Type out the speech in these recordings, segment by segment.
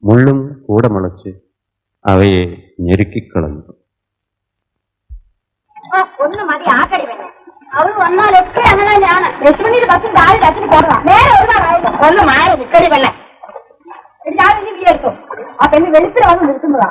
മുള്ളും കൂടെ മുളച്ച് അവയെ ഞെരുക്കിക്കളഞ്ഞു. ഒന്ന് മതി ആക്കടി വേണേ. അവൾ വന്നാലൊക്കെ അങ്ങനെ തന്നെയാണ്. ലക്ഷ്മണിയുടെ ബസ്സിൽ താഴെ അച്ഛന് പോകണം. നേരെ ഒരുപാടായല്ലോ. ഒന്ന് മാറി നിക്കടി പെണ്ണെ. ഞാൻ ഇനി വിചാരിച്ചു ആ പെണ്ണ് വെളുപ്പിൽ വന്ന് നിൽക്കുന്നതാ.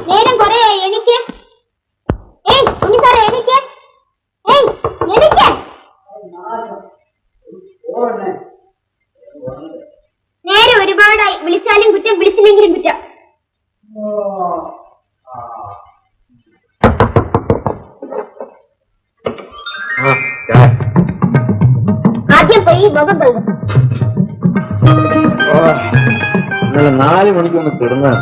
നേരം കൊറേ എനിക്ക് നേരെ ഒരുപാടായി. വിളിച്ചാലും കുറ്റം, വിളിച്ചില്ലെങ്കിലും കുറ്റം. ആദ്യം പോയി മുഖം കഴുകും. 4 മണിക്കൊന്ന് കിടന്നാൽ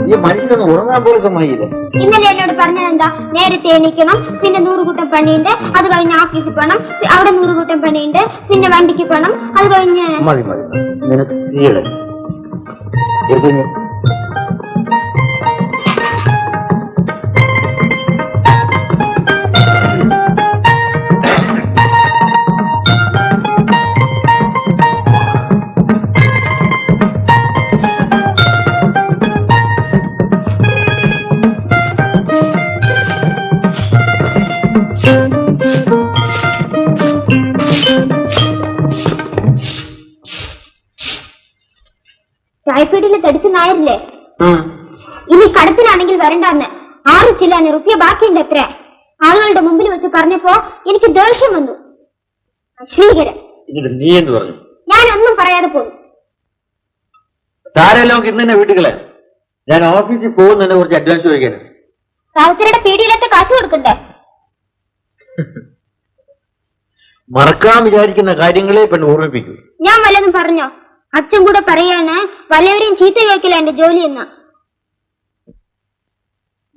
ഈ മനുഷ്യനൊന്ന് ഉറങ്ങാൻ പോലും സമയമില്ല. ഇന്നലെ എന്നോട് പറഞ്ഞതെന്താ? നേരത്തെ എണീക്കണം, പിന്നെ 100 കൂട്ടം പണിയുണ്ട്, അത് കഴിഞ്ഞ് ഓഫീസിൽ പോകണം, അവിടെ 100 കൂട്ടം പണിയുണ്ട്, പിന്നെ വണ്ടിക്ക് പോകണം, അത് കഴിഞ്ഞ് മതി നിനക്ക് ചായപ്പീടിയിൽ തടിച്ച നായരില്ലേ, ഇനി കടത്തിനാണെങ്കിൽ വരണ്ടെന്ന് 6 ചില്ലാന് റുപ്യ ബാക്കിയുണ്ട്. എത്ര ആളുകളുടെ മുമ്പിൽ വെച്ച് പറഞ്ഞപ്പോ എനിക്ക് ദേഷ്യം വന്നു. അശ്ലീകരം. നീ എന്ത് പറഞ്ഞു? ഞാനൊന്നും പറയാതെ പോയി. സാരെല്ലാം ഇന്നെ വീട്ടുകളെ ഞാൻ ഓഫീസിൽ പോകുന്നതിനെ കുറിച്ച് അഡ്വാൻസ് ചോദിക്കാനും സാഹുത്തരുടെ പീടിയിലൊക്കെ കാശ് കൊടുക്കണ്ടേ? മറക്കാൻ വിചാരിക്കുന്ന കാര്യങ്ങളെ പെണ്ണ് ഓർമ്മിപ്പിക്കൂ. ഞാൻ വല്ലതും പറഞ്ഞോ? അച്ഛൻ കൂടെ പറയാണ് വല്ലവരെയും ചീത്ത കേൾക്കില്ല എന്റെ ജോലി എന്ന്.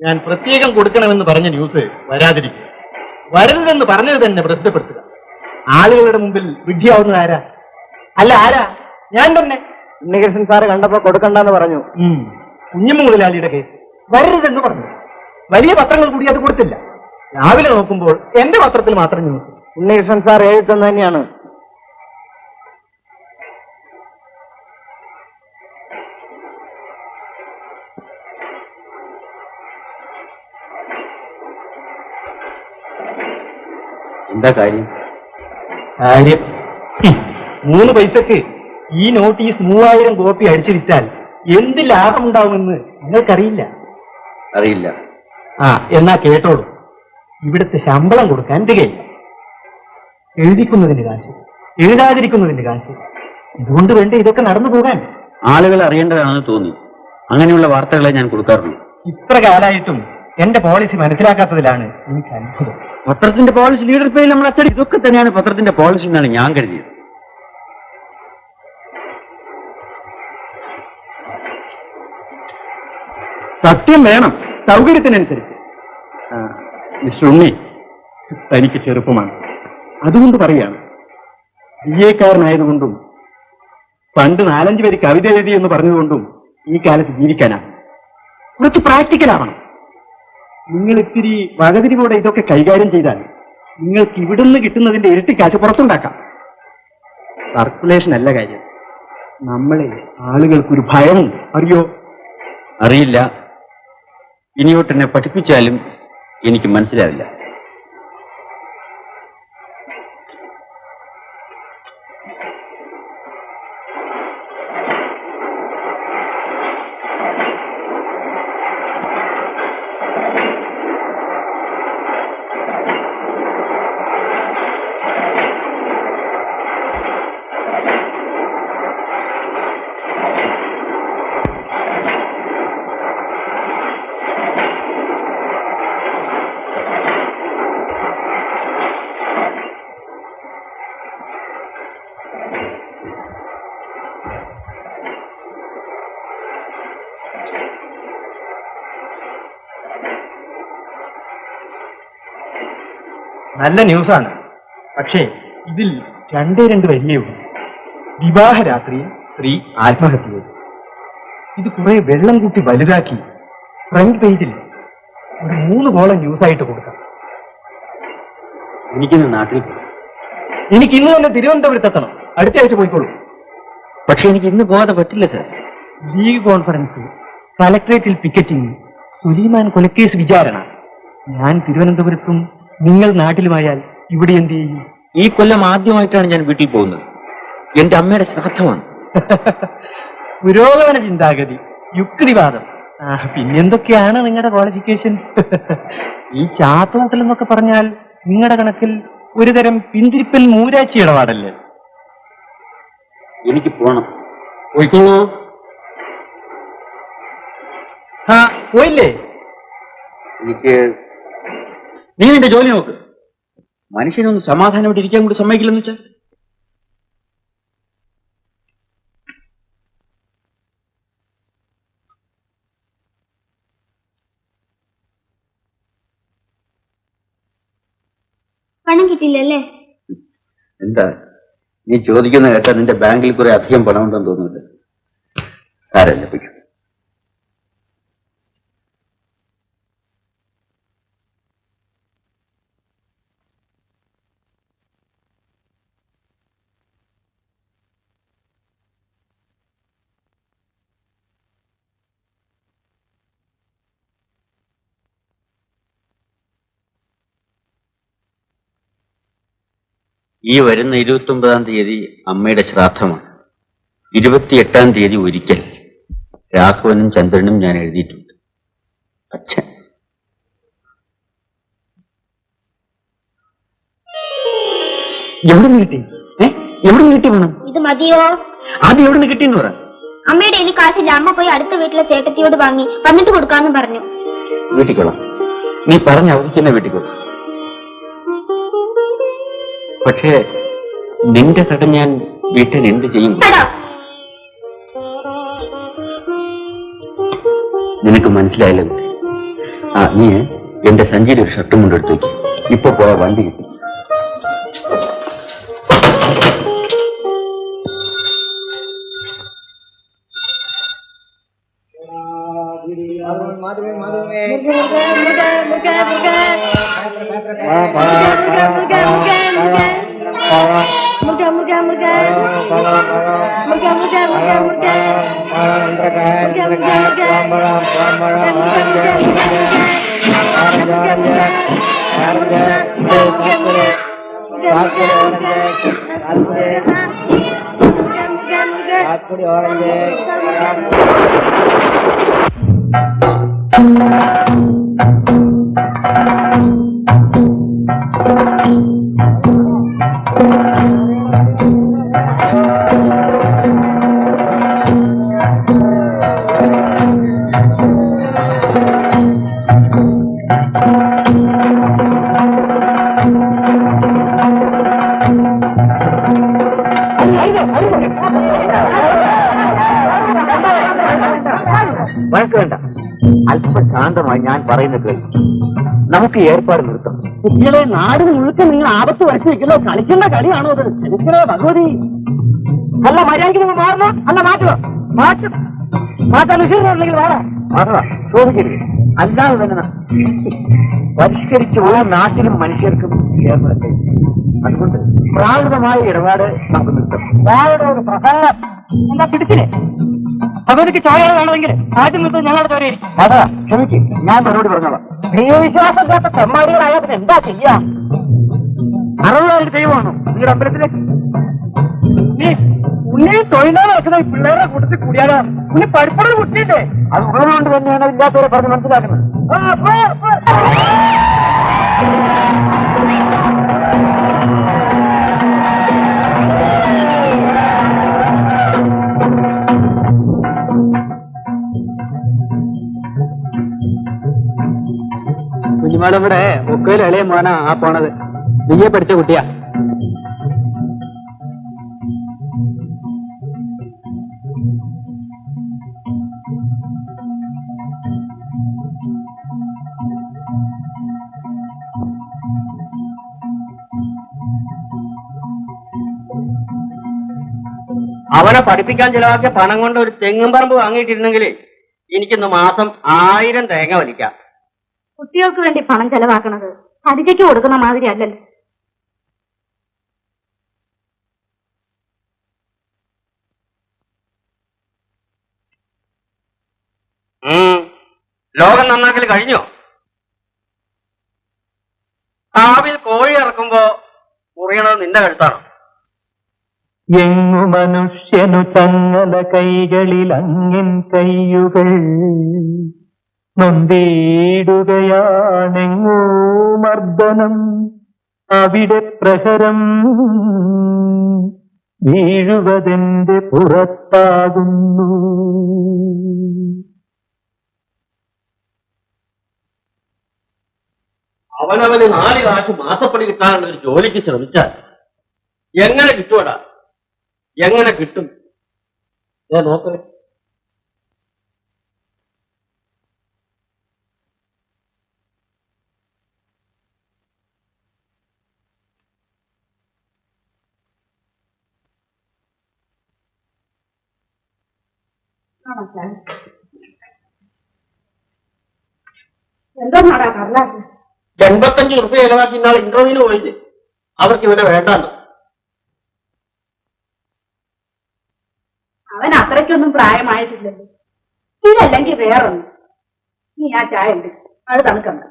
ഞാൻ പ്രത്യേകം കൊടുക്കണമെന്ന് പറഞ്ഞ ന്യൂസ് വരാതിരിക്കുക, വരരുതെന്ന് പറഞ്ഞത് തന്നെ പ്രസിദ്ധപ്പെടുത്തുക. ആളുകളുടെ മുമ്പിൽ വിഡ്ഢിയാവുന്നത് ആരാ? അല്ല, ആരാ? ഞാൻ തന്നെ. ഉണ്ണികൃഷ്ണൻ സാറ് കണ്ടപ്പോ കൊടുക്കണ്ടെന്ന് പറഞ്ഞു. കുഞ്ഞമ്മ മുതലാളിയുടെ കേസ് വരരുതെന്ന് പറഞ്ഞു. വലിയ പത്രങ്ങൾ കൂടി അത് കൊടുത്തില്ല. രാവിലെ നോക്കുമ്പോൾ എന്റെ പത്രത്തിൽ മാത്രം ന്യൂസ്. ഉണ്ണികൃഷ്ണൻ സാർ എഴുതുന്നത് തന്നെയാണ്. എന്താ കാര്യം? കാര്യം 3 പൈസക്ക് ഈ നോട്ടീസ് 3000 കോപ്പി അടിച്ചു വിറ്റാൽ എന്ത് ലാഭമുണ്ടാവുമെന്ന് നിങ്ങൾക്കറിയില്ല. അറിയില്ല. എന്നാ കേട്ടോളൂ. ഇവിടുത്തെ ശമ്പളം കൊടുക്കാൻ തികയില്ല. എഴുതിക്കുന്നതിന് കാശ്, എഴുതാതിരിക്കുന്നതിന് കാശ്. ഇതുകൊണ്ട് വേണ്ട ഇതൊക്കെ നടന്നു പോകാൻ. ആളുകൾ അറിയേണ്ടതാണെന്ന് തോന്നി. അങ്ങനെയുള്ള വാർത്തകളെ ഞാൻ കൊടുക്കാറുള്ളൂ. ഇത്ര കാലമായിട്ടും എന്റെ പോളിസി മനസ്സിലാക്കാത്തതിലാണ് എനിക്ക് അത്ഭുതം. പത്രത്തിന്റെ പോളിസി ലീഡർ പേര് നമ്മൾ അച്ചടി, ഇതൊക്കെ തന്നെയാണ് പത്രത്തിന്റെ പോളിസി എന്നാണ് ഞാൻ കരുതിയത്. സത്യം വേണം, സൗകര്യത്തിനനുസരിച്ച്. മിസ്റ്റർ ഉണ്ണി, തനിക്ക് ചെറുപ്പമാണ്, അതുകൊണ്ട് പറയാണ്. ബിഎക്കാരനായതുകൊണ്ടും പണ്ട് 4-5 പേര് കവിത എഴുതി എന്ന് പറഞ്ഞതുകൊണ്ടും ഈ കാലത്ത് ജീവിക്കാനാണ്. കുറച്ച് പ്രാക്ടിക്കലാവണം. നിങ്ങൾ ഇത്തിരി വകതിരിവോടെ ഇതൊക്കെ കൈകാര്യം ചെയ്താൽ നിങ്ങൾക്ക് ഇവിടുന്ന് കിട്ടുന്നതിന്റെ ഇരട്ടി കാശ് പുറത്തുണ്ടാക്കാം. സർക്കുലേഷൻ അല്ല കാര്യം, നമ്മളെ ആളുകൾക്കൊരു ഭയമുണ്ട്, അറിയോ? അറിയില്ല. ഇനിയോട്ട് എന്നെ പഠിപ്പിച്ചാലും എനിക്ക് മനസ്സിലാവില്ല. നല്ല ന്യൂസാണ്. പക്ഷേ ഇതിൽ 2 വരിയേ ഉള്ളൂ. വിവാഹരാത്രിയിൽ സ്ത്രീ ആത്മഹത്യ ചെയ്തു. ഇത് കുറെ വെള്ളം കൂട്ടി വലുതാക്കി ഫ്രണ്ട് പേജിൽ ഒരു 3 കോളം ന്യൂസായിട്ട് കൊടുക്കാം. എനിക്കിന്ന് നാട്ടിൽ പോകാം. എനിക്ക് ഇന്ന് തന്നെ തിരുവനന്തപുരത്തെത്തണം. അടുത്ത ആഴ്ച പോയിക്കോളൂ. പക്ഷെ എനിക്ക് ഇന്ന് പോകാതെ പറ്റില്ല സാർ. ലീഗ് കോൺഫറൻസ്, കലക്ട്രേറ്റിൽ പിക്കറ്റിംഗ്, സുലൈമാൻ കൊലക്കേസ് വിചാരണ. ഞാൻ തിരുവനന്തപുരത്തും നിങ്ങൾ നാട്ടിലുമായാൽ ഇവിടെ എന്ത് ചെയ്യും? ഈ കൊല്ലം ആദ്യമായിട്ടാണ് ഞാൻ വീട്ടിൽ പോകുന്നത്. എന്റെ അമ്മയുടെ ശ്രാദ്ധമാണ്. പുരോഗമന ചിന്താഗതി, യുക്തിവാദം, പിന്നെന്തൊക്കെയാണ് നിങ്ങളുടെ ക്വാളിഫിക്കേഷൻ? ഈ ചാത്തോട്ടൽ എന്നൊക്കെ പറഞ്ഞാൽ നിങ്ങളുടെ കണക്കിൽ ഒരുതരം പിന്തിരിപ്പൽ മൂരാച്ചി ഇടപാടല്ലേ? എനിക്ക് പോണം. പോയിക്കോളൂ. പോയില്ലേ? എനിക്ക് നീ നിന്റെ ജോലി നോക്ക്. മനുഷ്യനൊന്ന് സമാധാനമായിട്ട് ഇരിക്കാൻ കൂടി സമ്മതിക്കില്ലെന്ന് വെച്ചാൽ പണം കിട്ടില്ലല്ലേ? എന്താ നീ ചോദിക്കുന്ന കേട്ടാ നിന്റെ ബാങ്കിൽ കുറെ അധികം പണം ഉണ്ടെന്ന് തോന്നുന്നില്ല. സാരല്ല, ലഭിക്കും. ഈ വരുന്ന 29-ാം തീയതി അമ്മയുടെ ശ്രാദ്ധമാണ്. 28-ാം തീയതി ഒരിക്കൽ രാഘവനും ചന്ദ്രനും ഞാൻ എഴുതിയിട്ടുണ്ട്. അച്ഛൻ എവിടെ നിന്ന് കിട്ടി? എവിടെ നിന്ന് കിട്ടി വേണം? ഇത് മതിയോ? ആദ്യം എവിടെ നിന്ന് കിട്ടിയെന്ന് പറ. അമ്മയുടെ കയ്യിൽ കാശില്ല. അമ്മ പോയി അടുത്ത വീട്ടിലെ ചേട്ടത്തിയോട് വാങ്ങി വന്നിട്ട് കൊടുക്കാന്ന് പറഞ്ഞു. വീട്ടിക്കൊള്ളാം. നീ പറഞ്ഞ അവർക്ക് തന്നെ വീട്ടിക്കൊള്ളാം. പക്ഷേ നിന്റെ കട ഞാൻ വീട്ടിൽ എന്ത് ചെയ്യും? നിനക്ക് മനസ്സിലായില്ല കുട്ടി. ആ നീ എന്റെ സഞ്ചിയിൽ ഒരു ഷർട്ടും കൊണ്ടെടുത്ത് വെച്ചു. ഇപ്പൊ പോയ വണ്ടി കിട്ടി. വഴക്ക് വേണ്ട, അല്പം ശാന്തമായി ഞാൻ പറയുന്നത് കേൾക്കും. നമുക്ക് ഏർപ്പാട് നിർത്താം. കുട്ടികളെ നാടിന് മുഴുക്ക നിങ്ങൾ ആപത്ത് വരച്ചു വെക്കലോ, കളിക്കേണ്ട കളിയാണോ അത്? കളിക്കണേ ഭഗവതി. അല്ല മര്യാദയ്ക്ക് നിങ്ങൾ മാറണോ? അല്ല മാറ്റാൻ വിഷയമുണ്ടെങ്കിൽ മാറണം, ചോദിക്കരുത്. അല്ലാതെ തന്നെ പരിഷ്കരിച്ച് ഓരോ നാട്ടിലും മനുഷ്യർക്കും ഏർപ്പെടുത്തി. അതുകൊണ്ട് പ്രാകൃതമായ ഇടപാട് നമുക്ക് നിർത്താം. ഒരു പ്രധാനം എന്താ പിടിച്ചില്ലേ? ഭഗവതിക്ക് ചോര വേണമെങ്കിൽ ആദ്യം നിർത്തും ഞങ്ങളുടെ ചോരയായിരിക്കും. അതാ ക്ഷമിക്കും, ഞാൻ മറുപടി പറഞ്ഞോളാം. ദൈവവിശ്വാസമില്ലാത്ത തെമ്മാടികളായാൽ പിന്നെ എന്താ ചെയ്യാ? അറുപതായിട്ട് ദൈവമാണോ നിങ്ങളുടെ അമ്പലത്തിലെ? ഉണ്ണി തൊഴിലാളി വെക്കുന്ന പിള്ളേരുടെ കൂട്ടത്തിൽ കൂടിയാലോ? ഉണ്ണി പഠിപ്പുള്ള കുട്ടിയില്ലേ? അത് ഉള്ളതുകൊണ്ട് തന്നെയാണ് ഇല്ലാത്തവരെ പറഞ്ഞ് മനസ്സിലാക്കുന്നത്. കുഞ്ഞുമാടെ ഇവിടെ ഒക്കയിൽ ഇളയ മോനാ ആ പോണത്. ബിയെ പഠിച്ച കുട്ടിയാ. അവനെ പഠിപ്പിക്കാൻ ചിലവാക്കിയ പണം കൊണ്ട് ഒരു തെങ്ങും പറമ്പ് വാങ്ങിയിട്ടിരുന്നെങ്കിൽ എനിക്കിന്ന് മാസം 1000 തേങ്ങ വലിക്കാം. കുട്ടികൾക്ക് വേണ്ടി പണം ചെലവാക്കണത് അതിലേക്ക് കൊടുക്കുന്ന മാതിരി അല്ലല്ലോ. ലോകം നന്നാക്കൽ കഴിഞ്ഞോ? കാവിൽ കോഴി ഇറക്കുമ്പോ മുറിയണത് നിന്റെ കഴുത്താണോ? എങ്ങു മനുഷ്യനു ചങ്ങല കൈകളിൽ അങ്ങിൻ കയ്യുകൾ നൊന്തിടുകയാണെങ്ങോ മർദ്ദനം, അവിടെ പ്രഹരം വീഴുവതെന്റെ പുറത്താകുന്നു. അവനവന് 4 കാശ് മാസപ്പടി കിട്ടാനുള്ള ഒരു ജോലിക്ക് ശ്രമിച്ചാൽ എങ്ങനെ കിട്ടുവടാ? എങ്ങനെ കിട്ടും? ഞാൻ നോക്കേ. എന്തോ നാടാ കർലാസ് 85 റുപ്യ ചെലവാക്കി ഇന്നാളെ ഇന്റർവ്യൂവിന് പോയില്ലേ? അവർക്ക് ഇവനെ വേണ്ടാന്ന്. അവൻ അത്രയ്ക്കൊന്നും പ്രായമായിട്ടില്ലല്ലോ. ഇതല്ലെങ്കിൽ വേറൊന്നും. നീ ആ ചായ ഉണ്ട്, അത് തണുക്കണ്ട.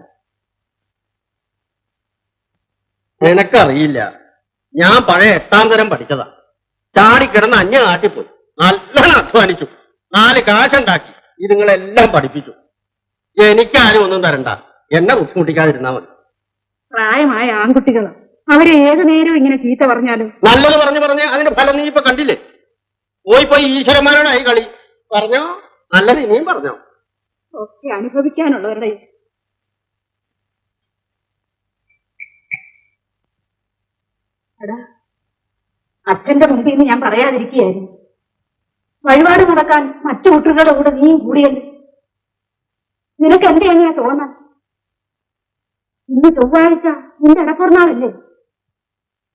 നിനക്കറിയില്ല, ഞാൻ പഴയ 8ാം തരം പഠിച്ചതാ. ചാടിക്കിടന്ന് അന്യ നാട്ടിപ്പോയി നല്ലോണം അധ്വാനിച്ചു, 4 കാശുണ്ടാക്കി ഇതുങ്ങളെല്ലാം പഠിപ്പിച്ചു. എനിക്കാരും ഒന്നും തരണ്ട, എന്നെ ബുദ്ധിമുട്ടിക്കാതിരുന്നാ മതി. പ്രായമായ ആൺകുട്ടികളാ, അവരെ ഏതു നേരവും ഇങ്ങനെ ചീത്ത പറഞ്ഞാലും. നല്ലത് പറഞ്ഞ് അതിന്റെ ഫലം നീ ഇപ്പൊ കണ്ടില്ലേ? പോയി ഈശ്വരന്മാരോടായി കളി. പറഞ്ഞോ നല്ലത് ഇനിയും പറഞ്ഞോ. ഒക്കെ അനുഭവിക്കാനുള്ളവരുടെ. എടാ, അച്ഛന്റെ മുമ്പിൽ നിന്ന് ഞാൻ പറയാതിരിക്കുകയായിരുന്നു. വഴിപാട് നടക്കാൻ മറ്റു കുട്ടികളുടെ കൂടെ നീ കൂടിയല്ലേ. നിനക്ക് എന്ത് എങ്ങനെയാ തോന്നാൻ? ഇന്ന് ചൊവ്വാഴ്ച നിന്റെ ഇടപ്പുറന്നാളല്ലേ?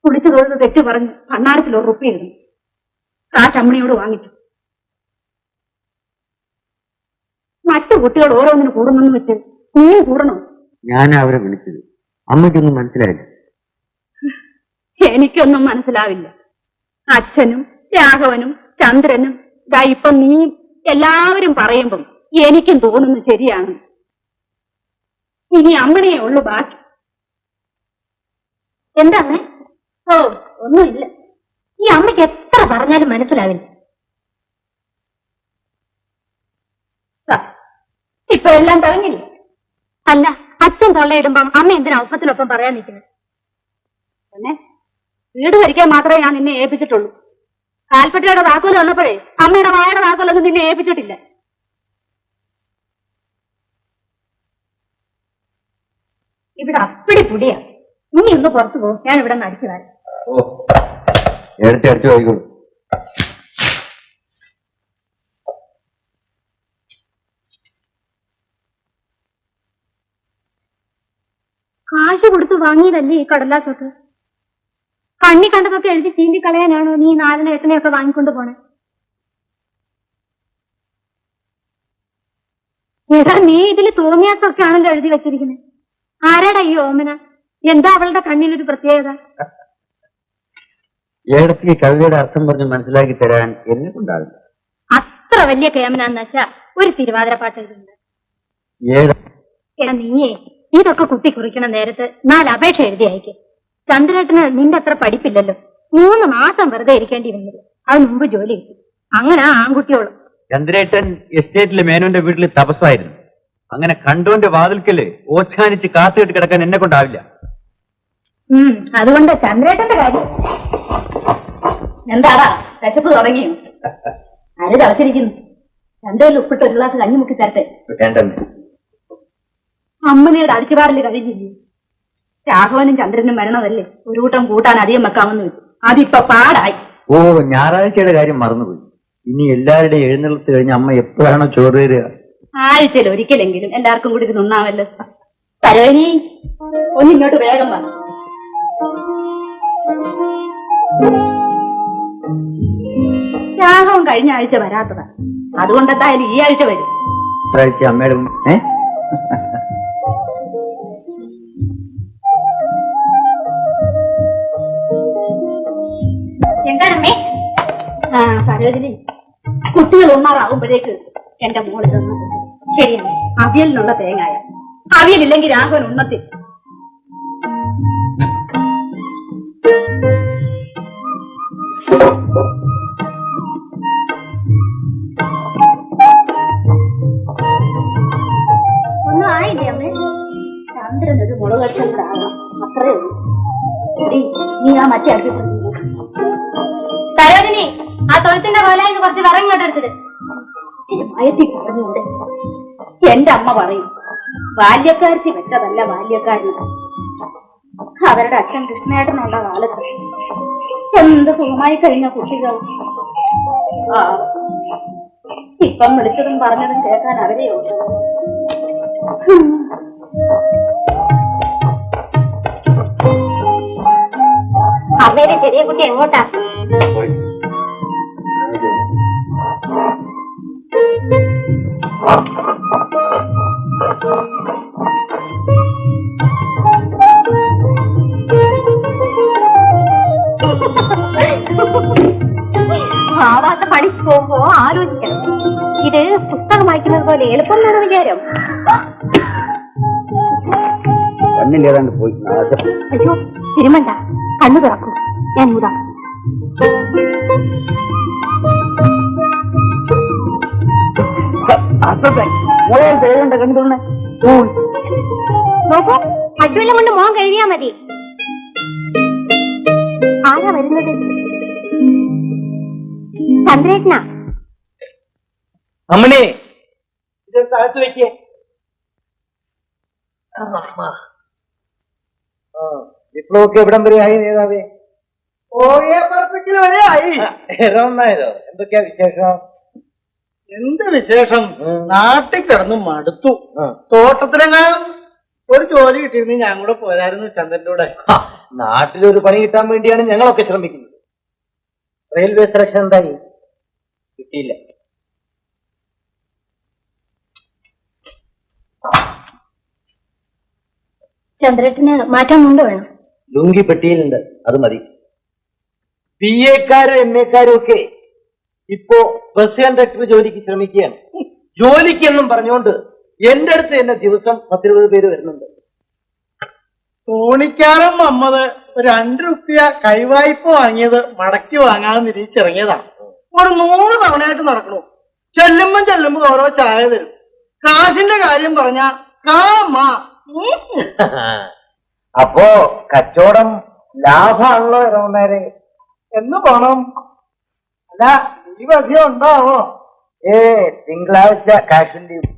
കുളിച്ചു തൊഴുത് തെറ്റു പറഞ്ഞ് ഭണ്ണാരത്തിൽ ഒരു റുപ്യ ഇടുന്നു. കാശ് അമ്മണിയോട് വാങ്ങിച്ചു. മറ്റു കുട്ടികൾ ഓരോന്നിന് കൂടുന്നെന്ന് വെച്ച് നീ കൂടണോ? ഞാൻ അവരെ വിളിച്ചത് അമ്മയ്ക്കൊന്നും മനസ്സിലായില്ല. എനിക്കൊന്നും മനസ്സിലാവില്ല. അച്ഛനും രാഘവനും ചന്ദ്രനും ഇപ്പൊ നീ എല്ലാവരും പറയുമ്പം എനിക്കും തോന്നുന്നു ശരിയാണ്. ഇനി അമ്മണിയേ ഉള്ളു ബാക്കി. എന്താന്നേ? ഓ ഒന്നുമില്ല. ഈ അമ്മയ്ക്ക് എത്ര പറഞ്ഞാലും മനസ്സിലാവില്ല. ഇപ്പൊ എല്ലാം പറഞ്ഞില്ലേ? അല്ല, അച്ഛൻ തൊള്ളയിടുമ്പം അമ്മ എന്തിനാ ഒപ്പത്തിനൊപ്പം പറയാൻ നിൽക്കുന്നത്? പിന്നെ വീട് ഭരിക്കാൻ മാത്രമേ ഞാൻ നിന്നെ ഏൽപ്പിച്ചിട്ടുള്ളൂ. കാൽപ്പറ്റയുടെ താക്കോല് വന്നപ്പോഴേ അമ്മയുടെ വായുടെ താക്കോലൊന്നും നിന്നെ ഏൽപ്പിച്ചിട്ടില്ല. ഇവിടെ അപ്പടി പുടിയാ. നീ ഒന്ന് പുറത്തു പോകും, ഞാൻ ഇവിടെ നിന്ന് അടിച്ചു തരാം. എടുത്ത് പോയിക്കോളൂ. കാശ് കൊടുത്ത് വാങ്ങിയതല്ലേ ഈ കടലാസൊക്കെ? കണ്ണി കണ്ടതൊക്കെ എഴുതി ചീന്തി കളയാനാണോ നീ 4 8 വാങ്ങിക്കൊണ്ട് പോണേ? ഏതാ നീ ഇതിൽ തോന്നിയാസൊക്കെ ആണല്ലോ എഴുതി വെച്ചിരിക്കുന്നത്. ആരാടാ ഈ ഓമന? എന്താ അവളുടെ കണ്ണിലൊരു പ്രത്യേകത? ഏടത്തേക്ക് കവിതയുടെ അർത്ഥം പറഞ്ഞ് മനസ്സിലാക്കി തരാൻ എന്നെ കൊണ്ടാവില്ല. അത്ര വലിയ കേമനാന്ന് വെച്ചാ ഒരു തിരുവാതിര പാട്ട് എഴുതുന്നുണ്ട്. എടാ നീയേ ഇതൊക്കെ കുത്തി കുറിക്കണ നേരത്ത് 4 അപേക്ഷ എഴുതി അയക്കും. ചന്ദ്രേട്ടന് നിന്റെ അത്ര പഠിപ്പില്ലല്ലോ. 3 മാസം വെറുതെ ഇരിക്കേണ്ടി വന്നില്ല. അത് മുമ്പ് ജോലി കിട്ടി. അങ്ങനെ ആൺകുട്ടിയോളും. ചന്ദ്രേട്ടൻ എസ്റ്റേറ്റിലെ മേനോന്റെ വീട്ടിൽ തപസ്സായിരുന്നു. അങ്ങനെ കണ്ടോന്റെ വാതിൽക്കല് ഓച്ഛാനിച്ച് കാത്തുകെട്ട് കിടക്കാൻ എന്നെ കൊണ്ടാവില്ല. അതുകൊണ്ട് ചന്ദ്രേട്ടന്റെ കാര്യം എന്താടാ? കശപ്പ് തുടങ്ങിയോ? ആര് തളച്ചിരിക്കുന്നു? ചന്തയിൽ ഉപ്പിട്ട് ഒരു ഗ്ലാസ് കഞ്ഞി മുക്കി തരട്ടെ? അമ്മണിയുടെ അടിച്ചുപാടല് കഴിഞ്ഞില്ലേ? രാഘവനും ചന്ദ്രനും മരണമല്ലേ, ഒരു കൂട്ടം കൂട്ടാൻ അധികം വെക്കാമെന്ന് വെച്ചു. അതിപ്പോ പാടായി. ഓ, ഞായറാഴ്ചയുടെ കാര്യം മറന്നുപോയി. ഇനി എല്ലാവരുടെയും എഴുന്നള്ളത്ത് കഴിഞ്ഞ് അമ്മ എപ്പോഴാണോ ചോറ് തരിക? ആഴ്ചയിൽ ഒരിക്കലെങ്കിലും എല്ലാവർക്കും കൂടി ഇത് നിന്നാമല്ലോ. തരവനി ഒന്നിങ്ങോട്ട് വേഗം വന്നു. രാഘവൻ കഴിഞ്ഞ ആഴ്ച വരാത്തതാ. അതുകൊണ്ടെന്തായാലും ഈ ആഴ്ച വരും. അമ്മയുടെ എന്താണമ്മേ? സരോജിനി, കുട്ടികൾ ഉണ്ണാറാവുമ്പോഴേക്ക് എന്റെ മോള് തന്നു. ശരിയമ്മേ, അവിയലിനുള്ള തേങ്ങായ. അവിയലില്ലെങ്കിൽ രാഘവൻ ഉണ്ണത്തിൽ. ഒന്നും ആയില്ലേ അമ്മേ? ചന്ദ്രനൊരു മുളകക്ഷം കൂടെ ആകണം, അത്രേ ഉള്ളൂ. നീ ആ മറ്റേ അടുത്ത് സരോജിനി, ആ തൊഴുത്തിന്റെ കോലായിന്ന് കുറച്ച് വിറം ഇങ്ങോട്ട് എടുത്തിട്ട്. മയത്തി പറഞ്ഞുണ്ട്. എന്റെ അമ്മ പറയും, ബാല്യക്കാരിക്ക് വെച്ചതല്ല ബാല്യക്കാരന്. അവരുടെ അച്ഛൻ കൃഷ്ണേട്ടനുള്ള കാലത്ത് എന്ത് സുഖമായി കഴിഞ്ഞ കുട്ടികൾ. ഇപ്പം വിളിച്ചതും പറഞ്ഞതും കേൾക്കാൻ അവരെയോ. അമ്മയുടെ ചെറിയ കുട്ടി എങ്ങോട്ടാ? ഭാവാത്ത പണിക്ക് പോകുമ്പോ ആലോചിക്കണം. ഇത് പുസ്തകം വായിക്കുന്നത് പോലെ എളുപ്പം എന്നാണ് വിചാരം. കണ്ണില്ലേതാണ്ട് പോയി. അയ്യോ, തിരുമണ്ട, കണ്ണു തുറക്കൂ, ഞാൻ ഊതാം. നോക്കൂ, പശുവെല്ലാം കൊണ്ട് മോൻ കഴുകിയാ മതി. ആരാ വരുന്നത്? ചന്ദ്രേട്ടനാ? അമ്മനെ ഇത് സ്ഥലത്ത് വെക്കേ. വിപ്ലവൊക്കെ എവിടം വരെ ആയി നേതാവേ? വരെ ആയി. ഒന്നായതോ? എന്തൊക്കെയാ വിശേഷം? എന്ത് വിശേഷം? നാട്ടിൽ കിടന്നു മടുത്തു. തോട്ടത്തിലെങ്ങാനും ഒരു ജോലി കിട്ടിയിരുന്നെങ്കിൽ ഞാൻ കൂടെ പോരായിരുന്നു ചന്ദ്രന്റെ കൂടെ. നാട്ടിലൊരു പണി കിട്ടാൻ വേണ്ടിയാണ് ഞങ്ങളൊക്കെ ശ്രമിക്കുന്നത്. റെയിൽവേ സെലക്ഷൻ എന്തായി? കിട്ടിയില്ല. ചന്ദ്രേട്ടന് മാറ്റാൻ കൊണ്ട് വേണം. ലുങ്കി പെട്ടിയിലുണ്ട്, അത് മതി. BA-ക്കാരും MA-ക്കാരും ഒക്കെ ഇപ്പോ ബസ് കണ്ടക്ടർ ജോലിക്ക് ശ്രമിക്കുകയാണ്. ജോലിക്ക് എന്നും പറഞ്ഞുകൊണ്ട് എന്റെ അടുത്ത് തന്നെ ദിവസം 10-20 പേര് വരുന്നുണ്ട്. തോണിക്കാരൻ മമ്മത് ₹2 കൈവായ്പ വാങ്ങിയത് മടക്കി വാങ്ങാതെ നിരീക്ഷിച്ചിറങ്ങിയതാണ്. ഒരു 100 തവണയായിട്ട് നടക്കണു. ചെല്ലുമ്പോ ഓരോ ചായ തരും. കാശിന്റെ കാര്യം പറഞ്ഞാ അപ്പോ കച്ചവടം ലാഭമാണല്ലോ രമണേരെ. എന്ന് പോണം. അല്ല ഈ അധികം ഉണ്ടാവോ? തിങ്കളാഴ്ച കാശ് ലീവ്.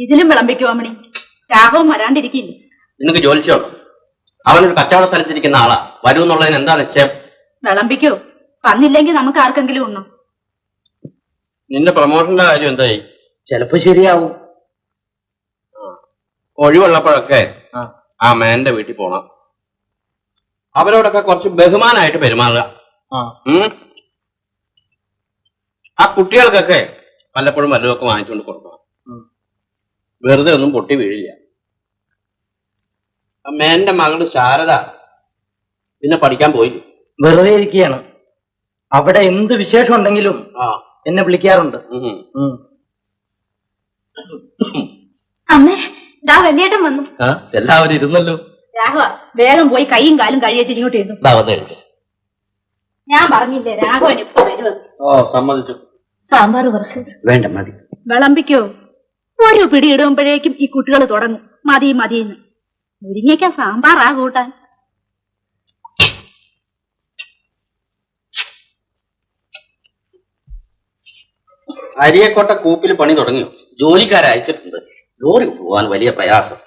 ഇതിലും വിളമ്പിക്കുവാ മണി. രാഘവം വരാണ്ടിരിക്കില്ല. നിനക്ക് ജോലിച്ചുണ്ടോ? അവനൊരു കച്ചവട സ്ഥലത്തിരിക്കുന്ന ആളാ. വരൂ എന്നുള്ളതിന് എന്താ നിശ്ചയം? വിളമ്പിക്കോ. വന്നില്ലെങ്കിൽ നമുക്ക് ആർക്കെങ്കിലും ഉണ്ണോ. നിന്റെ പ്രൊമോഷന്റെ കാര്യം എന്തായി? ചിലപ്പോ ശരിയാവും. ഒഴിവുള്ളപ്പോഴൊക്കെ ആ മേന്റെ വീട്ടിൽ പോണം. അവരോടൊക്കെ കുറച്ച് ബഹുമാനമായിട്ട് പെരുമാറുക. ആ കുട്ടികൾക്കൊക്കെ വല്ലപ്പോഴും വല്ലതൊക്കെ വാങ്ങിച്ചുകൊണ്ട് കൊടുക്കണം. വെറുതെ ഒന്നും പൊട്ടി വീഴില്ല. മേന്റെ മകള് ശാരദ പിന്നെ പഠിക്കാൻ പോയി. വെറുതെ ഇരിക്കുകയാണ്. അവിടെ എന്ത് വിശേഷം ഉണ്ടെങ്കിലും എന്നെ വിളിക്കാറുണ്ട്. അമ്മേ, ദാ വലിയേട്ടൻ വന്നു. എല്ലാവരും ഇരുന്നല്ലോ. രാഘവ വേഗം പോയി കൈയും കാലും കഴിയച്ച് ഇങ്ങോട്ട് ഇരുന്നു. ഞാൻ പറഞ്ഞില്ലേ രാഘവൻ ഇപ്പൊ വരുമെന്ന്. സമ്മതിച്ചു. സാമ്പാർ കുറച്ച് വേണ്ട, മതി. വിളമ്പിക്കോ. ഒരു പിടി ഇടുമ്പോഴേക്കും ഈ കുട്ടികൾ തുടങ്ങും മതി മതിയെന്ന്. മുരിങ്ങയ്ക്ക സാമ്പാറാ കൂട്ടാൻ. അരിയക്കോട്ട കൂപ്പിൽ പണി തുടങ്ങിയോ? ജോലിക്കാരെ അയച്ചിട്ടുണ്ട്. ലോറി പോവാൻ വലിയ പ്രയാസം.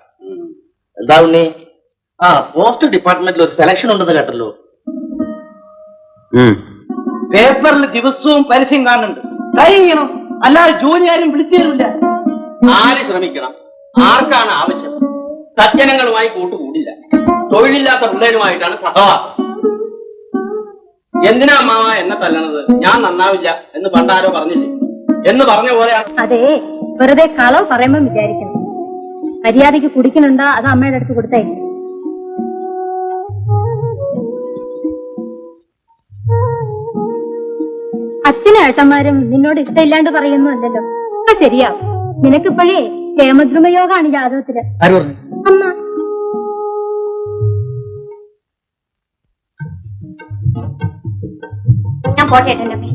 എന്താ ഉണ്ണി? പോസ്റ്റ് ഡിപ്പാർട്ട്മെന്റിൽ ഒരു സെലക്ഷൻ ഉണ്ടെന്ന് കേട്ടല്ലോ. പേപ്പറിൽ ദിവസവും പരസ്യം കാണുന്നുണ്ട്. ട്രൈ ചെയ്യണം, അല്ലാതെ ജോലി ആരും വിളിച്ചു തരില്ല. ആര് ശ്രമിക്കണം? ആർക്കാണ് ആവശ്യം? സജ്ജനങ്ങളുമായി കൂട്ടുകൂടില്ല. തൊഴിലില്ലാത്ത പിള്ളേരുമായിട്ടാണ് സഹവാസം. എന്തിനാ അമ്മാവ എന്നെ തല്ലണത്? ഞാൻ നന്നാവില്ല എന്ന് പണ്ടാരോ പറഞ്ഞില്ലേ? എന്ന് പറഞ്ഞ പോലെയാണ്. അതെ, വെറുതെ കളവ് പറയുമ്പോ വിചാരിക്കണം. മര്യാദയ്ക്ക് കുടിക്കുന്നുണ്ടോ അത് അമ്മയുടെ അടുത്ത് കൊടുത്തേ. അച്ഛനും ഏട്ടന്മാരും നിന്നോട് ഇഷ്ടമില്ലാണ്ട് പറയുന്നു അല്ലല്ലോ. അപ്പൊ ശരിയാവും. നിനക്കിപ്പോഴേ ഹേമദ്രുമയോഗാണ് ജാതകത്തില്. അമ്മ ഞാൻ പോട്ടെ ഏട്ടൻ്റെ അമ്മേ.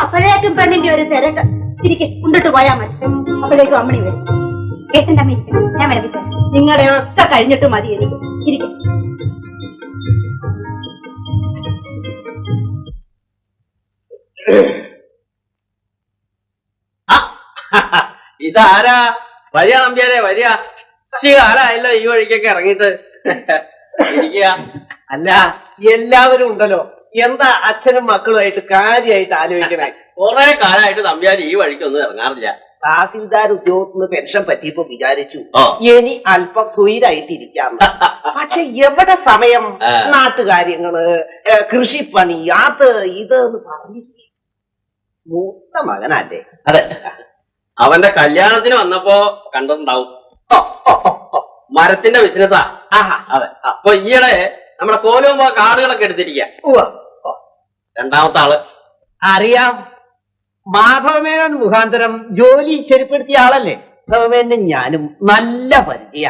അപ്പോഴേക്കും പെണ്ണിന്റെ ഒരു തിരക്ക്. തിരികെ കൊണ്ടിട്ട് പോയാ മതി. അപ്പോഴേക്കും അമ്മണി വരും. ഏട്ടൻ്റെ അമ്മ ഇരിക്കണം, ഞാൻ വിളമ്പിക്കാം. നിങ്ങളുടെ ഒറ്റ കഴിഞ്ഞിട്ട് മതി എനിക്ക്. ഇരിക്കും. ഇതാരാ? വരിക നമ്പ്യാരെ, വരിക. ആരായല്ലോ ഈ വഴിക്കൊക്കെ ഇറങ്ങിയിട്ട്. ഇരിക്കുക. അല്ല, എല്ലാവരും ഉണ്ടല്ലോ. എന്താ അച്ഛനും മക്കളുമായിട്ട് കാര്യമായിട്ട് ആലോചിക്കണേ? കുറെ കാലമായിട്ട് നമ്പ്യാർ ഈ വഴിക്കൊന്നും ഇറങ്ങാറില്ല. തഹസിൽദാർ ഉദ്യോഗത്തിന് പെൻഷൻ പറ്റിയപ്പോ വിചാരിച്ചു ഇനി അല്പം സ്വൈരായിട്ടിരിക്കാം. പക്ഷെ എവിടെ സമയം? നാട്ടുകാര്യങ്ങള്, കൃഷിപ്പണി, അത് ഇത് എന്ന് പറഞ്ഞില്ലേ. മൂത്ത മകനല്ലേ? അതെ, അവന്റെ കല്യാണത്തിന് വന്നപ്പോ കണ്ടിട്ടുണ്ടാവും. മരത്തിന്റെ ബിസിനസ്സാ. അതെ. അപ്പൊ ഈയിടെ നമ്മുടെ കോലുമ്പോ കാടുകളൊക്കെ എടുത്തിരിക്കുക. രണ്ടാമത്തെ ആള് അറിയാം. മാധവമേനോൻ മുഖാന്തരം ജോലി ശരിപ്പെടുത്തിയ ആളല്ലേ? മാധവമേനും ഞാനും നല്ല പരിചയ.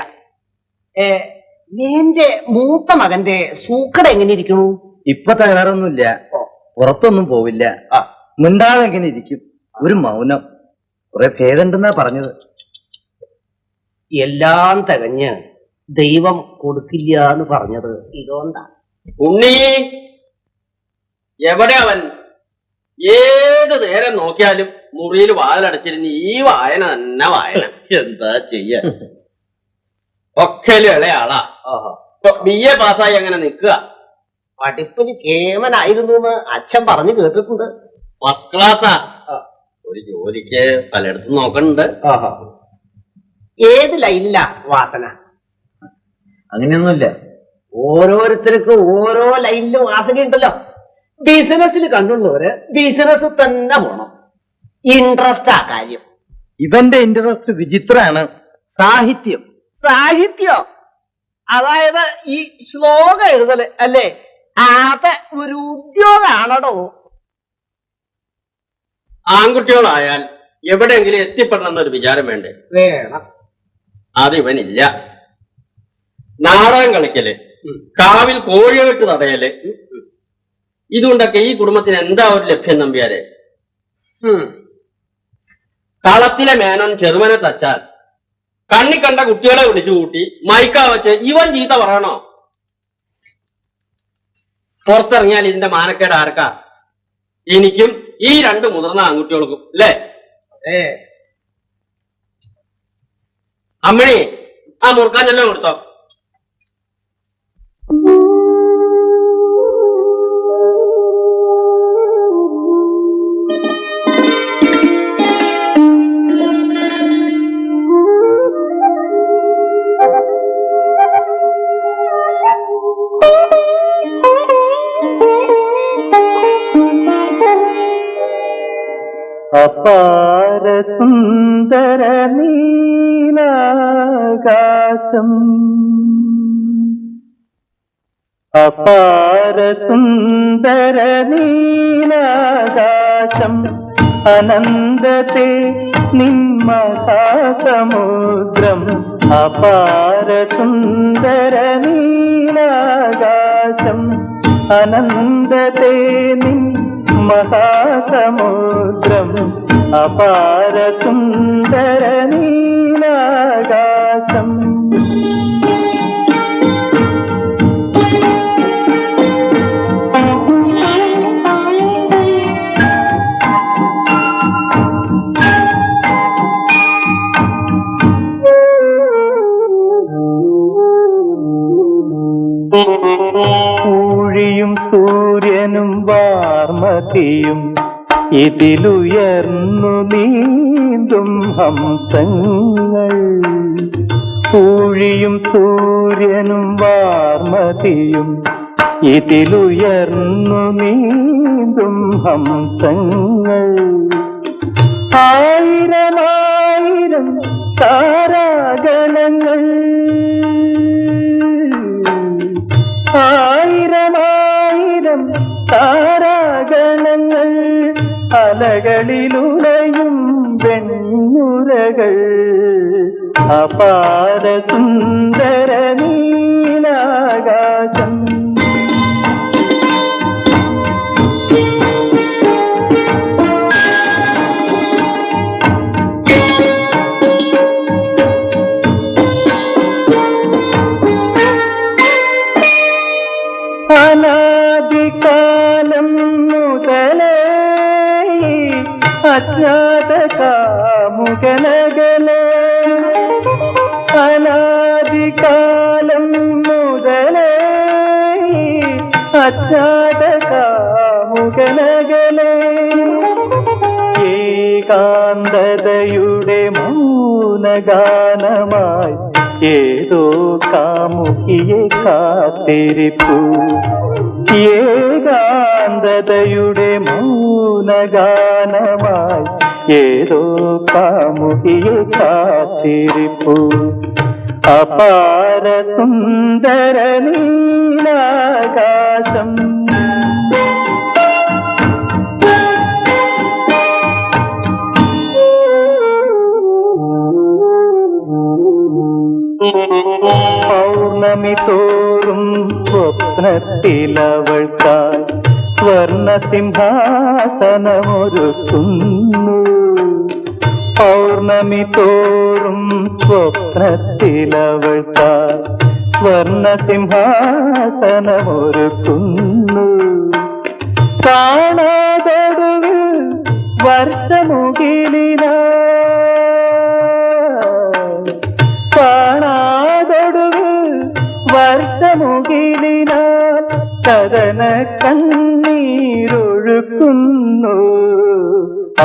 നിന്റെ മൂത്ത മകന്റെ സൂക്കട എങ്ങനെ ഇരിക്കണു? ഇപ്പൊ തകരാറൊന്നുമില്ല. പുറത്തൊന്നും പോവില്ല. മിണ്ടാതെ എങ്ങനെ ഇരിക്കും. ഒരു മൗനം. കുറെ ഭേദമുണ്ടെന്നാ പറഞ്ഞത്. എല്ലാം തികഞ്ഞ് ദൈവം കൊടുക്കില്ല എന്ന് പറഞ്ഞത് ഇതുകൊണ്ടാ. ഉണ്ണി എവിടെ അവൻ? ഏത് നേരം നോക്കിയാലും മുറിയിൽ വാതിലടച്ചിരുന്ന് ഈ വായന തന്നെ വായന. എന്താ ചെയ്യ? ഒക്കെ ഇളയാളാ. BA പാസ്സായി അങ്ങനെ നിൽക്കുക. പഠിപ്പിന് കേമനായിരുന്നു എന്ന് അച്ഛൻ പറഞ്ഞു കേട്ടിട്ടുണ്ട്. ഫസ്റ്റ് ക്ലാസ്സാ. ഒരു ജോലിക്ക് പലയിടത്തും നോക്കണുണ്ട്. ഏത് ലൈനില്ല വാസന? അങ്ങനെയൊന്നുമില്ല. ഓരോരുത്തർക്കും ഓരോ ലൈനിലും വാസനയുണ്ടല്ലോ. ബിസിനസ്സിൽ കണ്ടുള്ളവര് ബിസിനസ് തന്നെ പോണം. ഇൻട്രസ്റ്റ് ആ കാര്യം. ഇവന്റെ ഇൻട്രസ്റ്റ് വിചിത്രാണ്. സാഹിത്യം. സാഹിത്യം അതായത് ഈ ശ്ലോകം എഴുതല് അല്ലേ? അത് ഒരു ഉദ്യോഗാണോ? ആൺകുട്ടികളായാൽ എവിടെയെങ്കിലും എത്തിപ്പെടണമെന്നൊരു വിചാരം വേണ്ടേ? വേണം. അത് ഇവനില്ല. നാടകം കളിക്കല്, കാവിൽ കോഴികെട്ട് തടയല്, ഇതുകൊണ്ടൊക്കെ ഈ കുടുംബത്തിന് എന്താ ഒരു ലഭ്യം നമ്പ്യാരെ? കളത്തിലെ മേനോൻ ചെറുമനെ തച്ചാൽ കണ്ണി കണ്ട കുട്ടികളെ വിളിച്ചു കൂട്ടി മൈക്ക വെച്ച് ഇവൻ ചീത്ത പറയണോ? പുറത്തിറങ്ങിയാൽ ഇതിന്റെ മാനക്കേട് ആർക്കാ? എനിക്കും ഈ രണ്ട് മുതിർന്ന ആൺകുട്ടികൾക്കും അല്ലേ? അമ്മിണി ആ മുറുക്കാനെല്ലാം കൊടുത്തോ. അപാര സുന്ദര നീലാകാശം അപാര സുന്ദര നീലാകാശം അനന്തത്തെ നിന്മഹാസമുദ്രം അപാര സുന്ദര നീലാകാശം അനന്തത്തെ നിൻ മഹാസമുദ്രം അപാര സുന്ദര നീലാകാശം ൂഴിയും സൂര്യനും വാർമതിയും ഇതിലുയർന്നു നീന്തും ഹംസങ്ങൾ ൂഴിയും സൂര്യനും വാർമതിയും ഇതിലുയർന്നു നീന്തും ഹംസങ്ങൾ ആയിരമായിരം താരാഗണങ്ങൾ ആയിരമായിരം താരാഗണങ്ങൾ അലകളിലുലയും വെണ്ണുരകൾ അപാര സുന്ദര നീലാകാശം അനാദികാലം മുതലേ അജ്ഞാത കാമുകനകലേ അനാദികാലം മുതലേ അജ്ഞാത കാമുകനകലേ ഏകാന്തതയുടെ മൗനഗാനമായി ഏതോ കാമുകിയെ കാത്തിരിപ്പു ഏകാന്തതയുടെ മൗനഗാനമായി ഏതോ കാമുകിയെ കാത്തിരിപ്പു അപാര സുന്ദര നീലാകാശം പൗർണമി തോറും സ്വപ്നത്തിലവൾക്കായി സ്വർണ സിംഹാസനമൊരുക്കുന്നു പൗർണമി തോറും സ്വപ്നത്തിലവൾക്കായി സ്വർണ സിംഹാസനമൊരുക്കുന്നു കാണാതൊടുവിൽ വർഷമുകിലിന കാണാതൊടുവിൽ വർഷമുകിലിനാൽ കഥന കണ്ണീരൊഴുക്കുന്നു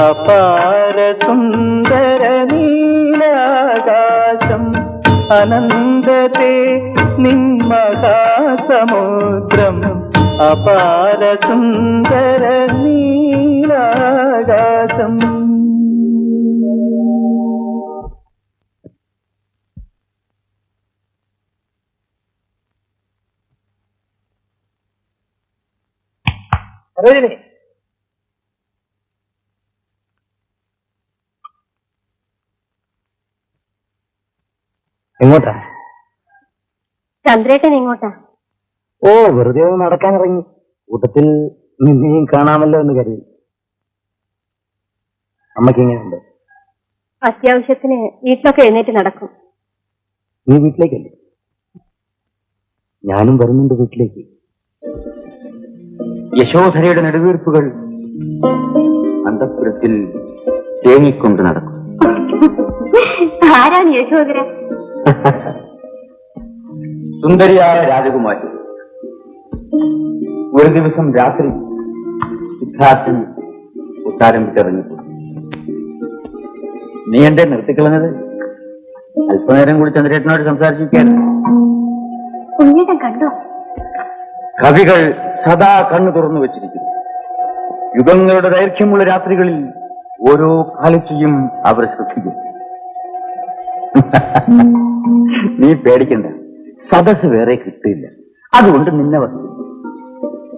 അപാര സുന്ദര നീലാകാശം അനന്തത്തെ നിന്മഹാസമുദ്രം അപാര സുന്ദര നീലാകാശം സരോജിനി എങ്ങോട്ടാ? ചന്ദ്രേട്ടൻ എങ്ങോട്ടാ? ഓ, വെറുതെ ഒന്ന് നടക്കാനിറങ്ങി. കൂട്ടത്തിൽ നിന്നെയും കാണാമല്ലോ എന്ന് കരുതി. അമ്മയ്ക്ക് എങ്ങനെയുണ്ട്? അത്യാവശ്യത്തിന് വീട്ടിലൊക്കെ എഴുന്നേറ്റ് നടക്കും. നീ വീട്ടിലേക്കല്ലേ? ഞാനും വരുന്നുണ്ട് വീട്ടിലേക്ക്. യശോധരയുടെ നെടുവീർപ്പുകൾ അന്തഃപുരത്തിൽ തേങ്ങിക്കൊണ്ട് നടക്കും. ആരാണ് യശോധര? സുന്ദരിയായ രാജകുമാരി. ഒരു ദിവസം രാത്രി സിദ്ധാർത്ഥൻ കൊട്ടാരം വിട്ടിറങ്ങിപ്പോയി. നീ എന്റെ നിർത്തിക്കളഞ്ഞത്? അല്പനേരം കൂടി ചന്ദ്രേട്ടനോട് സംസാരിച്ചിരിക്കുകയാണ്. കുഞ്ഞേട്ടൻ കണ്ടോ? കവികൾ സദാ കണ്ണു തുറന്നു വെച്ചിരിക്കുന്നു. യുഗങ്ങളുടെ ദൈർഘ്യമുള്ള രാത്രികളിൽ ഓരോ കാലത്തെയും അവർ ശ്രദ്ധിക്കും. നീ പേടിക്കണ്ട, സദസ് വേറെ കിട്ടില്ല. അതുകൊണ്ട് നിന്നെ വന്നു.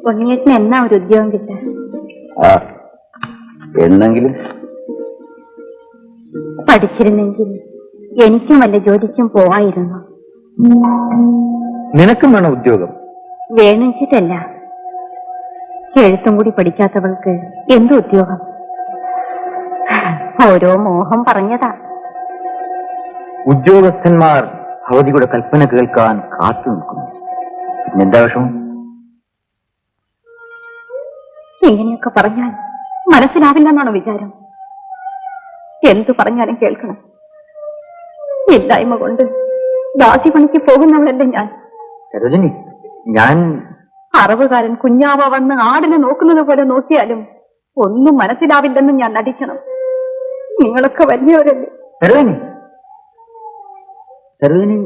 കുഞ്ഞേട്ടന് എന്നാ ഒരു ഉദ്യോഗം കിട്ടാൻ? എന്നെങ്കിലും പഠിച്ചിരുന്നെങ്കിൽ എനിക്കും വല്ല ജോലിക്കും പോവായിരുന്നു. നിനക്കും വേണം ഉദ്യോഗം? വേണിച്ചിട്ടല്ല, എഴുത്തും കൂടി പഠിക്കാത്തവൾക്ക് എന്ത് ഉദ്യോഗം? ഓരോ മോഹം പറഞ്ഞതാ. ഉദ്യോഗസ്ഥന്മാർ അവധിയുടെ കൽപ്പന കേൾക്കാൻ കാത്തു നിൽക്കുന്നു. എന്താ വിഷമം? ഇങ്ങനെയൊക്കെ പറഞ്ഞാൽ മനസ്സിലാവില്ലെന്നാണോ വിചാരം? എന്തു പറഞ്ഞാലും കേൾക്കണം. ഇല്ലായ്മ കൊണ്ട് ദാസിപണിക്ക് പോകുന്നവളല്ലേ ഞാൻ. സരോജിനി, ഞാൻ അറവുകാരൻ കുഞ്ഞാവ വന്ന് ആടിനെ നോക്കുന്നത് പോലെ നോക്കിയാലും ഒന്നും മനസ്സിലാവില്ലെന്ന് ഞാൻ നടിക്കണം. നിങ്ങളൊക്കെ വലിയവരല്ലേ. സരോജിനി, സരോജിനി,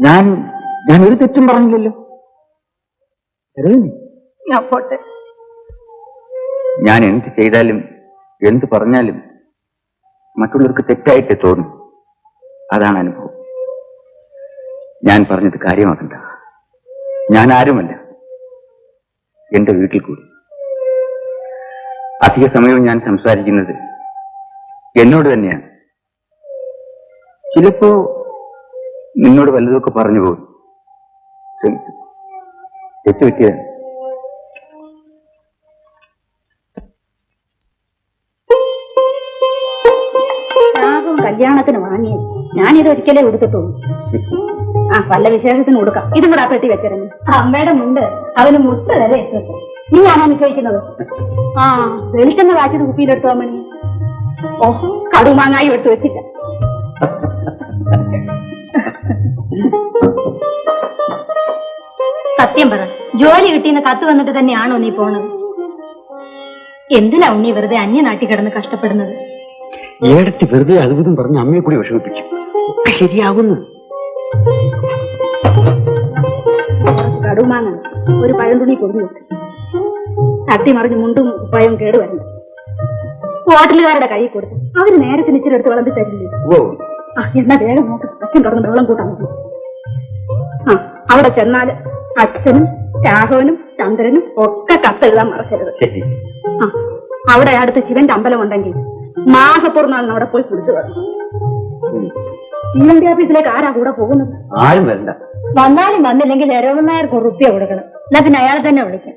ഞാൻ ഒരു തെറ്റും പറഞ്ഞില്ലല്ലോ. സരോജിനി, ഞാൻ പോട്ടെ. ഞാൻ എന്ത് ചെയ്താലും എന്ത് പറഞ്ഞാലും മറ്റുള്ളവർക്ക് തെറ്റായിട്ട് തോന്നും. അതാണ് അനുഭവം. ഞാൻ പറഞ്ഞത് കാര്യമാക്കണ്ട. ഞാൻ ആരുമല്ല, എന്റെ വീട്ടിൽ കൂടി. അധിക സമയവും ഞാൻ സംസാരിക്കുന്നത് എന്നോട് തന്നെയാണ്. ചിലപ്പോ നിന്നോട് വല്ലതൊക്കെ പറഞ്ഞു പോകും. തെറ്റുപറ്റിയതാണ്. കല്യാണത്തിന് വാങ്ങിയത് ഞാനിത് ഒരിക്കലേ ഉടുത്തിട്ടുള്ളൂ. വല്ല വിശേഷത്തിന് കൊടുക്കാം. ഇതും കൂടെ ആ പെട്ടി വെച്ചിരുന്നു. അമ്മയുടെ മുണ്ട് അവന് മുട്ട് വരെ എത്തും. നീ ആണോ ചോദിക്കുന്നത്? വെളിച്ചെണ്ണ വാച്ചത് കുപ്പിയിലെടുത്തോ മണി? ഓഹോ, കടുമാങ്ങായി എടുത്തു വെച്ചില്ല. സത്യം പറ, ജോലി കിട്ടിയെന്ന് കത്ത് വന്നിട്ട് തന്നെയാണോ നീ പോണത്? എന്തിനാ ഉണ്ണി വെറുതെ അന്യനാട്ടിൽ കിടന്ന് കഷ്ടപ്പെടുന്നത്? ഏടത്തി വെറുതെ അതും പറഞ്ഞ് അമ്മയെ കൂടി വിഷമിപ്പിക്കും. ഒക്കെ ശരിയാകുന്നു. കടുമാങ്ങ ഒരു പഴംതുണി കൊടുത്തു. തട്ടി മറിഞ്ഞ് മുണ്ടും കുപ്പായവും കേടുവരുന്നു. ഹോട്ടലുകാരുടെ കൈ കൊടുത്തു. അവര് നേരെ തിരിച്ചെടുത്ത് വിളമ്പി തരില്ലേ? എന്നാ വേഗം നോക്ക്. അച്ഛൻ തുറന്ന് വെള്ളം കൂട്ടാൻ നോക്കും. അവിടെ ചെന്നാല് അച്ഛനും രാഘവനും ചന്ദ്രനും ഒക്കെ കത്തെഴുതാൻ മറക്കരുത്. അവിടെ അടുത്ത് ശിവന്റെ അമ്പലം ഉണ്ടെങ്കിൽ മാസപ്പൂർണ്ണാളിന് അവിടെ പോയി കുടിച്ചു വരണം. ശിവന്റെ ഓഫീസിലേക്ക് ആരാ കൂടെ പോകുന്നത്? ആരും വരണ്ട. വന്നാലും വന്നില്ലെങ്കിൽ രഘവനായർക്ക് റുപ്യ കൊടുക്കണം. എന്നാ പിന്നെ അയാളെ തന്നെ വിളിക്കാം.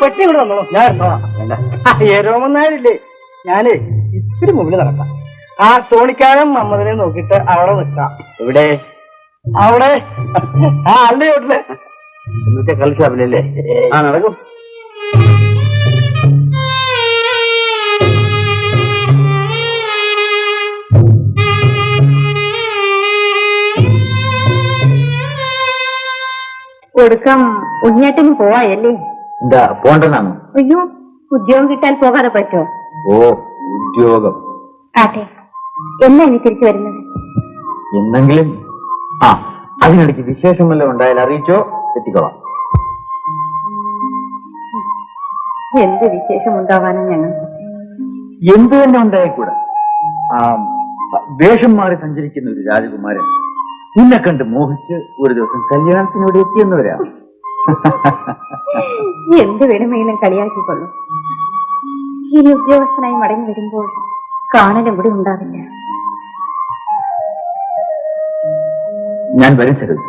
പെട്ടി കൂടെ വന്നോ. ഞാൻ ഏരോമന്നാരില്ലേ, ഞാനേ ഇത്തിരി മുമ്പിൽ നടക്കാം. ആ തോണിക്കാരൻ മമ്മദിനെ നോക്കിയിട്ട് അവിടെ നിൽക്കാം. ഇവിടെ അവിടെ ആളുടെ വീട്ടില് ഇന്നത്തെ കളിച്ചാവില്ലല്ലേ? നടക്കും. കൊടുക്കാം. ഉണ്ണിയേട്ടന് പോവായല്ലേ? എന്താ പോണ്ടെന്നാണോ? അയ്യോ, ഉദ്യോഗം കിട്ടാൻ പോകാതെ പറ്റുമോ? ഓ, ഉദ്യോഗം. ആട്ടെ, എന്നാ ഇനി തിരിച്ചു വരുന്നത്? എന്നെങ്കിലും. അതിനിടയ്ക്ക് വിശേഷം വല്ലതും ഉണ്ടായാൽ അറിയിച്ചോ, എത്തിക്കോളാം. എന്ത് വിശേഷം ഉണ്ടാവാനും ഞങ്ങൾ എന്തു തന്നെ ഉണ്ടായിക്കൂടെ. വേഷം മാറി സഞ്ചരിക്കുന്ന ഒരു രാജകുമാരൻ നിന്നെ കണ്ട് മോഹിച്ച് ഒരു ദിവസം കല്യാണത്തിനോട് എത്തിയെന്നവരാ. എന്ത് വേണമെങ്കിലും കളിയാക്കിക്കൊള്ളു. ഇനി ഉദ്യോഗസ്ഥനായി മടങ്ങി വരുമ്പോൾ കാണലും കൂടി ഉണ്ടാവില്ല. ഞാൻ വരും സരോജി.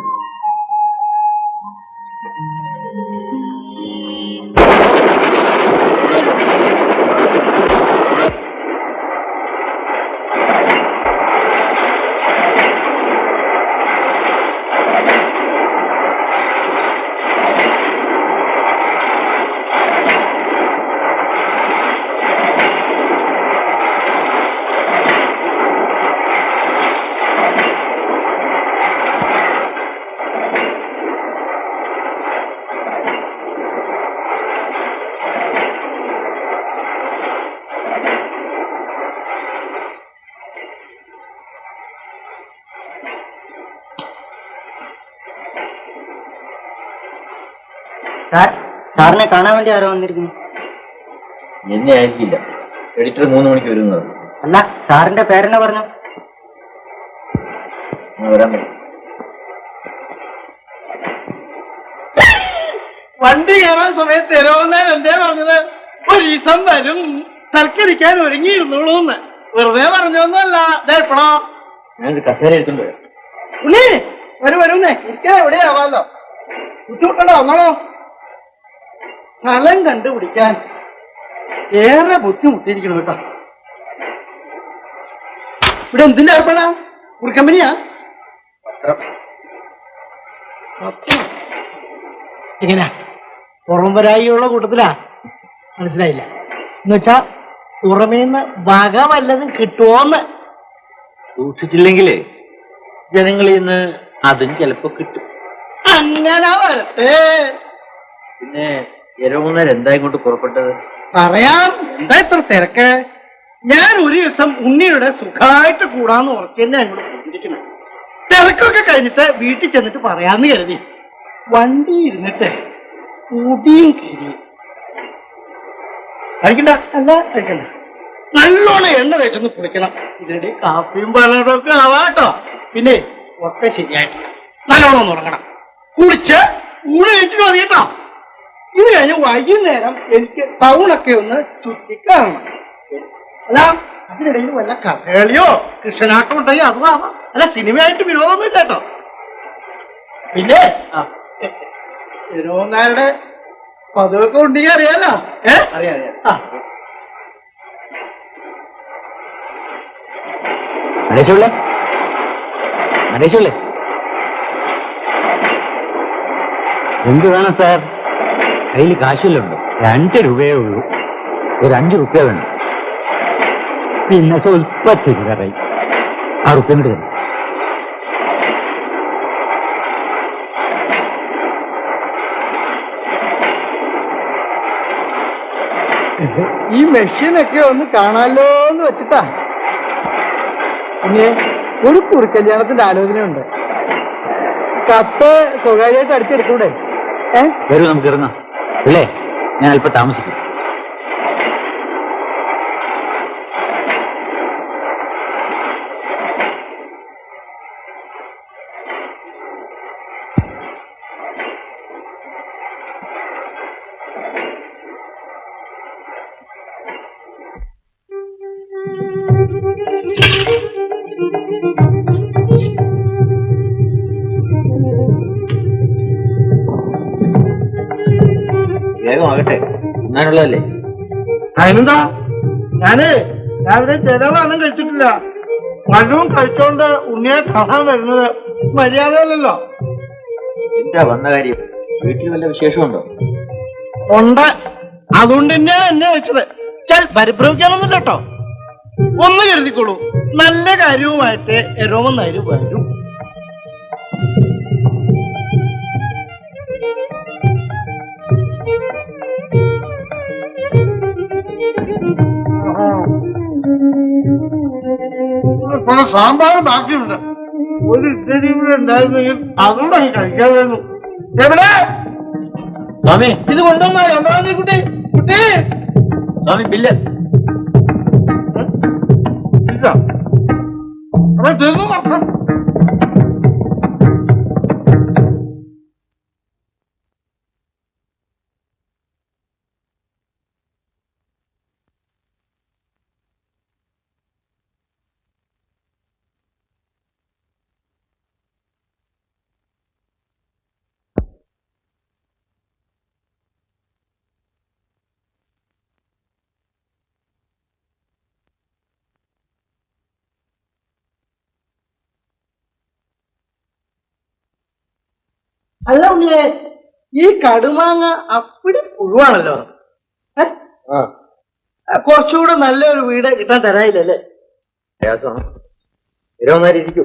സാറിനെ കാണാൻ വേണ്ടി ആരോ വന്നിരിക്കുന്നു. എന്നെ ആയിരിക്കില്ല, എഡിറ്റർ 3 മണിക്ക് വരുന്നത്. അല്ല, സാറിന്റെ പേരെന്നെ പറഞ്ഞു. വരാൻ പറ്റും. വണ്ടി കയറാൻ സമയത്ത് തരുമെന്നേരം എന്തേ പറഞ്ഞത്? ഒരു ദിവസം വരും, സൽക്കരിക്കാൻ ഒരുങ്ങിയിരുന്നുള്ളൂന്ന്. വെറുതെ പറഞ്ഞൊന്നുമല്ല. എപ്പോഴോ ഞാനൊരു കസേര എടുത്തോണ്ട് വരാം. ഉണ്ണി വരുന്നേ, ഇരിക്കാൻ എവിടെയാവാലോ. ബുദ്ധിമുട്ടണ്ട, വന്നോളോ. സ്ഥലം കണ്ടുപിടിക്കാൻ ഏറെ ബുദ്ധിമുട്ടിയിരിക്കണം കേട്ടോ. ഇവിടെ എന്തിന്റെ ഏർപ്പാടാ? ഒരു കമ്പനിയാ? എങ്ങനെയാ? പുറംപരായിയുള്ള കൂട്ടത്തിലാ? മനസ്സിലായില്ല. എന്നുവെച്ചാ പുറമേന്ന് വക വല്ലതും കിട്ടുമോന്ന്. സൂക്ഷിച്ചില്ലെങ്കിലേ ജനങ്ങളിൽ നിന്ന് അതും ചിലപ്പോ കിട്ടും. അങ്ങനെ വരട്ടെ. പിന്നെ ഇരവുന്നേരം എന്താ ഇങ്ങോട്ട് പുറപ്പെട്ടത്? പറയാം. എന്താ ഇത്ര തിരക്ക്? ഞാൻ ഒരു ദിവസം ഉണ്ണിയുടെ സുഖമായിട്ട് കൂടാന്ന് ഉറച്ചു തന്നെ അങ്ങോട്ട് പോയിരിക്കണം. തിരക്കൊക്കെ കഴിഞ്ഞിട്ട് വീട്ടിൽ ചെന്നിട്ട് പറയാന്ന് കരുതി. വണ്ടി ഇരുന്നിട്ട് കൂടിയും കയറി കഴിക്കണ്ട. അല്ല, കഴിക്കണ്ട. നല്ലോണം എണ്ണ തേച്ചൊന്ന് കുളിക്കണം. ഇതിനിടെ കാപ്പിയും പലതൊക്കെ ആവാട്ടോ. പിന്നെ ഒക്കെ ശരിയായിട്ട് നല്ലോണം ഒന്ന് ഉറങ്ങണം. കുളിച്ച് ഊണ് കഴിച്ചിട്ട് മതി കേട്ടോ. ഇത് കഴിഞ്ഞ് വൈകുന്നേരം എനിക്ക് ടൗണൊക്കെ ഒന്ന് ചുറ്റിക്കാണണം. അല്ല, അതിനിടയിൽ വല്ല കഥകളിയോ കൃഷ്ണനാട്ടം ഉണ്ടെങ്കിൽ അതും ആവാം. അല്ല, സിനിമയായിട്ട് വിരോധമൊന്നും ഇല്ല കേട്ടോ. പിന്നെ തിരുവന്നാരുടെ പതിവൊക്കെ ഉണ്ടെങ്കിൽ അറിയാലോ. അറിയാം. നടേശുള്ളേ, എന്ത് വേണം സാർ? കയ്യിൽ കാശില്ലുണ്ടോ? 2 രൂപയേ ഉള്ളൂ. ഒരു 5 റുപ്യ വേണം. പിന്നെ സ്വൽപ്പ ചില്ലറായി. 6 റുപ്യ തന്നെ. ഈ മെഷീനൊക്കെ ഒന്ന് കാണാലോ എന്ന് വെച്ചിട്ടാ. പിന്നെ ഒരു കുറുക്കല്യാണത്തിന്റെ ആലോചനയുണ്ട്. കത്ത് സ്വകാര്യമായിട്ട് അടിച്ചെടുക്കൂടെ? വരൂ, നമുക്ക് ഇറങ്ങാം. അല്ലേ, ഞാൻ അല്പം താമസിക്കും. വേഗമാകട്ടെ, ഉണ്ണാനുള്ളതല്ലേ. അതിനെന്താ? ഞാന് രാവിലെ ജലവാനം കഴിച്ചിട്ടില്ല. പലവും കഴിച്ചോണ്ട് ഉണ്ണിയെ കാണാൻ വരുന്നത് മര്യാദയല്ലല്ലോ. എന്താ വന്ന കാര്യം? വീട്ടിൽ വല്ല വിശേഷമുണ്ടോ? ഉണ്ട്. അതുകൊണ്ട് തന്നെയാണ് എന്നെ വെച്ചത്. പരിഭ്രമിക്കാനൊന്നുമില്ല കേട്ടോ. ഒന്ന് കരുതിക്കോളൂ, നല്ല കാര്യവുമായിട്ട് എരോമെന്നായാലും വരും. സാമ്പാർ ബാക്കിയുണ്ട്. ഒരു ഇഡ്ഡലി കൂടെ ഉണ്ടായിരുന്നെങ്കിൽ അതുകൂടെ കഴിക്കാമായിരുന്നു. എവിടെ സ്വാമി, ഇത് കൊണ്ടുവന്നാ? എന്താ കുട്ടി? കുട്ടി സ്വാമി, ബില്ല്. ഇല്ല, അവിടെ തീർന്നു മാത്രം. അല്ല ഉണ്ണിയെ, ഈ കടുമാങ്ങ അപ്പിടി പുഴുവാണല്ലോ. കുറച്ചുകൂടെ നല്ലൊരു വീട് കിട്ടാൻ തരായില്ലല്ലേ? പ്രയാസമാണ്. ഇരവുന്നേരം ഇരിക്കൂ.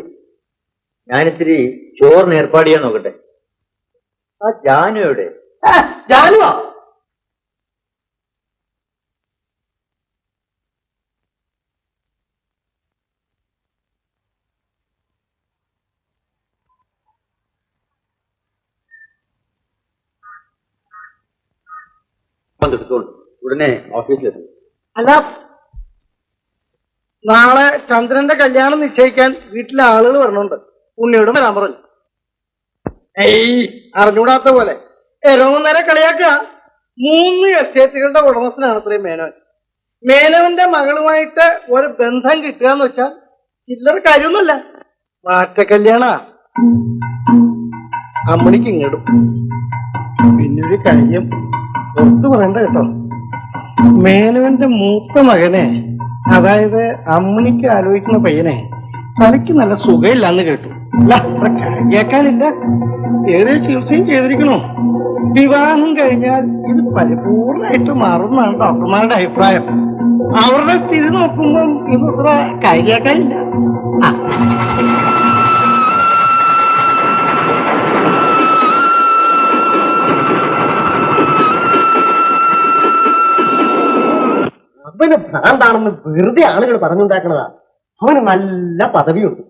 ഞാനിത്തിരി ചോറിന് ഏർപ്പാട് ചെയ്യാൻ നോക്കട്ടെ. ആ ജാനു എവിടെ? ജാനുവാ? ഭക്ഷണം എടുത്തോളൂ. ഉടനെ ഓഫീസിലെത്തും. അല്ല, നാളെ ചന്ദ്രന്റെ കല്യാണം നിശ്ചയിക്കാൻ വീട്ടിലെ ആളുകൾ വരണുണ്ട്. ഉണ്ണിയോടും വരാൻ പറഞ്ഞു. ഏയ്, അറിഞ്ഞൂടാത്ത പോലെ നേരെ കളിയാക്കുക. 3 എസ്റ്റേറ്റുകളുടെ ഉടമസ്ഥനാണ് അത്രയും മേനോൻ. മേനോന്റെ മകളുമായിട്ട് ഒരു ബന്ധം കിട്ടുക എന്ന് വെച്ചാൽ ചില്ലറ കാര്യമൊന്നുമല്ല. മാറ്റ കല്യാണ അമ്മണിക്ക് ഇങ്ങടും. പിന്നെ ഒരു കാര്യം പുറത്തു പറയണ്ട കേട്ടോ, മേനോന്റെ മൂത്ത മകനെ, അതായത് അമ്മണിക്ക് ആലോചിക്കുന്ന പയ്യനെ തലയ്ക്ക് നല്ല സുഖമില്ലാന്ന് കേട്ടു. അല്ല, അത്ര കേൾക്കാനില്ല. ഏറെ ചികിത്സയും ചെയ്തിരിക്കണോ. വിവാഹം കഴിഞ്ഞാൽ ഇത് പരിപൂർണമായിട്ട് മാറുന്നതാണ് ഡോക്ടർമാരുടെ അഭിപ്രായം. അവരുടെ സ്ഥിതി നോക്കുമ്പം ഇതത്ര കാര്യാക്കാനില്ല. അവന് ഭ്രാന്താണെന്ന് വെറുതെ ആളുകൾ പറഞ്ഞുണ്ടാക്കണതാ. അവന് നല്ല പദവിയുണ്ട്,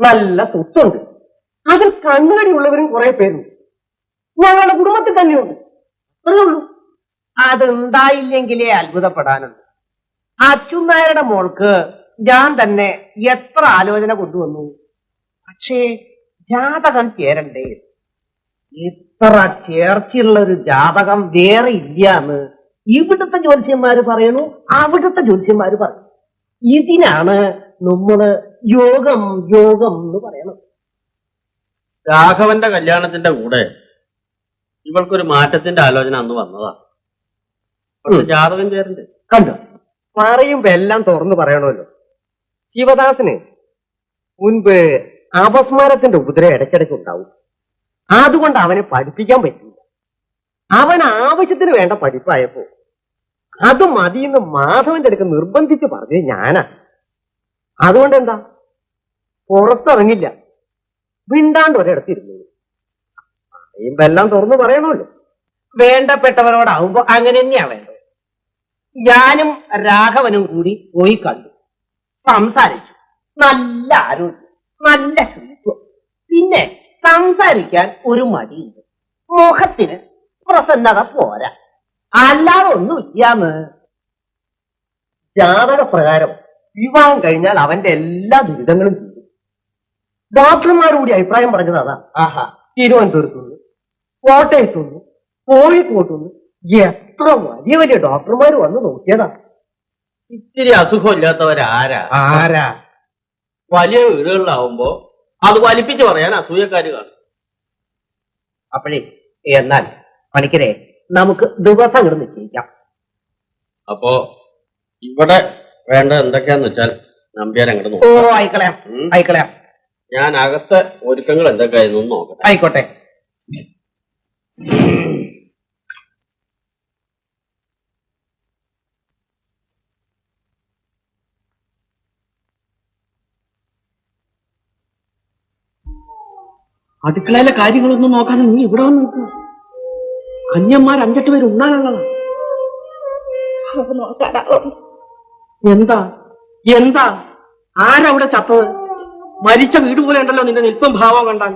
നല്ല സ്വത്തുണ്ട്, അതിൽ കണ്ണുകടിയുള്ളവരും കുറെ പേരുണ്ട്. ഞങ്ങളുടെ കുടുംബത്തിൽ തന്നെയുണ്ട്. അത്രേ ഉള്ളൂ. അതുണ്ടായില്ലെങ്കിലേ അത്ഭുതപ്പെടാനുള്ളൂ. അച്ഛനായരുടെ മോൾക്ക് ഞാൻ തന്നെ എത്ര ആലോചന കൊണ്ടുവന്നു. പക്ഷേ ജാതകം ചേരണ്ടേ? ഇത്ര ചേർച്ചയുള്ള ഒരു ജാതകം വേറെ ഇല്ലാന്ന് ഇവിടുത്തെ ജ്യോത്സ്യന്മാര് പറയണു, അവിടുത്തെ ജ്യോത്സ്യന്മാര് പറയണു. ഇതിനാണ് നമ്മള് യോഗം യോഗം എന്ന് പറയണത്. രാഘവന്റെ കല്യാണത്തിന്റെ കൂടെ ഇവൾക്കൊരു മാറ്റത്തിന്റെ ആലോചന അന്ന് വന്നതാ. ജാതകം ചേരണ്ടേ? കണ്ടോ, പറയുമ്പോ എല്ലാം തുറന്നു പറയണമല്ലോ. ശിവദാസന് മുൻപ് അപസ്മാരത്തിന്റെ ഉപദ്രവം ഇടയ്ക്കിടയ്ക്ക് ഉണ്ടാവും. അതുകൊണ്ട് അവനെ പഠിപ്പിക്കാൻ പറ്റില്ല. അവൻ ആവശ്യത്തിന് വേണ്ട പഠിപ്പായപ്പോ അത് മതിയെന്ന് മാധവന്റെ അടുക്ക് നിർബന്ധിച്ച് പറഞ്ഞത് ഞാനാ. അതുകൊണ്ട് എന്താ, പുറത്തിറങ്ങില്ല, മിണ്ടാണ്ട് ഒരിടത്തിരുന്നു. പറയുമ്പോ എല്ലാം തുറന്നു പറയണമല്ലോ. വേണ്ടപ്പെട്ടവരോടാവുമ്പോ അങ്ങനെ തന്നെയാ വേണ്ടത്. ഞാനും രാഘവനും കൂടി പോയി കണ്ടു, സംസാരിച്ചു. നല്ല ആരോഗ്യം, നല്ല ശുചിത്വം, പിന്നെ സംസാരിക്കാൻ ഒരു മടിയുണ്ട്. മുഖത്തിന് പ്രസന്നത പോരാ, അല്ലാതെ ഒന്നും ഇല്ലാന്ന്. ജാതക പ്രകാരം വിവാഹം കഴിഞ്ഞാൽ അവന്റെ എല്ലാ ദുരിതങ്ങളും തീരും. ഡോക്ടർമാരുകൂടി അഭിപ്രായം പറഞ്ഞത് അതാ. ആഹാ, തിരുവനന്തപുരത്തുനിന്ന്, കോട്ടയത്തുനിന്ന്, കോഴിക്കോട്ടുനിന്ന് എത്ര വലിയ വലിയ ഡോക്ടർമാർ വന്ന് നോക്കിയതാ. ഇത്തിരി അസുഖമില്ലാത്തവരാരാ? ആരാ? വലിയ വീടുകളിലാവുമ്പോ അത് വലിപ്പിച്ച് പറയാൻ അസൂയക്കാര് കാണും. അപ്പോഴേ എന്നാൽ പണിക്കരെ നമുക്ക് ദിവസങ്ങൾ നിശ്ചയിക്കാം. അപ്പോ ഇവിടെ വേണ്ട എന്തൊക്കെയാന്ന് വെച്ചാൽ നമ്പ്യാർ അങ്ങോട്ട് ഓ, നോക്കാം. ആയിക്കളയാം ആയിക്കളയാം. ഞാൻ അകത്തെ ഒരുക്കങ്ങൾ എന്തൊക്കെയായിരുന്നു നോക്കട്ടെ. ആയിക്കോട്ടെ. അടുക്കളയിലെ കാര്യങ്ങളൊന്നും നോക്കാതെ നീ ഇവിടെ വന്ന് നോക്കുക. അന്യന്മാർ 5-8 പേര് ഉണ്ണാനുള്ളതാ. എന്താ എന്താ ആരവിടെ ചത്തത്? മരിച്ച വീട് പോലെ ഉണ്ടല്ലോ നിന്റെ നിൽപ്പം ഭാവം കണ്ടാൽ.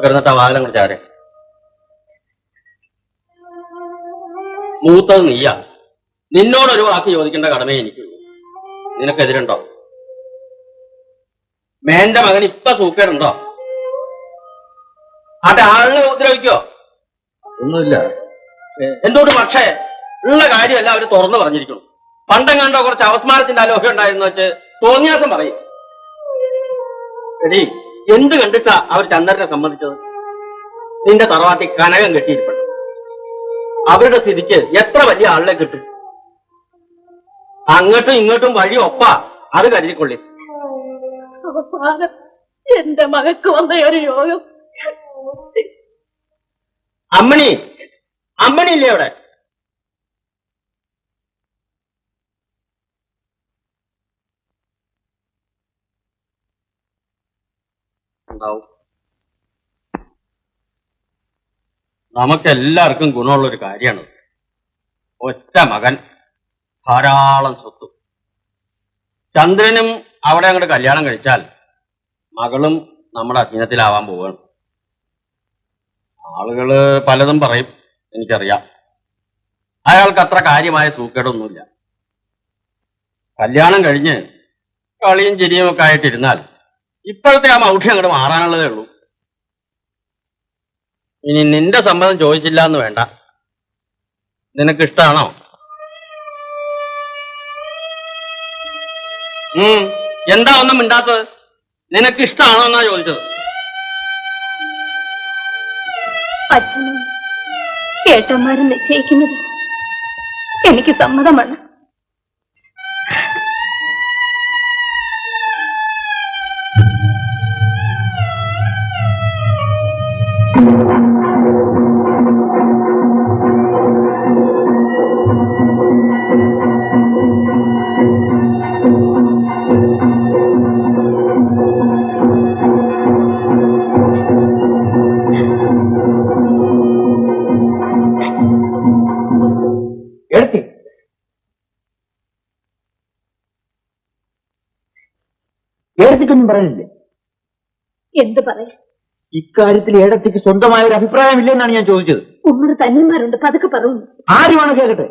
കിടന്നിട്ട് ആ വാഹനം കുറിച്ച് ആരെ മൂത്തത് നീയാ. നിന്നോടൊരു വാക്ക് ചോദിക്കേണ്ട കടമയെ എനിക്കുള്ളൂ. നിനക്കെതിരുണ്ടോ? മേന്റെ മകൻ ഇപ്പൊ സൂക്കേടുണ്ടോ? ആട്ടെ, ആളിനെ ഉപദ്രവിക്കോ? ഒന്നുമില്ല. എന്തുകൊണ്ട്? പക്ഷേ ഉള്ള കാര്യമല്ല അവര് തുറന്നു പറഞ്ഞിരിക്കണം. പണ്ടെങ്ങാണ്ടോ കുറച്ച് അവസ്മാരത്തിന്റെ അലോഹ്യം ഉണ്ടായിരുന്നു വെച്ച് തോന്നിയാസം പറയും. എടീ, എന്ത് കണ്ടിട്ടാ അവർ ചന്ദ്രനെ സമ്മതിച്ചത്? നിന്റെ തറവാട്ടിൽ കനകം കെട്ടിയിരിപ്പുണ്ട്. അവരുടെ സ്ഥിതിക്ക് എത്ര വലിയ ആളിനെ കിട്ടും? അങ്ങോട്ടും ഇങ്ങോട്ടും വഴി ഒപ്പാ, അത് കരുതിക്കൊള്ളി. അവസാനം എന്റെ മകൾക്ക് വന്ന ഒരു യോഗം. അമ്മണി, അമ്മണി ഇല്ലേ അവിടെ? ഉണ്ടാവും. നമുക്കെല്ലാവർക്കും ഗുണമുള്ളൊരു കാര്യമാണ്. ഒറ്റ മകൻ, ധാരാളം സ്വത്ത്. ചന്ദ്രനും അവിടെ അങ്ങോട്ട് കല്യാണം കഴിച്ചാൽ മകളും നമ്മുടെ അധീനത്തിലാവാൻ പോവുകയാണ്. ആളുകള് പലതും പറയും, എനിക്കറിയാം. അയാൾക്ക് അത്ര കാര്യമായ സൂക്കേടൊന്നുമില്ല. കല്യാണം കഴിഞ്ഞ് കളിയും ചിരിയും ഒക്കെ ആയിട്ടിരുന്നാൽ ഇപ്പോഴത്തെ ആ മൗഢ്യം അങ്ങോട്ട് മാറാനുള്ളതേ ഉള്ളൂ. ഇനി നിന്റെ സമ്മതം ചോദിച്ചില്ല എന്ന് വേണ്ട. നിനക്കിഷ്ടാണോ? എന്താ ഒന്നും മിണ്ടാത്തത്? നിനക്കിഷ്ടാണോ എന്നാ ചോദിച്ചത്. അച്ഛനും ചേട്ടന്മാരും നിശ്ചയിക്കുന്നത് എനിക്ക് സമ്മതമാണ്. എടുത്തി ഏടത്തിക്കൊന്നും പറയാനില്ലേ? എന്ത് പറയാ? ഇക്കാര്യത്തിൽ ഏടത്തിക്ക് സ്വന്തമായ ഒരു അഭിപ്രായമില്ലെന്നാണ് ഞാൻ ചോദിച്ചത്. ഉമ്മറ് തന്യന്മാരുണ്ട്, പതുക്കെ പറഞ്ഞു. ആരുമാണ് കേൾക്കട്ടെ?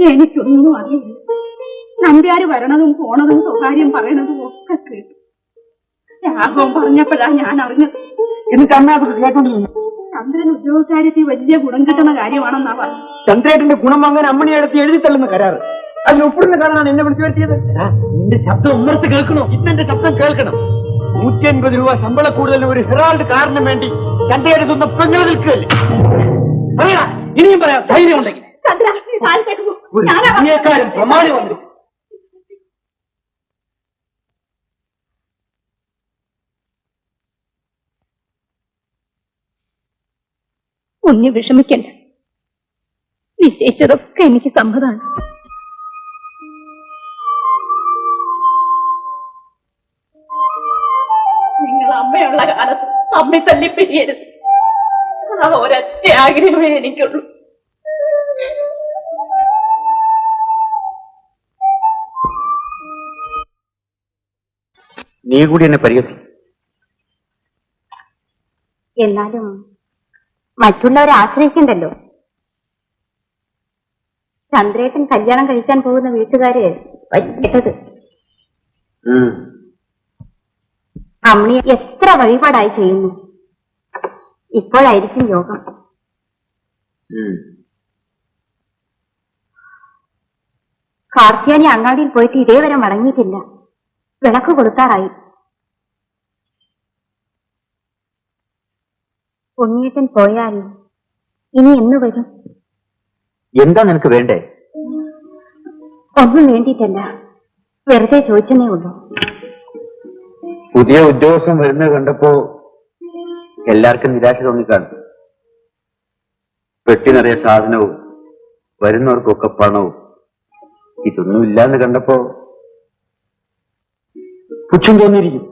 എനിക്കൊന്നും അറിയില്ല. നമ്പ്യാര് വരണതും പോണതും സ്വകാര്യം പറയണതും ഒക്കെ കേട്ടു. രാഘവം പറഞ്ഞപ്പോഴാ ഞാൻ അറിഞ്ഞത്. എന്നിട്ട് അമ്മ അതൊക്കെ കേട്ടോണ്ടിരുന്നു. ചന്ദ്രൻ ഉദ്യോഗകാര്യത്തിൽ വലിയ ഗുണം കിട്ടുന്ന കാര്യമാണെന്നാ പറഞ്ഞു. ചന്ദ്രേട്ടന്റെ ഗുണം വാങ്ങാൻ അമ്മണി അടുത്ത് എഴുതി തള്ളുന്ന കരാറ് അതിൽ ഒപ്പിടുന്ന കാരണമാണ് എന്നെ വിളിച്ചു വരുത്തിയത്. നിന്റെ ശബ്ദം ഉമ്മർത്ത് കേൾക്കണോ? ഇന്നെന്റെ ശബ്ദം കേൾക്കണം. 150 രൂപ ശമ്പള കൂടുതലിന് ഒരു ഹെറാൾഡ് കാറിന് വേണ്ടി ചന്ദ്രയുടെ സ്വന്തം പെങ്ങൾ നിൽക്കുകയല്ലേ? പറയാ, ഇനിയും പറയാം, ധൈര്യം ഉണ്ടെങ്കിൽ. പ്രമാണി വന്നു. കുഞ്ഞ് വിഷമിക്കണ്ട. നിശ്ചയിച്ചതൊക്കെ എനിക്ക് സമ്മതമാണ്. നിങ്ങൾ അമ്മയുള്ള കാലത്ത് അമ്മ തല്ലി പിരിയരുത്. ആ ഒരൊറ്റ ആഗ്രഹമേ എനിക്കുള്ളൂ. നീ കൂടി എന്നെ പരിഹസിക്കും. എന്നാലും മറ്റുള്ളവരെ ആശ്രയിക്കണ്ടല്ലോ. ചന്ദ്രേട്ടൻ കല്യാണം കഴിക്കാൻ പോകുന്ന വീട്ടുകാര് കേട്ടത് അമ്മിയെ എത്ര വഴിപാടായി ചെയ്യുന്നു. ഇപ്പോഴായിരിക്കും യോഗം. കാർത്തിയാനി അങ്ങാടിയിൽ പോയിട്ട് ഇതേവരെ മടങ്ങിയിട്ടില്ല. വിളക്ക് കൊടുക്കാറായി. ഉണ്ണിയേട്ടൻ പോയാൽ ഇനി എന്ന് വരും? എന്താ നിനക്ക് വേണ്ടേ? ഒന്നും വേണ്ടിയിട്ടല്ല, വെറുതെ ചോദിച്ചെന്നേ ഉള്ളൂ. പുതിയ ഉദ്യോഗസ്ഥൻ വരുന്നത് കണ്ടപ്പോ എല്ലാവർക്കും നിരാശ തോന്നിക്കാണും. പെട്ടി നിറയെ സാധനവും വരുന്നവർക്കൊക്കെ പണവും. ഇതൊന്നും ഇല്ലാന്ന് കണ്ടപ്പോ പുച്ഛം തോന്നിയിരിക്കും.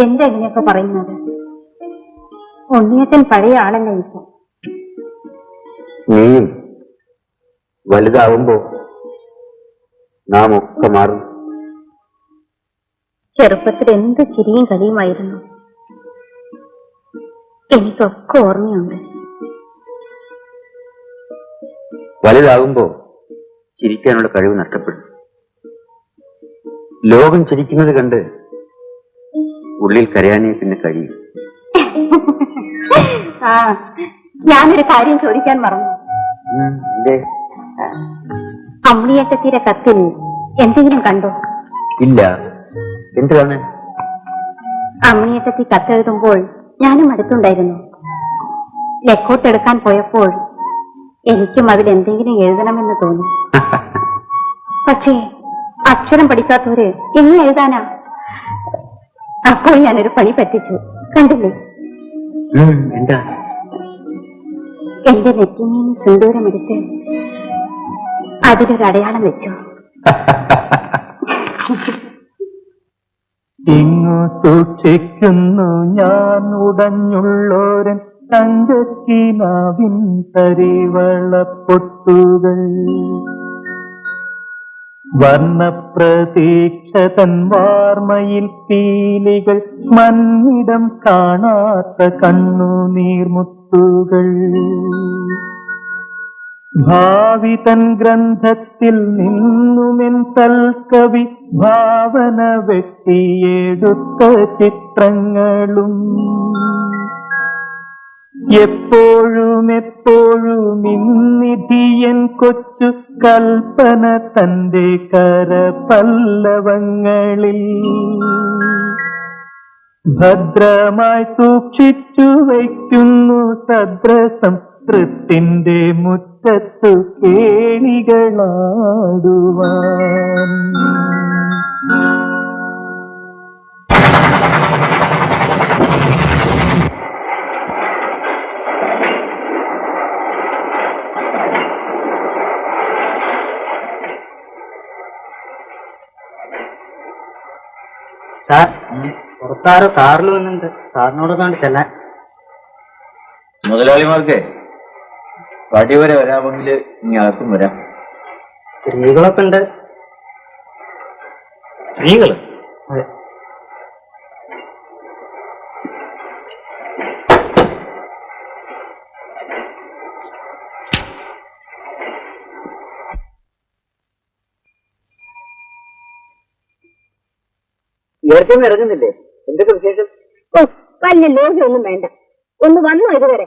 എന്താ ഇങ്ങനെയൊക്കെ പറയുന്നത്? ഉണ്ണിയേട്ടൻ പഴയ ആളല്ല ഇപ്പൊ. നീയും വലുതാവുമ്പോ നാം ഒക്കെ മാറും. ചെറുപ്പത്തിൽ എന്ത് ചിരിയും കളിയുമായിരുന്നു. എനിക്കൊക്കെ ഓർമ്മയുണ്ട്. വലുതാകുമ്പോ ചിരിക്കാനുള്ള കഴിവ് നഷ്ടപ്പെടും. ലോകം ചിരിക്കുന്നത് കണ്ട് ഉള്ളിൽ കരയാനേ പിന്നെ കഴിയും. ആ, ഞാനൊരു കാര്യം ചോദിക്കാൻ മറന്നു. അമ്മിയേട്ടത്തിയുടെ കത്തിൽ എന്തെങ്കിലും കണ്ടോ? ഇല്ല. എന്താണ്? അമ്മിയേട്ടത്തി കത്തെഴുതുമ്പോൾ ഞാനും അടുത്തുണ്ടായിരുന്നു. ലെക്കോട്ടെടുക്കാൻ പോയപ്പോൾ എനിക്കും അതിൽ എന്തെങ്കിലും എഴുതണമെന്ന് തോന്നി. പക്ഷേ അക്ഷരം പഠിക്കാത്തവര് എങ്ങനെ എഴുതാനാ? അപ്പോൾ ഞാനൊരു പണി പറ്റിച്ചു. കണ്ടില്ലേ? എന്താ? എന്റെ നെറ്റിമീന്ന് സിന്ദൂരമെടുത്ത് അതിലൊരു അടയാളം വെച്ചു. ഇങ്ങു സൂക്ഷിക്കുന്നു ഞാൻ ഉടഞ്ഞുള്ളോരൻ തങ്കക്കിനാവിൻ തരിവളപ്പൊട്ടുകൾ. വർണ്ണപ്രതീക്ഷ തൻ വാർമയിൽ പീലികൾ മന്നിടം കാണാത്ത കണ്ണുനീർമുത്തുകൾ ഭാവി തൻ ഗ്രന്ഥത്തിൽ നിന്നുമെൻ തൽക്കവി ഭാവന വെട്ടിയെടുത്ത ചിത്രങ്ങളും എപ്പോഴും ഇന്നിധിയൻ കൊച്ചു കൽപ്പന തന്റെ കരപല്ലവങ്ങളിൽ ഭദ്രമായി സൂക്ഷിച്ചു വയ്ക്കുന്നു സദ്രസം തൃപ്തിന്റെ മുറ്റത്തു കേളികളാടുവാൻ. സാർ, പുറത്താരോ കാറിൽ വന്നിട്ടുണ്ട്. സാറിനോടൊന്നാണ്ട് ചെല്ലാൻ. മുതലാളിമാർക്ക് പടി വരെ വരാമെങ്കിൽ ഇനി അകത്തും വരാം. സ്ത്രീകളൊക്കെ ഉണ്ട്. സ്ത്രീകൾ? അതെ. ഇവർക്കൊന്നും ഇറങ്ങുന്നില്ലേ? എന്തൊക്കെ വിശേഷം? ഓ, വലിയ ലോഹ്യൊന്നും വേണ്ട. ഒന്ന് വന്നോ ഇതുവരെ?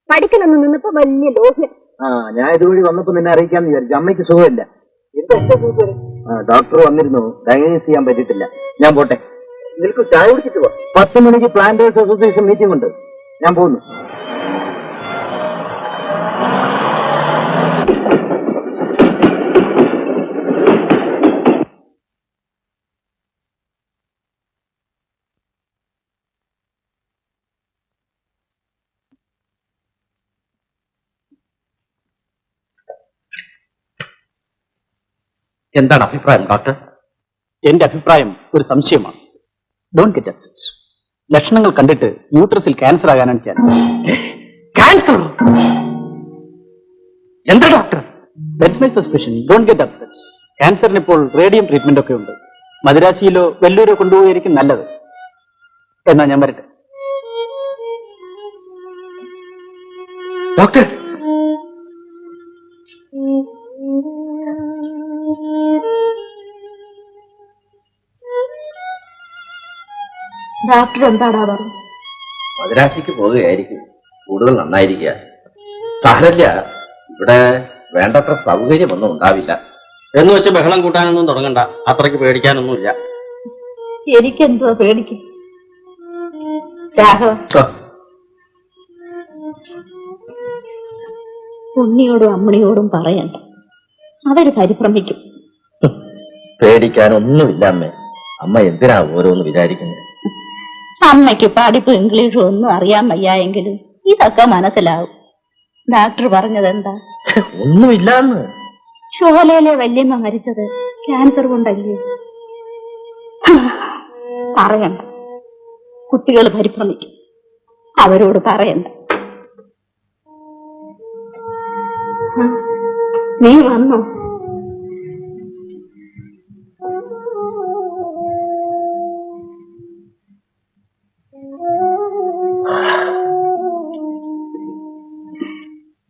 പഠിക്കലൊന്നും നിന്നപ്പോ വലിയ ലോഹ്യം. ഞാൻ ഇതുവഴി വന്നപ്പോ നിന്നെ അറിയിക്കാന്ന് വിചാരിച്ചു. അമ്മയ്ക്ക് സുഖമില്ല. ഡോക്ടർ വന്നിരുന്നു. ഡയഗ്നോസ് ചെയ്യാൻ പറ്റിയിട്ടില്ല. ഞാൻ പോട്ടെ. നിനക്ക് ചായ കുടിച്ചിട്ട് പോ. 10 മണിക്ക് പ്ലാന്റേഴ്സ് അസോസിയേഷൻ മീറ്റിംഗ് ഉണ്ട്. ഞാൻ പോകുന്നു. എന്താണ് അഭിപ്രായം ഡോക്ടർ? എന്റെ അഭിപ്രായം ഒരു സംശയമാണ്. Don't get upset. ലക്ഷണങ്ങൾ കണ്ടിട്ട് യൂട്രസിൽ ക്യാൻസർ ആകാനാണ് ചാൻസ്. ക്യാൻസർ? എന്താ doctor? That's my suspicion. Don't get upset. ക്യാൻസറിന് ഇപ്പോൾ റേഡിയം ട്രീറ്റ്മെന്റ് ഒക്കെ ഉണ്ട്. മദിരാശിയിലോ വെല്ലൂരോ കൊണ്ടുപോയിരിക്കും നല്ലത്. എന്നാ ഞാൻ വരട്ടെ. ഡോക്ടർ, ഡോക്ടർ എന്താടാ പറഞ്ഞു? മദ്രാശിക്ക് പോവുകയായിരിക്കും. കൂടുതൽ നന്നായിരിക്കുക. സാരല്ല, ഇവിടെ വേണ്ടത്ര സൗകര്യമൊന്നും ഉണ്ടാവില്ല. എന്ന് വെച്ച് ബഹളം കൂട്ടാനൊന്നും തുടങ്ങണ്ട. അത്രയ്ക്ക് പേടിക്കാനൊന്നുമില്ല. എനിക്കെന്തോ പേടിക്കും. രാഘവ, ഉണ്ണിയോടും അമ്മണിയോടും പറയണ്ട. അവര് പരിഭ്രമിക്കും. പേടിക്കാനൊന്നുമില്ല അമ്മേ. അമ്മ എന്തിനാ ഓരോന്ന് വിചാരിക്കുന്നത്? അമ്മയ്ക്ക് പഠിപ്പ് ഇംഗ്ലീഷും ഒന്നും അറിയാൻ വയ്യായെങ്കിലും ഇതൊക്കെ മനസ്സിലാവും. ഡോക്ടർ പറഞ്ഞത് എന്താ? ഒന്നുമില്ലാന്ന്. ചോലയിലെ വല്യമ്മ മരിച്ചത് ക്യാൻസർ കൊണ്ടല്ലേ? പറയണ്ട. കുട്ടികൾ പരിഭ്രമിക്കും. അവരോട് പറയണ്ട. നീ വന്നോ?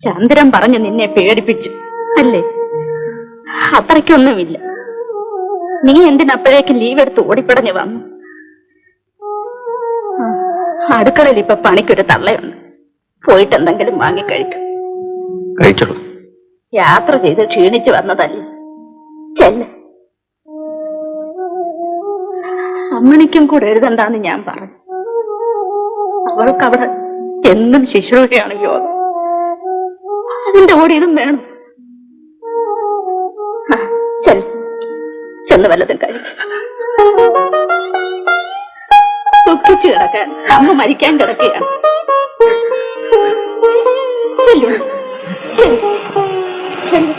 ചന്ദ്രൻ പറഞ്ഞു നിന്നെ പേടിപ്പിച്ചു അല്ലേ? അത്രയ്ക്കൊന്നുമില്ല. നീ എന്തിനപ്പോഴേക്കും ലീവ് എടുത്ത് ഓടിപ്പടഞ്ഞു വന്നു? അടുക്കളയിൽ ഇപ്പൊ പണിക്കൊരു തള്ളയുണ്ട്. പോയിട്ട് എന്തെങ്കിലും വാങ്ങിക്കഴിക്കും. കഴിച്ചോളൂ. യാത്ര ചെയ്ത് ക്ഷീണിച്ചു വന്നതല്ലേ? ചെല്ല്. അമ്മണിക്കും കൂടെ എഴുതണ്ടാന്ന് ഞാൻ പറഞ്ഞു. അവൾക്കവിടെ എന്നും ശുശ്രൂഷയാണ് യോഗം. അതിന്റെ കൂടെ ഇതും വേണം. ചെന്ന് വല്ലതും കഴിക്കും. ദുഃഖിച്ചു കിടക്കാൻ അമ്മ മരിക്കാൻ കിടക്കുകയാണ്. ചെല്ലു, ചെല്ലു, ചെല്ലു.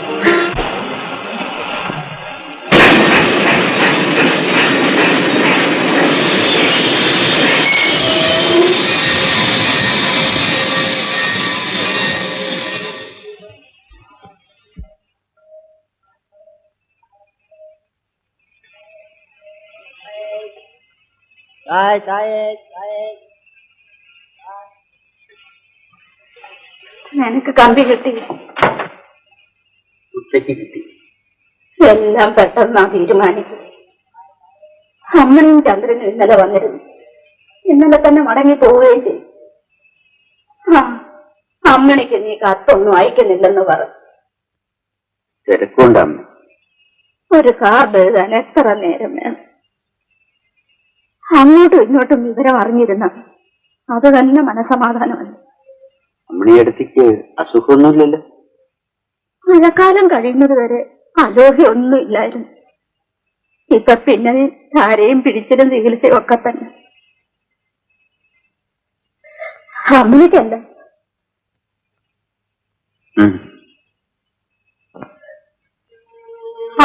നിനക്ക് കമ്പി കിട്ടി? ഉച്ചയ്ക്ക് കിട്ടി. എല്ലാം പെട്ടെന്നാ തീരുമാനിച്ചത്. അമ്മയും ചന്ദ്രനും ഇന്നലെ വന്നിരുന്നു. ഇന്നലെ തന്നെ മടങ്ങി പോവുകയും ചെയ്തു. അമ്മണിക്ക് നീ കത്തൊന്നും അയക്കുന്നില്ലെന്ന് പറഞ്ഞു. തിരക്കുണ്ടാമ്മ. ഒരു കാർഡ് എഴുതാൻ എത്ര നേരം വേണം? അങ്ങോട്ടും ഇങ്ങോട്ടും വിവരം അറിഞ്ഞിരുന്ന അത് തന്നെ മനസമാധാനമല്ല. അമ്മണിയടുത്തേക്ക് അസുഖമൊന്നുമില്ലല്ലോ? മഴക്കാലം കഴിയുന്നത് വരെ അലോഹ്യൊന്നും ഇല്ലായിരുന്നു. ഇപ്പൊ പിന്നെ ധാരയും പിടിച്ചിലും ചികിത്സയും ഒക്കെ തന്നെ. അമ്മയ്ക്കല്ല.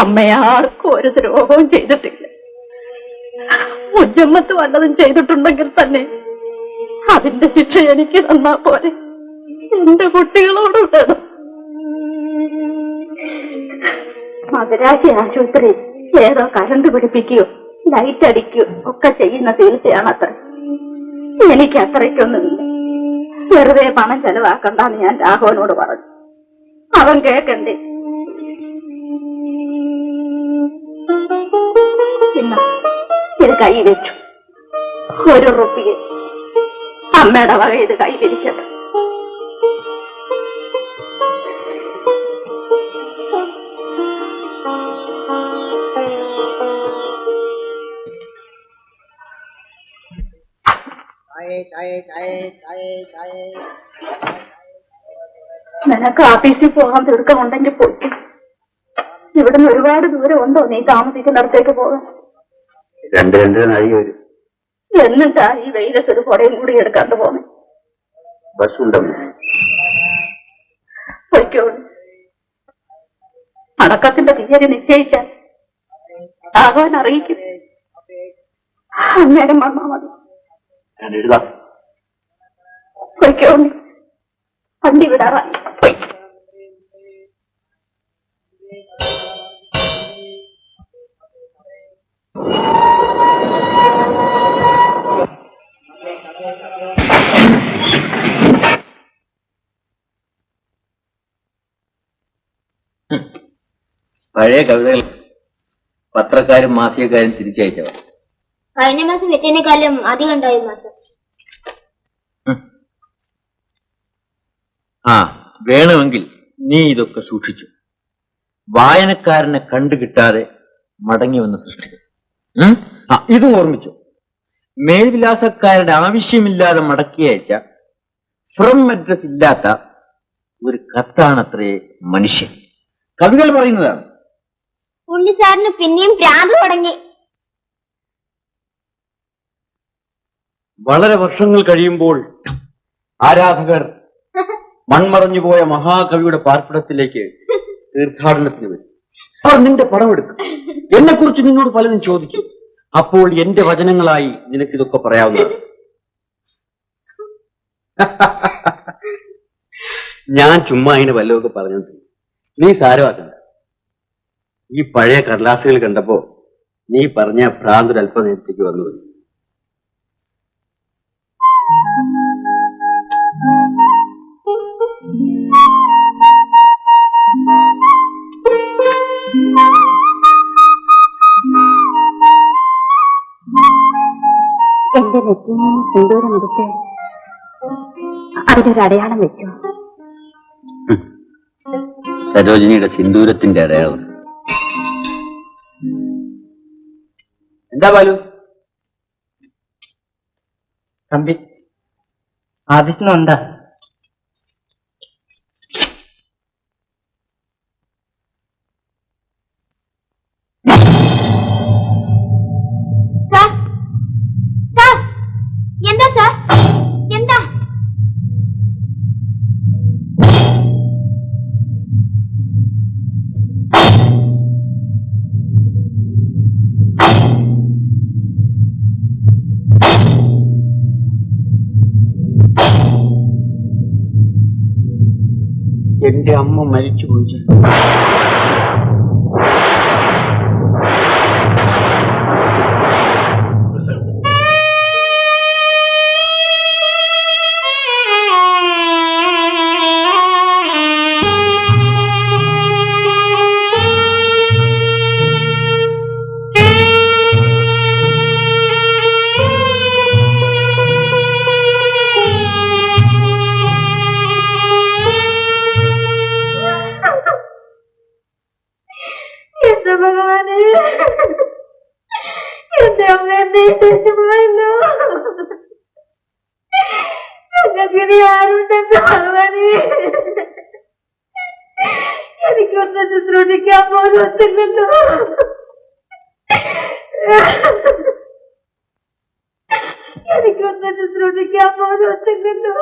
അമ്മയാർക്കും ഒരു ദ്രോഹവും ചെയ്തിട്ടില്ല. മുജമ്മത്ത് വല്ലതും ചെയ്തിട്ടുണ്ടെങ്കിൽ തന്നെ അതിന്റെ ശിക്ഷ എനിക്ക് തന്നാ പോലെ എന്റെ കുട്ടികളോട് വേണം. മദരാശി ആശുപത്രി ഏതോ കരണ്ട് പിടിപ്പിക്കുകയോ ലൈറ്റ് അടിക്കുകയോ ഒക്കെ ചെയ്യുന്ന ചികിത്സയാണത്ര. എനിക്ക് അത്രയ്ക്കൊന്നുമില്ല. വെറുതെ പണം ചെലവാക്കണ്ടെന്ന് ഞാൻ രാഘവനോട് പറഞ്ഞു. അവൻ കേക്കണ്ടേ? പിന്നെ ഇത് കൈ വെച്ചു. 1 റുപ്പിക അമ്മയുടെ വക ഇത് കയ്യിലിരിക്കട്ടെ. നിനക്ക് ഓഫീസിൽ പോകാൻ തീർക്കമുണ്ടെങ്കിൽ പോയി. ഇവിടുന്ന് ഒരുപാട് ദൂരം ഉണ്ടോ നീ താമസിക്കുന്നിടത്തേക്ക് പോകാൻ? 2-2 നാഴി വരും. എന്നിട്ടാ ഈ വെയിലത്ത് ഒരു കുടയും കൂടി എടുക്കാണ്ട് പോന്നെ? ബസ് ഉണ്ടമ്മ. പൊയ്ക്കോളൂ. അടക്കത്തിന്റെ തീയതി നിശ്ചയിച്ചാൽ ആകാൻ അറിയിക്കും. അന്നേരം വന്നാ മതി. ഞാൻ എഴുതാം. പൊയ്ക്കോളൂ. വണ്ടി വിടാറായി. പോയി. പഴയ കവിതകൾ പത്രക്കാരും മാസികക്കാരും തിരിച്ചയച്ചവ. കഴിഞ്ഞ മാസം വെച്ചതിനേക്കാളും അധികം ഉണ്ടായിരുന്നു മാസം. വേണമെങ്കിൽ നീ ഇതൊക്കെ സൂക്ഷിച്ചു. വായനക്കാരനെ കണ്ടു കിട്ടാതെ മടങ്ങി വന്ന് സൃഷ്ടിക്കും. ഇതും ഓർമ്മിച്ചു. മേൽവിലാസക്കാരുടെ ആവശ്യമില്ലാതെ മടക്കി അയച്ച ഫ്രം അഡ്രസ് ഇല്ലാത്ത ഒരു കത്താണത്രേ മനുഷ്യൻ. കവികൾ പറയുന്നതാണ്. ഉണ്ണി സാറിന് പിന്നെയും ഭ്രാന്ത് തുടങ്ങി. വളരെ വർഷങ്ങൾ കഴിയുമ്പോൾ ആരാധകർ മൺമറഞ്ഞുപോയ മഹാകവിയുടെ പാർപ്പിടത്തിലേക്ക് തീർത്ഥാടനത്തിന് വരും. അവർ നിന്റെ പടം എടുക്കും. എന്നെ കുറിച്ച് നിന്നോട് പലരും ചോദിക്കും. അപ്പോൾ എന്റെ വചനങ്ങളായി നിനക്കിതൊക്കെ പറയാവുന്നതാണ്. ഞാൻ ചുമ്മാ അതിന് വല്ലതൊക്കെ പറഞ്ഞോണ്ട് നീ സാരമാക്കണ്ട. ഈ പഴയ കടലാസുകൾ കണ്ടപ്പോ നീ പറഞ്ഞ ഭ്രാന്തൊരു അല്പനേരത്തേക്ക് വന്നുപോയി. എന്റെ നെറ്റിയിൽ നിന്ന് സിന്ദൂരം എടുത്ത് അതിലൊരു അടയാളം വെച്ചു. സരോജിനിയുടെ സിന്ദൂരത്തിന്റെ അടയാളം. എന്താ ബാലു? തമ്പി ആദിത്യനുണ്ടാ? എന്താ സാർ? എന്താ? എന്റെ അമ്മ മരിച്ചുപോയി. എന്നെ പോയല്ലോ. ഞങ്ങൾക്കിനി ആരുണ്ടെന്ന് ഭഗവാനെ. എനിക്കൊന്ന് ശുശ്രൂഷിക്കാൻ പോലും ഒത്തില്ലല്ലോ. എനിക്കൊന്ന് ശുശ്രൂഷിക്കാൻ പോലും ഒത്തില്ലല്ലോ.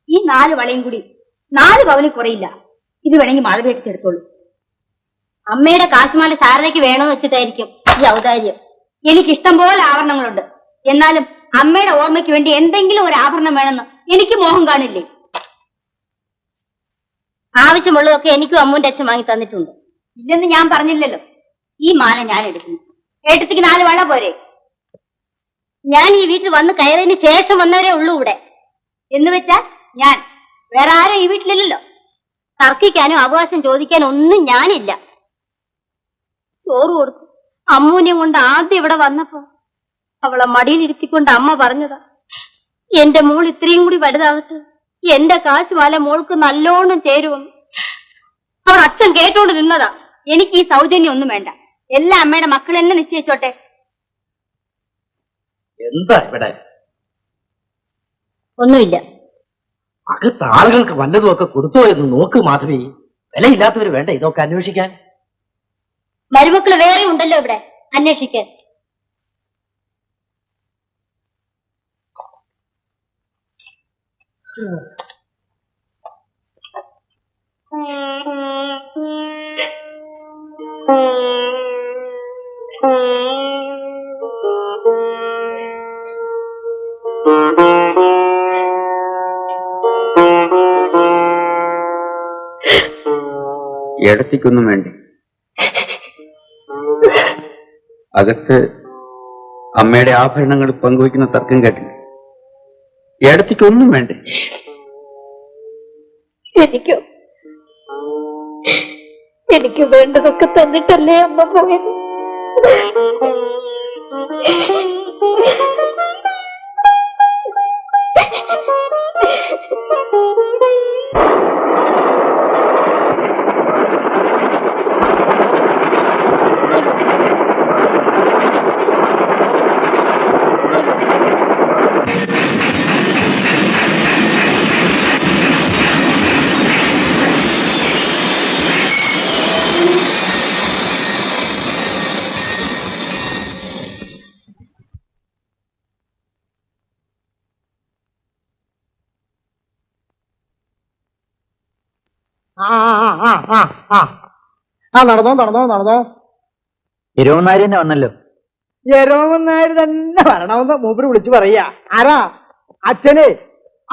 ഈ 4 വളയും കൂടി 4 പവനിൽ കുറയില്ല. ഇത് വേണമെങ്കിൽ മാധവേട്ടിച്ചെടുത്തോളൂ. അമ്മയുടെ കാശുമാല ശാരദയ്ക്ക് വേണമെന്ന് വെച്ചിട്ടായിരിക്കും ഈ ഔദാര്യം. എനിക്കിഷ്ടം പോലെ ആഭരണങ്ങളുണ്ട്. എന്നാലും അമ്മയുടെ ഓർമ്മയ്ക്ക് വേണ്ടി എന്തെങ്കിലും ഒരു ആഭരണം വേണമെന്ന് എനിക്ക് മോഹം കാണില്ലേ? ആവശ്യമുള്ളതൊക്കെ എനിക്കും അമ്മൂന്റെ അച്ഛൻ വാങ്ങി തന്നിട്ടുണ്ട്. ഇല്ലെന്ന് ഞാൻ പറഞ്ഞില്ലല്ലോ. ഈ മാല ഞാൻ എടുക്കുന്നു. ഏട്ടത്തിക്ക് 4 വള പോരെ? ഞാൻ ഈ വീട്ടിൽ വന്ന് കയറിയതിന് ശേഷം വന്നവരേ ഉള്ളൂ ഇവിടെ. എന്ന് വെച്ചാൽ ഞാൻ വേറെ ആരും ഈ വീട്ടിലില്ലല്ലോ. തർക്കിക്കാനും അവകാശം ചോദിക്കാനും ഒന്നും ഞാനില്ല. ചോറ് കൊടുത്തു അമ്മൂനെയും കൊണ്ട് ആദ്യം ഇവിടെ വന്നപ്പോ അവളെ മടിയിലിരുത്തിക്കൊണ്ട് അമ്മ പറഞ്ഞതാ, എന്റെ മോൾ ഇത്രയും കൂടി വലുതാകട്ടെ, എന്റെ കാശുമാല മോൾക്ക് നല്ലോണം ചേരുമെന്ന്. അവൾ അച്ഛൻ കേട്ടോണ്ട് നിന്നതാ. എനിക്ക് ഈ സൗജന്യം ഒന്നും വേണ്ട. എല്ലാ അമ്മയുടെ മക്കൾ എന്നെ നിശ്ചയിച്ചോട്ടെ. എന്താ ഇവിടെ? ഒന്നുമില്ല. അകത്ത് ആളുകൾക്ക് വല്ലതും ഒക്കെ കൊടുത്തോ എന്ന് നോക്ക് മാധവി. വിലയില്ലാത്തവര് വേണ്ട ഇതൊക്കെ അന്വേഷിക്കാൻ. മരുമക്കള് വേറെ ഉണ്ടല്ലോ ഇവിടെ അന്വേഷിക്കാൻ. ഇടത്തിക്കൊന്നും വേണ്ടി. അകത്ത് അമ്മയുടെ ആഭരണങ്ങൾ പങ്കുവയ്ക്കുന്ന തർക്കം കേട്ടില്ല. ഇടത്തിക്കൊന്നും വേണ്ടേ? എനിക്ക് വേണ്ടതൊക്കെ തന്നിട്ടല്ലേ അമ്മ പോയത്. നടന്നോ. ഇരുപത്തിനാല് തന്നെ വന്നല്ലോ. യരോമനാര് തന്നെ വരണമെന്ന് മൂപ്പര് വിളിച്ചു പറയാ. ആരാ? അച്ഛനെ.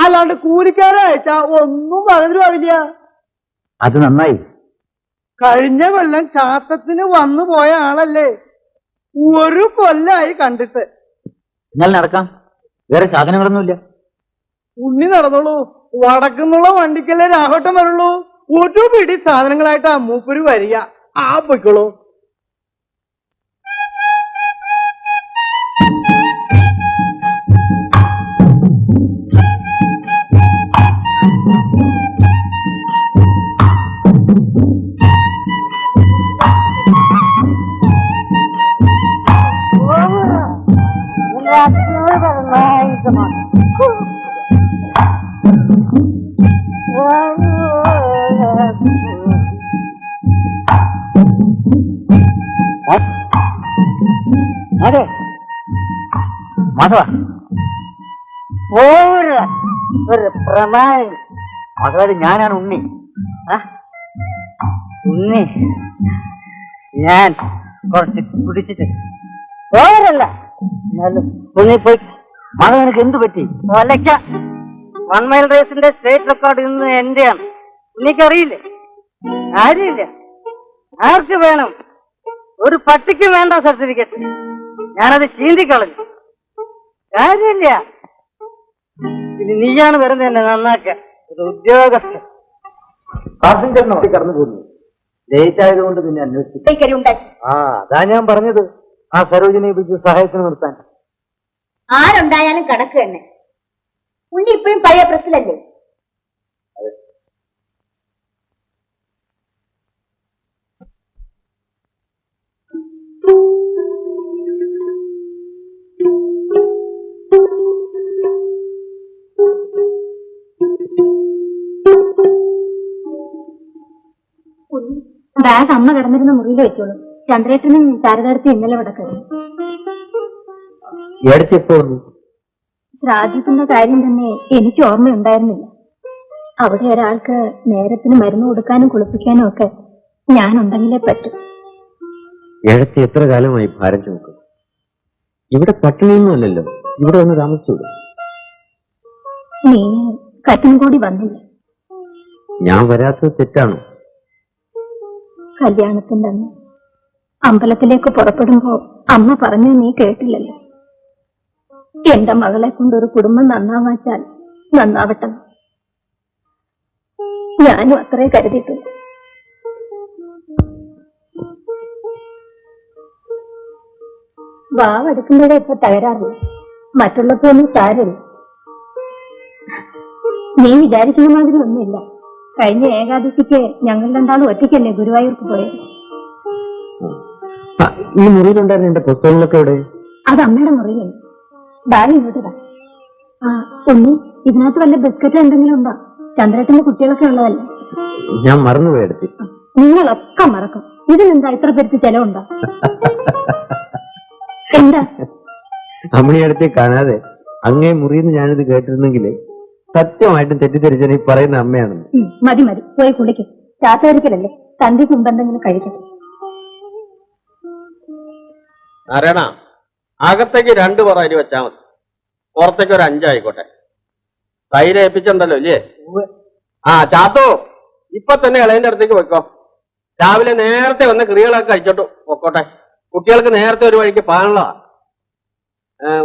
അല്ലാണ്ട് കൂലിക്കാരെ അയച്ചാ ഒന്നും പകരുമില്ല. അത് നന്നായി. കഴിഞ്ഞ കൊല്ലം ചാത്തത്തിന് വന്നു പോയ ആളല്ലേ. 1 കൊല്ലായി കണ്ടിട്ട്. എന്നാൽ നടക്കാം. വേറെ സാധനങ്ങളൊന്നുമില്ല. ഉണ്ണി നടന്നോളൂ. വടക്കുന്നുള്ള വണ്ടിക്കല്ലേ രാഘവട്ടം വരുള്ളൂ. ഒരു പിടി സാധനങ്ങളായിട്ടാ മൂപ്പര് വരിക. ആ പൊയ്ക്കോളൂ. അതെ മാധവ, ഒരു പ്രമാണം മകളെ ഞാനാണ് ഉണ്ണി. ഉണ്ണി ഞാൻ കുറച്ച് കുടിച്ചിട്ട് ഓരല്ല ഉണ്ണി പോയി. മകൾ നിനക്ക് എന്ത് പറ്റി? ഒലയ്ക്ക 1 മൈൽ റേസിന്റെ സ്റ്റേറ്റ് റെക്കോർഡ് ഇന്ന് എന്റെയാണ്. ഉണ്ണിക്കറിയില്ലേ? ആരുമില്ല. ആർക്ക് വേണം? ഒരു പട്ടിക്ക് വേണ്ട സർട്ടിഫിക്കറ്റ്. ഞാനത് ചീന്തിക്കളഞ്ഞു. കാര്യമില്ല. ഇനി നീയാണ് വരുന്നത് എന്നെ നന്നാക്കാൻ. ഒരു ഉദ്യോഗസ്ഥൻ. പാസഞ്ചറിനൊക്കെ കടന്നു പോകുന്നു. ലേറ്റ് ആയതുകൊണ്ട് പിന്നെ അന്വേഷിച്ചു. അതാ ഞാൻ പറഞ്ഞത്, ആ സരോജിനെ വിളിച്ച് സഹായത്തിന് നിർത്താൻ. ആരുണ്ടായാലും കണക്ക് തന്നെ. ഉണ്ണി ഇപ്പോഴും പഴയ പ്രസിലല്ലേ? ബാഗ് അമ്മ കിടന്നിരുന്ന മുറിയിൽ വെച്ചോളൂ. ചന്ദ്രേട്ടനും ശാരദാർത്ഥി ഇന്നലെ വടക്കരുത്. ശ്രാദ്ധിക്കുന്ന കാര്യം തന്നെ എനിക്ക് ഓർമ്മയുണ്ടായിരുന്നില്ല. അവിടെ ഒരാൾക്ക് നേരത്തിന് മരുന്ന് കൊടുക്കാനും കുളിപ്പിക്കാനും ഒക്കെ ഞാനുണ്ടെങ്കിലേ പറ്റും. ഏഴത്തി എത്ര കാലമായി ഭാരം ചുമക്കും? ഇവിടെ പട്ടിണിയൊന്നും അല്ലല്ലോ, ഇവിടെ വന്ന് താമസിച്ചോളൂ. നീ കറ്റും കൂടി വന്നില്ല. ഞാൻ വരാത്തത് തെറ്റാണോ? കല്യാണത്തിന്റെ അന്ന് അമ്പലത്തിലേക്ക് പുറപ്പെടുമ്പോ അമ്മ പറഞ്ഞു നീ കേട്ടില്ലല്ലോ. എന്റെ മകളെ കൊണ്ടൊരു കുടുംബം നന്നാവാച്ചാൽ നന്നാവട്ടെ. ഞാനും അത്രേ കരുതിയിട്ടുണ്ട്. വാവെടുക്കുമ്പോഴേ ഇപ്പൊ തകരാറില്ല. മറ്റുള്ളപ്പോ ഒന്നും സാരമില്ല. നീ വിചാരിക്കുന്ന മാതിരി ഒന്നുമില്ല. കഴിഞ്ഞ ഏകാദശിക്ക് ഞങ്ങൾ രണ്ടാളും ഒറ്റയ്ക്കല്ലേ ഗുരുവായൂർക്ക് പോയത്. ഈ മുറിയിലുണ്ടായിരുന്ന എന്റെ പുസ്തകങ്ങളൊക്കെ എവിടെ? അത് അമ്മയുടെ മുറിയിലുണ്ട്. ബാഗ് ഇങ്ങോട്ടാ. ഉണ്ണി, ഇതിനകത്ത് വല്ല ബിസ്ക്കറ്റ് എന്തെങ്കിലും ഉണ്ടോ? ചന്ദ്രേട്ടന്റെ കുട്ടികളൊക്കെ ഉള്ളതല്ലേ? ഞാൻ മറന്നുപോയെടുത്തി. നിങ്ങളൊക്കെ മറക്കും. ഇതിനെന്താ ഇത്ര പെരുത്ത് ചെലവുണ്ടോ? എന്താ അമ്മണിയടുത്ത് കാണാതെ അങ്ങേ മുറിയെന്ന് ഞാനിത് കേട്ടിരുന്നെങ്കിൽ സത്യമായിട്ടും തെറ്റിദ്ധരിച്ചാൽ ഈ പറയുന്ന അമ്മയാണെന്ന്. മതി മതി, പോയി കുളിക്കും. ചാത്തരിക്കലല്ലേ, തന്തിക്ക് മുമ്പെന്തെങ്കിലും കഴിക്കട്ടെ. നാരായണ, അകത്തേക്ക് 2 പറ അരി വെച്ചാൽ മതി, പുറത്തേക്ക് ഒരു 5 ആയിക്കോട്ടെ. തൈര് ഏൽപ്പിച്ചിട്ടുണ്ടല്ലോ ഇല്ലേ? ചാത്തോ, ഇപ്പൊ തന്നെ ഇളയന്റെ അടുത്തേക്ക് വെക്കോ. രാവിലെ നേരത്തെ വന്ന് കറികളൊക്കെ കഴിച്ചോട്ടു പൊക്കോട്ടെ. കുട്ടികൾക്ക് നേരത്തെ ഒരു വഴിക്ക് പാനുള്ള.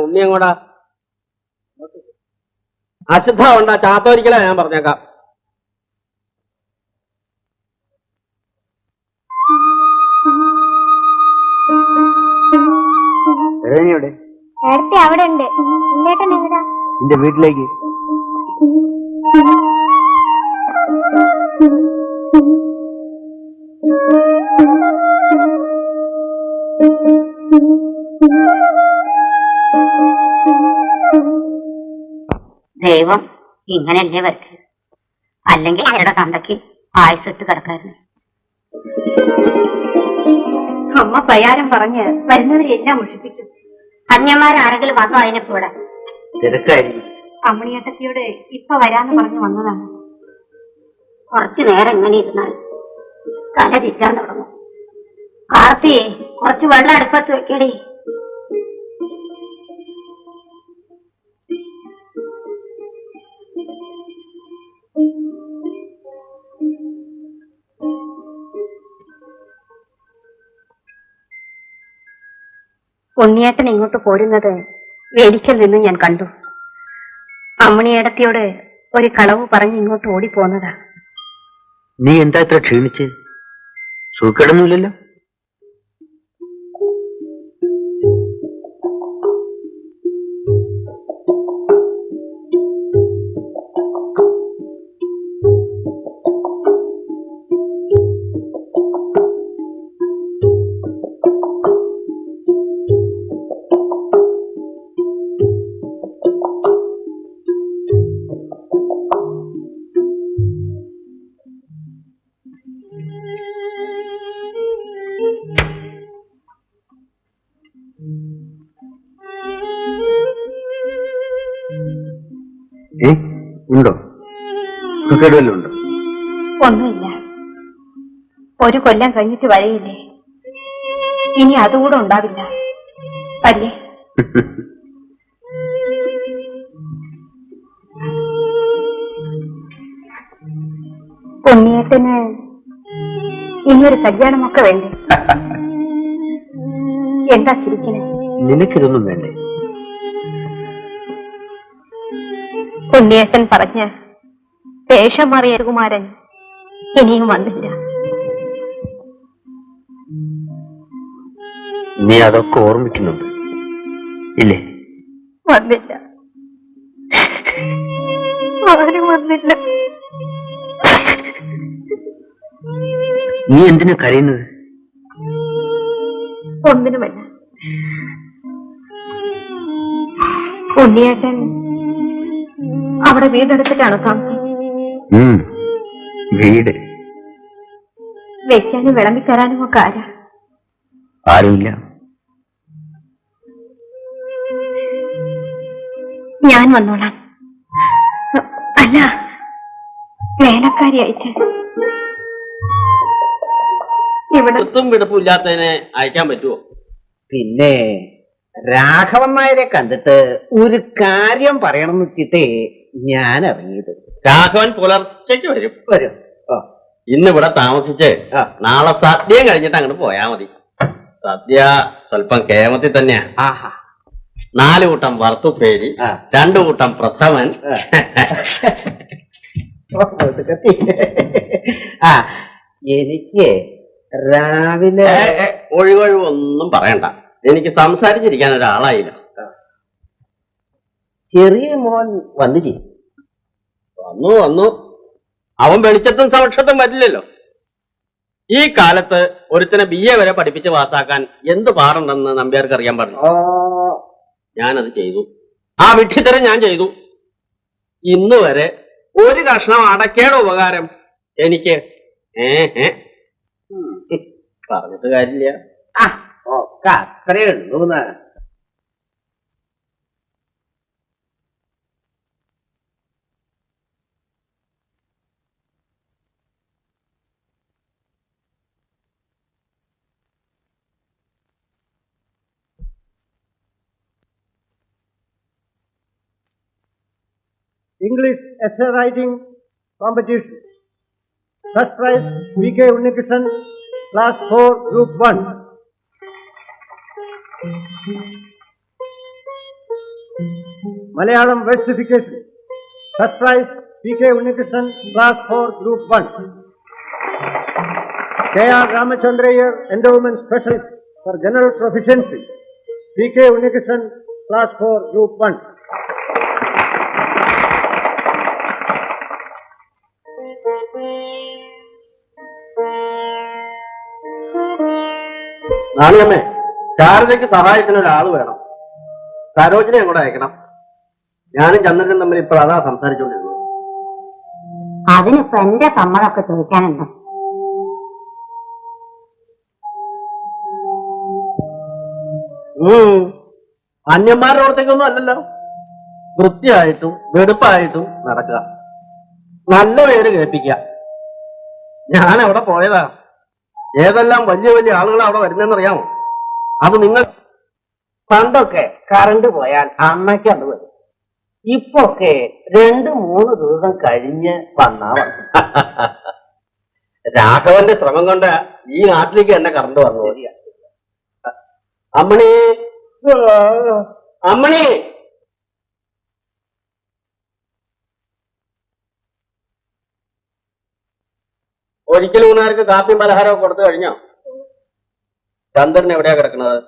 ഉണ്ണി എങ്ങോട്ടാ? അശുദ്ധ ഉണ്ടാ ചാത്തോരിക്കലാ, ഞാൻ പറഞ്ഞേക്കാം. നേരത്തെ അവിടെ ഉണ്ട്. ഇല്ലേട്ടൻ എവിടാ? എന്റെ വീട്ടിലേക്ക്. ദൈവം ഇങ്ങനെയല്ലേ വരയ്ക്കുക? അല്ലെങ്കിൽ അവരുടെ തന്തയ്ക്ക് ആയുസിട്ട് കിടക്കായിരുന്നു. അമ്മ പ്രയാരം പറഞ്ഞ് വരുന്നവരെല്ലാം മുഷിപ്പിക്കും. അന്യന്മാരാരെങ്കിലും വന്നോ അതിനെപ്പോടെ? തിരക്കായിരിക്കും. അമ്മണിയേട്ടത്തിയോട് ഇപ്പൊ വരാന്ന് പറഞ്ഞു വന്നതാണ്. കുറച്ചു നേരം ഇങ്ങനെ ഇരുന്നാൽ തല തിരിച്ചാൻ തുടങ്ങും. കാർത്തി, കുറച്ച് വെള്ളം അടുപ്പത്ത് വെക്കടി. ഉണ്ണിയേട്ടൻ ഇങ്ങോട്ട് പോരുന്നത് വേദിക്കൽ നിന്ന് ഞാൻ കണ്ടു. അമ്മണിയേടത്തിയോട് ഒരു കളവ് പറഞ്ഞ് ഇങ്ങോട്ട് ഓടിപ്പോന്നതാ. നീ എന്താ ഇത്ര ക്ഷീണിച്ച്? സുഖിടൊന്നുമില്ലല്ലോ. സൂക്കേട് വല്ലതും ഉണ്ട്? ഒന്നുമില്ല. ഒരു കൊല്ലം കഴിഞ്ഞിട്ട് വഴിയില്ലേ, ഇനി അതുകൂടെ ഉണ്ടാവില്ല അല്ലേ? ഉണ്ണിയേട്ടന് ഇനിയൊരു കല്യാണമൊക്കെ വേണ്ടേ? എന്താ ചിരിക്കണേ? നിനക്കിതൊന്നും വേണ്ടേ? ഉണ്ണിയേട്ടൻ പറഞ്ഞ വേഷം മാറിയ കുമാരൻ ഇനിയും വന്നില്ല. നീ അതൊക്കെ ഓർമ്മിക്കുന്നുണ്ട് ഇല്ലേ? വന്നില്ല, ആരും വന്നില്ല. നീ എന്തിനാ കരയുന്നത്? ഒന്നിനുമല്ല. ഉണ്ണിയേട്ടൻ അവിടെ വീടെടുത്തിട്ടാണ് താമസം. വീട് വെക്കാനും വിളമ്പിത്തരാനും ഒക്കെ ആരാ? ആരുമില്ല. ഞാൻ വന്നോളാം. അല്ല, വേലക്കാരി അയച്ചത്. ഇവിടെ ഒത്തും വിടുപ്പും ഇല്ലാത്തതിനെ അയക്കാൻ പറ്റുമോ? പിന്നെ രാഘവൻ നായരെ കണ്ടിട്ട് ഒരു കാര്യം പറയണമെന്ന് വെച്ചിട്ടേ ഞാൻ ഇറങ്ങിയത്. രാഘവൻ പുലർച്ചയ്ക്ക് വരും. വരും. ഇന്നിവിടെ താമസിച്ച് നാളെ സദ്യയും കഴിഞ്ഞിട്ട് അങ്ങോട്ട് പോയാ മതി. സദ്യ സ്വല്പം കേമത്തിൽ തന്നെയാ. ആഹാ, 4 കൂട്ടം വറുത്തുപ്പേരി, 2 കൂട്ടം പ്രഥമൻ. ആ, എനിക്ക് രാവിലെ ഒഴിവൊഴിവൊന്നും പറയണ്ട. എനിക്ക് സംസാരിച്ചിരിക്കാൻ ഒരാളായില്ല. ചെറിയ മോൻ വന്നില്ലേ? വന്നു. അവൻ വെളിച്ചത്തും സമക്ഷത്തും വരില്ലല്ലോ. ഈ കാലത്ത് ഒരുത്തനെ BA വരെ പഠിപ്പിച്ച് പാസ്സാക്കാൻ എന്ത് പാടുണ്ടെന്ന് നമ്പ്യാർക്ക് അറിയാൻ പറഞ്ഞു. ഞാനത് ചെയ്തു. ആ വിഡ്ഢിത്തരം ഞാൻ ചെയ്തു. ഇന്ന് വരെ ഒരു കഷ്ണം അടക്കേടെ ഉപകാരം എനിക്ക് പറഞ്ഞിട്ട് കാര്യമില്ല. ഒക്കെ അത്രേ ഉള്ളൂന്ന്. English essay writing competition. First prize VK Unnikishan, class 4, group 1. Malayalam versification. First prize VK Unnikishan, class 4, group 1. K.R. Ramachandrayar Endowment Specialist for General Proficiency. VK Unnikishan, class 4, group 1. നാണിയമ്മേ, ശാരദയ്ക്ക് സഹായത്തിന് ഒരാൾ വേണം. സരോജിനെ കൂടെ അയക്കണം. ഞാനും ചന്ദ്രനും തമ്മിൽ ഇപ്പോൾ അതാ സംസാരിച്ചുകൊണ്ടിരുന്നത്. അതിനിപ്പോ എന്റെ സമ്മതമൊക്കെ ചോദിക്കാനുണ്ട്. അന്യന്മാരുടെ അടുത്തേക്കൊന്നും അല്ലല്ലോ. വൃത്തിയായിട്ടും വെടുപ്പായിട്ടും നടക്കുക. നല്ല പേര് കേൾപ്പിക്കുക. ഞാൻ അവിടെ പോയതാ. ഏതെല്ലാം വലിയ വലിയ ആളുകൾ അവിടെ വരുന്നതെന്നറിയാമോ? അത് നിങ്ങൾ പണ്ടൊക്കെ കറണ്ട് പോയാൽ അമ്മയ്ക്ക് അത് വരും. ഇപ്പൊക്കെ 2-3 ദിവസം കഴിഞ്ഞ് വന്നാ വന്നു. രാഘവന്റെ ശ്രമം കൊണ്ട് ഈ നാട്ടിലേക്ക് തന്നെ കറണ്ട് വന്നു. അമ്മണി, അമ്മണി, ഒരിക്കലും ഊണാർക്ക് കാപ്പിയും പലഹാരമൊക്കെ കൊടുത്തു കഴിഞ്ഞോ? ചന്ദ്രൻ എവിടെയാ കിടക്കുന്നത്?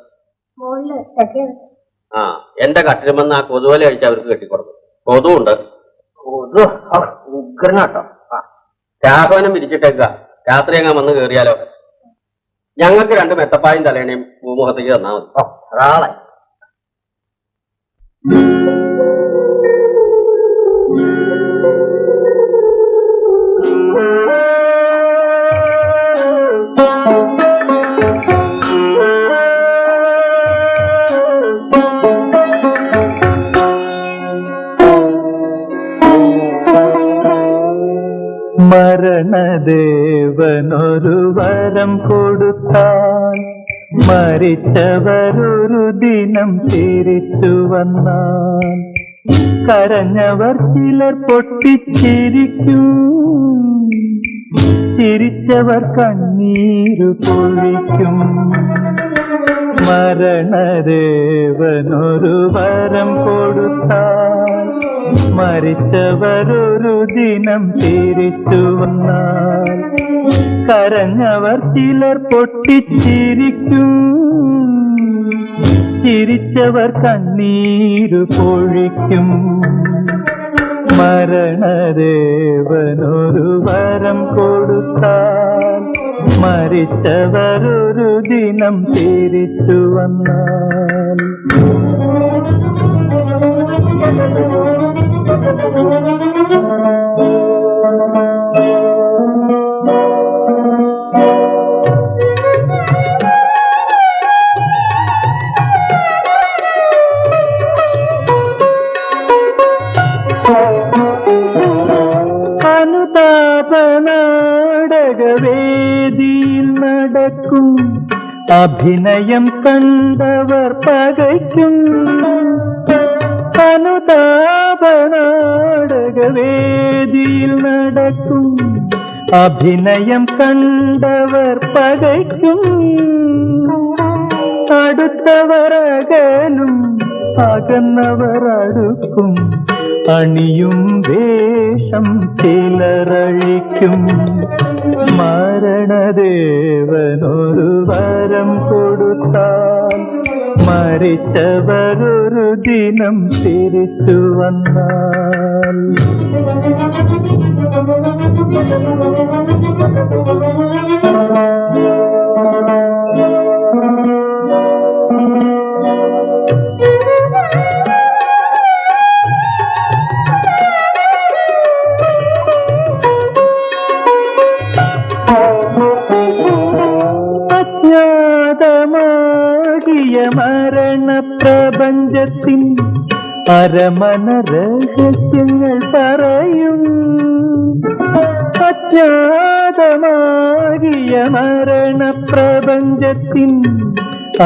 ആ, എന്റെ കട്ടിലുമെന്ന് ആ കൊതുവല അടിച്ച് അവർക്ക് കെട്ടിക്കൊടുത്തു. കൊതുവുണ്ട്. ഉഗ്രനാട്ടോ. രാഘവനും വിരിച്ചിട്ടേക്ക. രാത്രി അങ്ങ് വന്ന് കയറിയാലോ? ഞങ്ങൾക്ക് 2 മെത്തപ്പായും തലേണയും ഭൂമുഖത്തേക്ക് തന്നാ മതി. ഒരാളായി. മരണദേവനൊരു വരം കൊടുത്താൽ മരിച്ചവരൊരു ദിനം തിരിച്ചു വന്നാൽ കരഞ്ഞവർ ചിലർ പൊട്ടിച്ചിരിക്കും, ചിരിച്ചവർ കണ്ണീരു പൊഴിക്കും. മരണദേവനൊരു വരം കൊടുത്താൽ മരിച്ചവരൊരു ദിനം തിരിച്ചു വന്നാൽ കരഞ്ഞവർ ചിലർ പൊട്ടിച്ചിരിക്കും, ചിരിച്ചവർ കണ്ണീരു പൊഴിക്കും. മരണദേവനൊരു വരം കൊടുത്താൽ മരിച്ചവരൊരു ദിനം തിരിച്ചു വന്നാൽ നാടകവേദിയിൽ നടക്കും അഭിനയം കണ്ടവർ പകയ്ക്കും. അനുതാപനാടകവേദിയിൽ നടക്കും അഭിനയം കണ്ടവർ പകയ്ക്കും. അടുത്തവർ അകലും, അകന്നവർ അടുക്കും. അണിയും വേഷം ചിലരഴിക്കും. മരണദേവനൊരു വരം കൊടുത്താൽ മരിച്ചവരൊരു ദിനം തിരിച്ചു വന്നാൽ മരണപ്രപഞ്ചത്തിൻ അരമന രഹസ്യങ്ങൾ പറയും. അജ്ഞാതമാകിയ മരണപ്രപഞ്ചത്തിൻ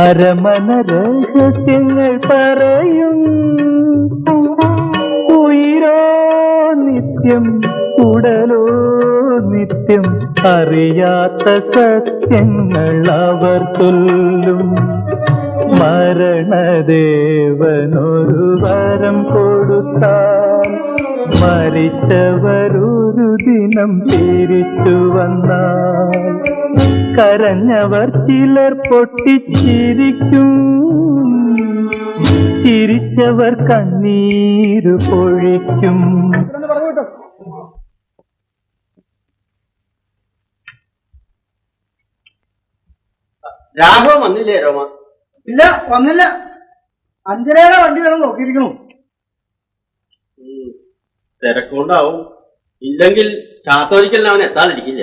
അരമന രഹസ്യങ്ങൾ പറയും. ഉയിരോ നിത്യം, ഉടലോ നിത്യം, അറിയാത്ത സത്യങ്ങൾ അവർ ചൊല്ലും. മരണദേവനൊരു വരം കൊടുത്താൽ മരിച്ചവരൊരു ദിനം തിരിച്ചു വന്നാൽ കരഞ്ഞവർ ചിലർ പൊട്ടിച്ചിരിക്കും, ചിരിച്ചവർ കണ്ണീരു പൊഴിക്കും. രാഘവൻ വന്നില്ലേ രോമ? ഇല്ല, വന്നില്ല. 5:30 വണ്ടി വരെ നോക്കിയിരിക്കണു. തിരക്കുണ്ടാവും. ഇല്ലെങ്കിൽ ചാത്തോരിക്കലിന് അവൻ എത്താതിരിക്കില്ല.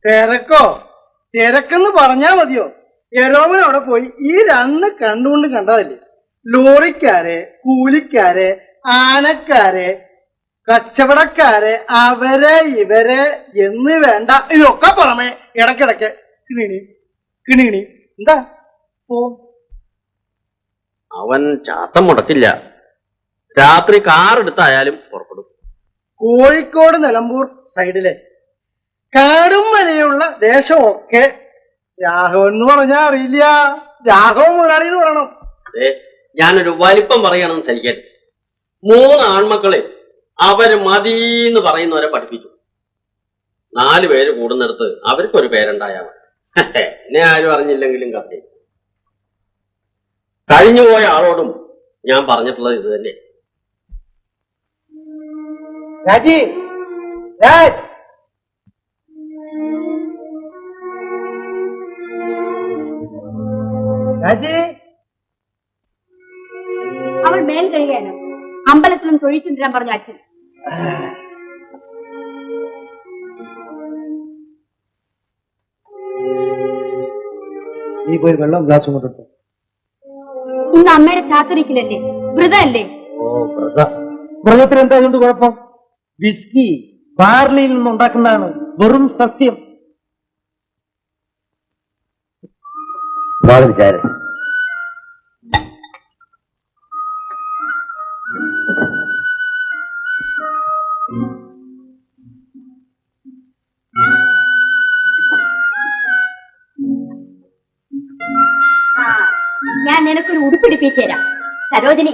തിരക്കോ? തിരക്കെന്ന് പറഞ്ഞാ മതിയോ? യരോമൻ അവിടെ പോയി ഈ 2 കണ്ടുകൊണ്ട് കണ്ടതല്ലേ. ലോറിക്കാരെ, കൂലിക്കാരെ, ആനക്കാരെ, കച്ചവടക്കാരെ, അവരെ ഇവരെ എന്ന് വേണ്ട ഇതൊക്കെ പുറമെ ഇടക്കിടക്ക് കിണിണി കിണിണി. എന്താ ഓ അവൻ ചാത്തം മുടക്കില്ല. രാത്രി കാറെടുത്തായാലും പുറപ്പെടും. കോഴിക്കോട് നിലമ്പൂർ സൈഡിലെ കാടും മലയുള്ള ദേശമൊക്കെ രാഘവൻ എന്ന് പറഞ്ഞാൽ അറിയില്ല. രാഘവൻ മുതലാളി എന്ന് പറയണം. അതെ, ഞാനൊരു വലിപ്പം പറയണമെന്ന് ധരിക്കരുത്. 3 ആൺമക്കളെ അവര് മതീന്ന് പറയുന്നവരെ പഠിപ്പിച്ചു. 4 പേര് കൂടുന്നിടത്ത് അവർക്കൊരു പേരുണ്ടായാൽ മതി. എന്നെ ആരും അറിഞ്ഞില്ലെങ്കിലും കത്തി. കഴിഞ്ഞുപോയ ആളോടും ഞാൻ പറഞ്ഞിട്ടുള്ളത് ഇത് തന്നെ. രാജി, രാജ്, രാജി. അവൾ മേൽ കഴിയാണ്. അമ്പലത്തിലും തൊഴിച്ചുണ്ടിരാൻ പറഞ്ഞു അച്ഛൻ. നീ പോയി വെള്ളം ഗ്ലാസ് കൊണ്ടിട്ടു. ഇന്ന് അമ്മയുടെ ചാത്തുരിക്കലല്ലേ, വ്രതമല്ലേ? ഓ, വ്രതത്തിന് എന്താ കൊണ്ട് കുഴപ്പം? വിസ്കി ബാർലിയിൽ നിന്നുണ്ടാക്കുന്നതാണ്. വെറും സത്യം. വാതിൽ ചാര. ഞാൻ നിനക്കൊരു ഉടുപ്പിടിപ്പിച്ചു തരാം. സരോജിനി,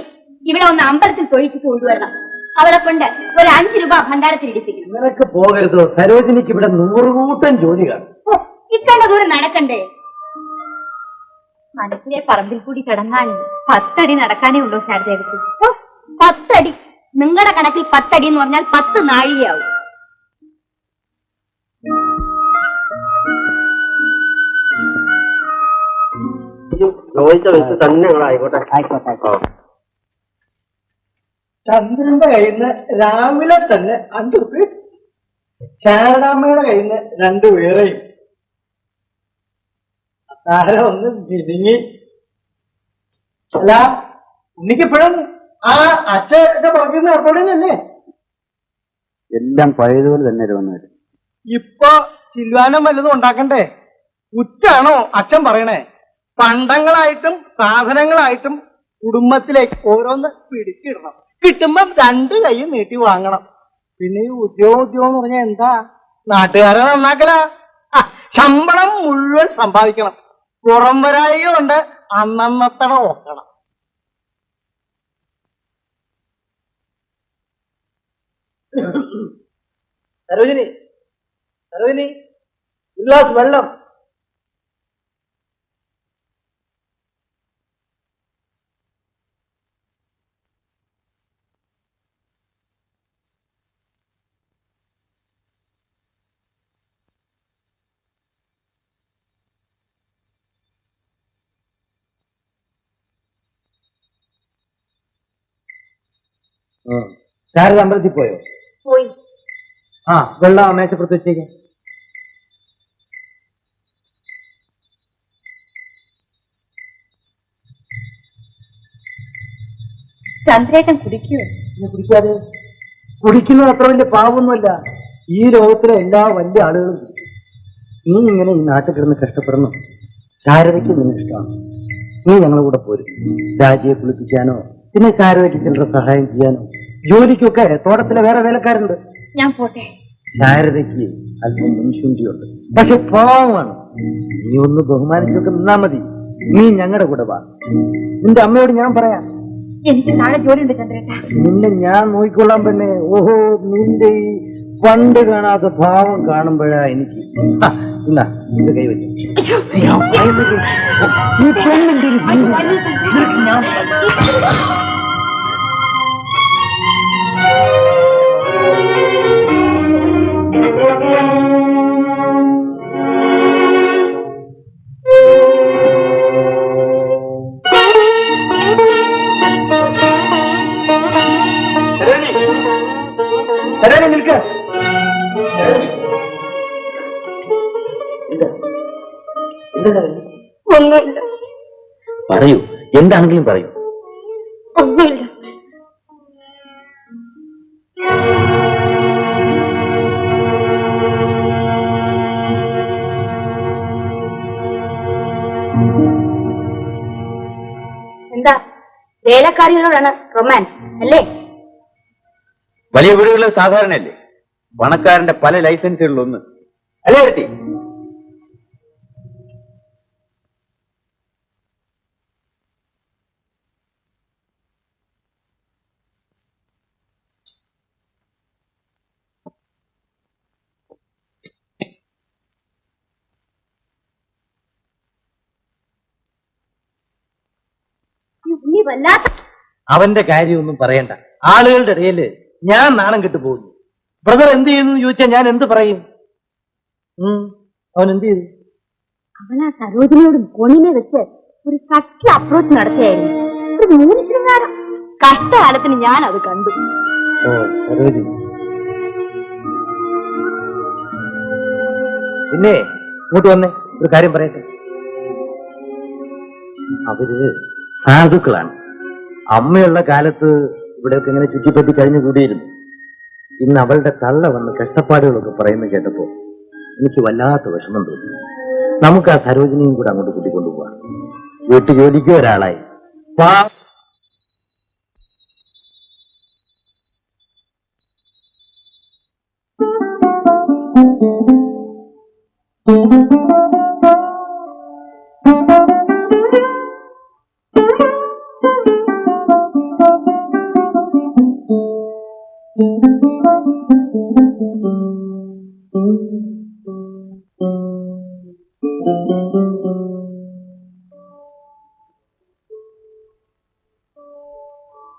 ഇവിടെ ഒന്ന് അമ്പലത്തിൽ തൊഴിച്ചിട്ട് കൊണ്ടുവരണം. അവളെ കൊണ്ട് ഒരു 5 രൂപ ഭണ്ഡാരത്തിൽ ഇടിപ്പിക്കും. നിനക്ക് പോകരുതോ? സരോജിനിക്ക് ഇവിടെ 100 കൂട്ടം ജോലി കാണും. ഇത്ര ദൂരം നടക്കണ്ടേ? മനസ്സിലെ പറമ്പിൽ കൂടി കിടന്നാൽ 10 അടി നടക്കാനേ ഉള്ളൂ ശാരദേവത്തിൽ. 10 അടി. നിങ്ങളുടെ കണക്കിൽ 10 അടി എന്ന് പറഞ്ഞാൽ 10 നാഴികയാവും. ചോദിച്ച വെച്ച് തന്നെ ഞങ്ങൾ ആയിക്കോട്ടെ. ചന്ദ്രന്റെ കയ്യിൽ നിന്ന് രാവിലെ തന്നെ 5 റുപ്യ, ശാരദാമ്മയുടെ കയ്യിൽ നിന്ന് 2 വേറെയും. അത്താരം ഒന്ന് തിരിങ്ങി. അല്ല, ഉണ്ണിക്കെപ്പോഴും ആ അച്ഛന്റെ പുറത്തുനിന്ന് ഏർപ്പെടുന്നല്ലേ? എല്ലാം പഴയതുപോലെ തന്നെ വന്നവര്. ഇപ്പൊ ചില്ലുവാനം വല്ലതും ഉണ്ടാക്കണ്ടേ? ഉച്ചാണോ അച്ഛൻ പറയണേ? പണ്ടങ്ങളായിട്ടും സാധനങ്ങളായിട്ടും കുടുംബത്തിലേക്ക് ഓരോന്ന് പിടിച്ചിടണം. കിട്ടുമ്പോ 2 കൈ നീട്ടി വാങ്ങണം. പിന്നെ ഈ ഉദ്യോഗം എന്ന് പറഞ്ഞാൽ എന്താ? നാട്ടുകാരെ നന്നാക്കല. ശമ്പളം മുഴുവൻ സമ്പാദിക്കണം. പുറം വരായി കൊണ്ട് അന്നന്നത്തട നോക്കണം. സരോജിനി, സരോജിനി, ഒരു ഗ്ലാസ് വെള്ളം. ശാരദ അമ്പലത്തിൽ പോയോ? പോയി. ആ, വെള്ളം മേശപ്പുറത്ത് വെച്ചേക്കാം. ചന്ദ്രേട്ടൻ കുടിക്കുവോ? കുടിക്കാതെ. കുടിക്കുന്നത് അത്ര വലിയ പാവമൊന്നുമല്ല. ഈ ലോകത്തിലെ എല്ലാ വലിയ ആളുകളും കുടിക്കും. നീ ഇങ്ങനെ ഈ നാട്ടിൽ കിടന്ന് കഷ്ടപ്പെടണം. ശാരദയ്ക്ക് നിന്നെ ഇഷ്ടമാണ്. നീ ഞങ്ങളുടെ കൂടെ പോരും. രാജിയെ കുളിപ്പിക്കാനോ പിന്നെ ശാരദയ്ക്ക് ചിലരുടെ സഹായം ചെയ്യാനോ ജോലിക്കൊക്കെ തോട്ടത്തിലെ വേറെ വേലക്കാരുണ്ട്. ഞാൻ പോട്ടെ. ശാരദയ്ക്ക് അല്പം മുൻശുണ്ടിയുണ്ട്, പക്ഷെ പാവമാണ്. നീ ഒന്ന് ബഹുമാനിച്ചൊക്കെ നിന്നാ മതി. നീ ഞങ്ങളുടെ കൂടെ വാ. നിന്റെ അമ്മയോട് ഞാൻ പറയാം. എനിക്ക് നാളെ ജോലിയുണ്ട് ചന്ദ്രേട്ട. നിന്നെ ഞാൻ നോക്കിക്കൊള്ളാൻ പെണ്ണെ. ഓഹോ, നിന്റെ ഈ പണ്ട് കാണാത്ത ഭാവം കാണുമ്പോഴാ എനിക്ക്. ഇന്നാ ഇത് കൈവച്ചു. നിൽക്ക. ഒന്നുമില്ല. പറയൂ, എന്താണെങ്കിലും പറയൂ. ഒന്നുമില്ല. എന്താ, വേലക്കാരികളോടാണ് റൊമാൻസ് അല്ലേ? വലിയ വീടുകളിൽ സാധാരണയല്ലേ? പണക്കാരന്റെ പല ലൈസൻസുകളിലൊന്ന് അല്ലേ എത്തി? നീ വല്ലാത്ത അവന്റെ കാര്യമൊന്നും പറയണ്ട. ആളുകളുടെ ഇടയിൽ ഞാൻ നാണം കെട്ടു പോകുന്നു. ബ്രദർ എന്ത് ചെയ്യുന്നു ചോദിച്ചാൽ ഞാൻ എന്ത് പറയും? അവൻ എന്ത് ചെയ്തു? അവനാ സരോജിനിയോടും കോണിനെ വെച്ച് ഒരു സട്ടിൽ അപ്രോച്ച് നടത്തിയായിരുന്നു. ഒരു മൂന്നിശൃംഗാരം. കഷ്ടകാലത്തിന് ഞാൻ അത് കണ്ടു. ഓ, സരോജിനി. പിന്നെ ഇങ്ങോട്ട് വന്നേ, ഒരു കാര്യം പറയട്ടെ. അവര് സാധുക്കളാണ്. അമ്മയുള്ള കാലത്ത് ഇവിടെയൊക്കെ ഇങ്ങനെ ചുറ്റിപ്പറ്റി കഴിഞ്ഞു കൂടിയിരുന്നു. ഇന്ന് അവളുടെ തള്ള വന്ന് കഷ്ടപ്പാടുകളൊക്കെ പറയുന്നത് കേട്ടപ്പോ എനിക്ക് വല്ലാത്ത വിഷമം തോന്നി. നമുക്ക് ആ സരോജിനിയും കൂടെ അങ്ങോട്ട് കൂട്ടിക്കൊണ്ടുപോവാം. വീട്ടുജോലിക്ക് ഒരാളായി.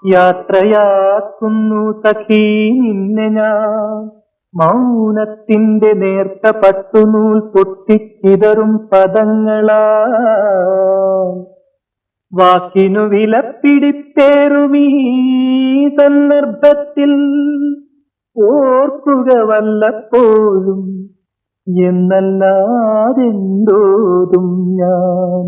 യാത്രയാക്കുന്നു സഖീ നിന്നെ ഞാൻ, മൗനത്തിന്റെ നേർത്ത പട്ടുനൂൽ പൊട്ടിച്ചിതറും പദങ്ങളാ, വാക്കിനു വിലപ്പിടിപ്പേറുമീ സന്ദർഭത്തിൽ ഓർക്കുക വല്ലപ്പോഴും എന്നല്ലാതെന്തോതും ഞാൻ.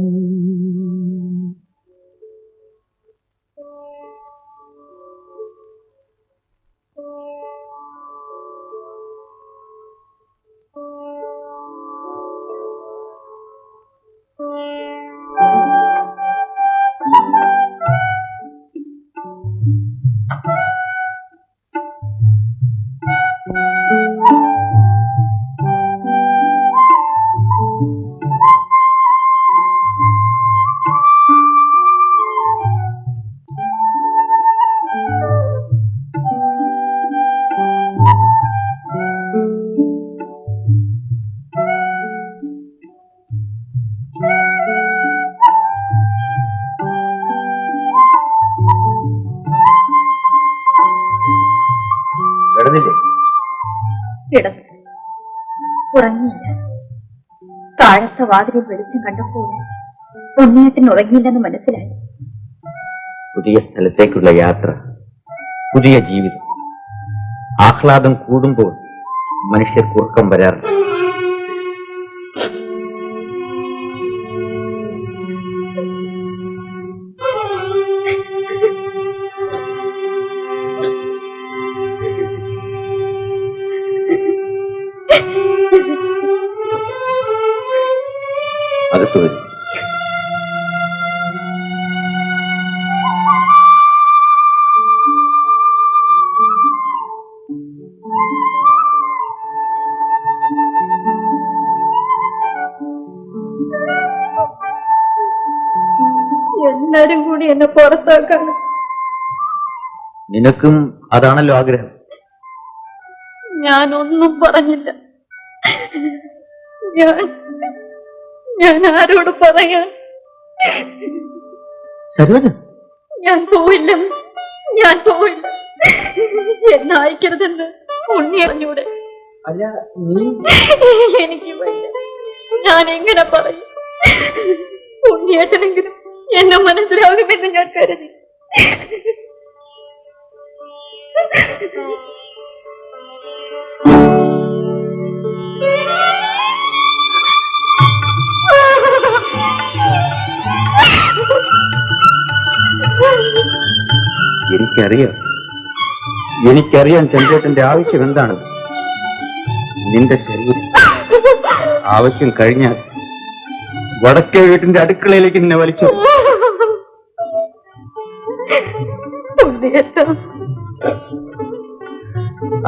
ഉറങ്ങിയില്ല. താഴത്തെ വാതിലിൽ വെളിച്ചം കണ്ടപ്പോൾ ഉണ്ണിയേട്ടൻ ഉറങ്ങിയില്ലെന്ന് മനസ്സിലായി. പുതിയ സ്ഥലത്തേക്കുള്ള യാത്ര, പുതിയ ജീവിതം, ആഹ്ലാദം കൂടുമ്പോൾ മനുഷ്യർക്ക് ഉറക്കം വരാറുണ്ട്. അകത്ത് വരും. എല്ലാരും കൂടി എന്നെ പുറത്താക്കാൻ. നിനക്കും അതാണല്ലോ ആഗ്രഹം. ഞാനൊന്നും പറഞ്ഞില്ല. ഞാൻ ആരോട് പറയാൻ? ഞാൻ പോയില്ല. എന്നെ അയക്കരുതെന്ന് ഉണ്ണി അറിഞ്ഞൂടെ? എനിക്ക് വയ്യ. ഞാൻ എങ്ങനെ പറയും? ഉണ്ണിയേട്ടനെങ്കിലും എന്നെ മനസ്സിലാകുമെന്ന് ഞാൻ കരുതി. എനിക്കറിയാം ചന്ദ്രേട്ടന്റെ ആവശ്യം എന്താണ്. നിന്റെ ശരീരം ആവശ്യം കഴിഞ്ഞാൽ വടക്കേ വീട്ടിന്റെ അടുക്കളയിലേക്ക് നിന്നെ വലിച്ചു.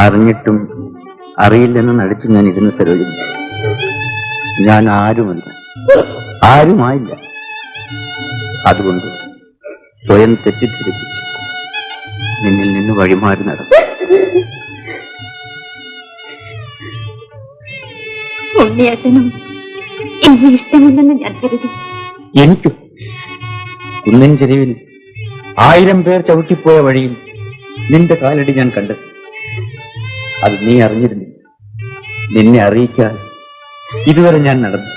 അറിഞ്ഞിട്ടും അറിയില്ലെന്ന് നടിച്ച് ഞാൻ ഇരുന്ന് സരോജിനി. ഞാൻ ആരുമായില്ല. അതുകൊണ്ട് സ്വയം തെറ്റിദ്ധരിപ്പിച്ച് നിന്നിൽ നിന്ന് വഴിമാറി നടന്നു. ഉണ്ണിയേട്ടനും എന്നെ ഇഷ്ടമില്ലെന്ന് ഞാൻ കരുതി. എനിക്കും കുന്നൻ ചെരുവിൽ 1000 പേർ ചവിട്ടിപ്പോയ വഴിയിൽ നിന്റെ കാലടി ഞാൻ കണ്ടെത്തി. അത് നീ അറിഞ്ഞിരുന്നില്ല. നിന്നെ അറിയിക്കാൻ ഇതുവരെ ഞാൻ നടന്നു.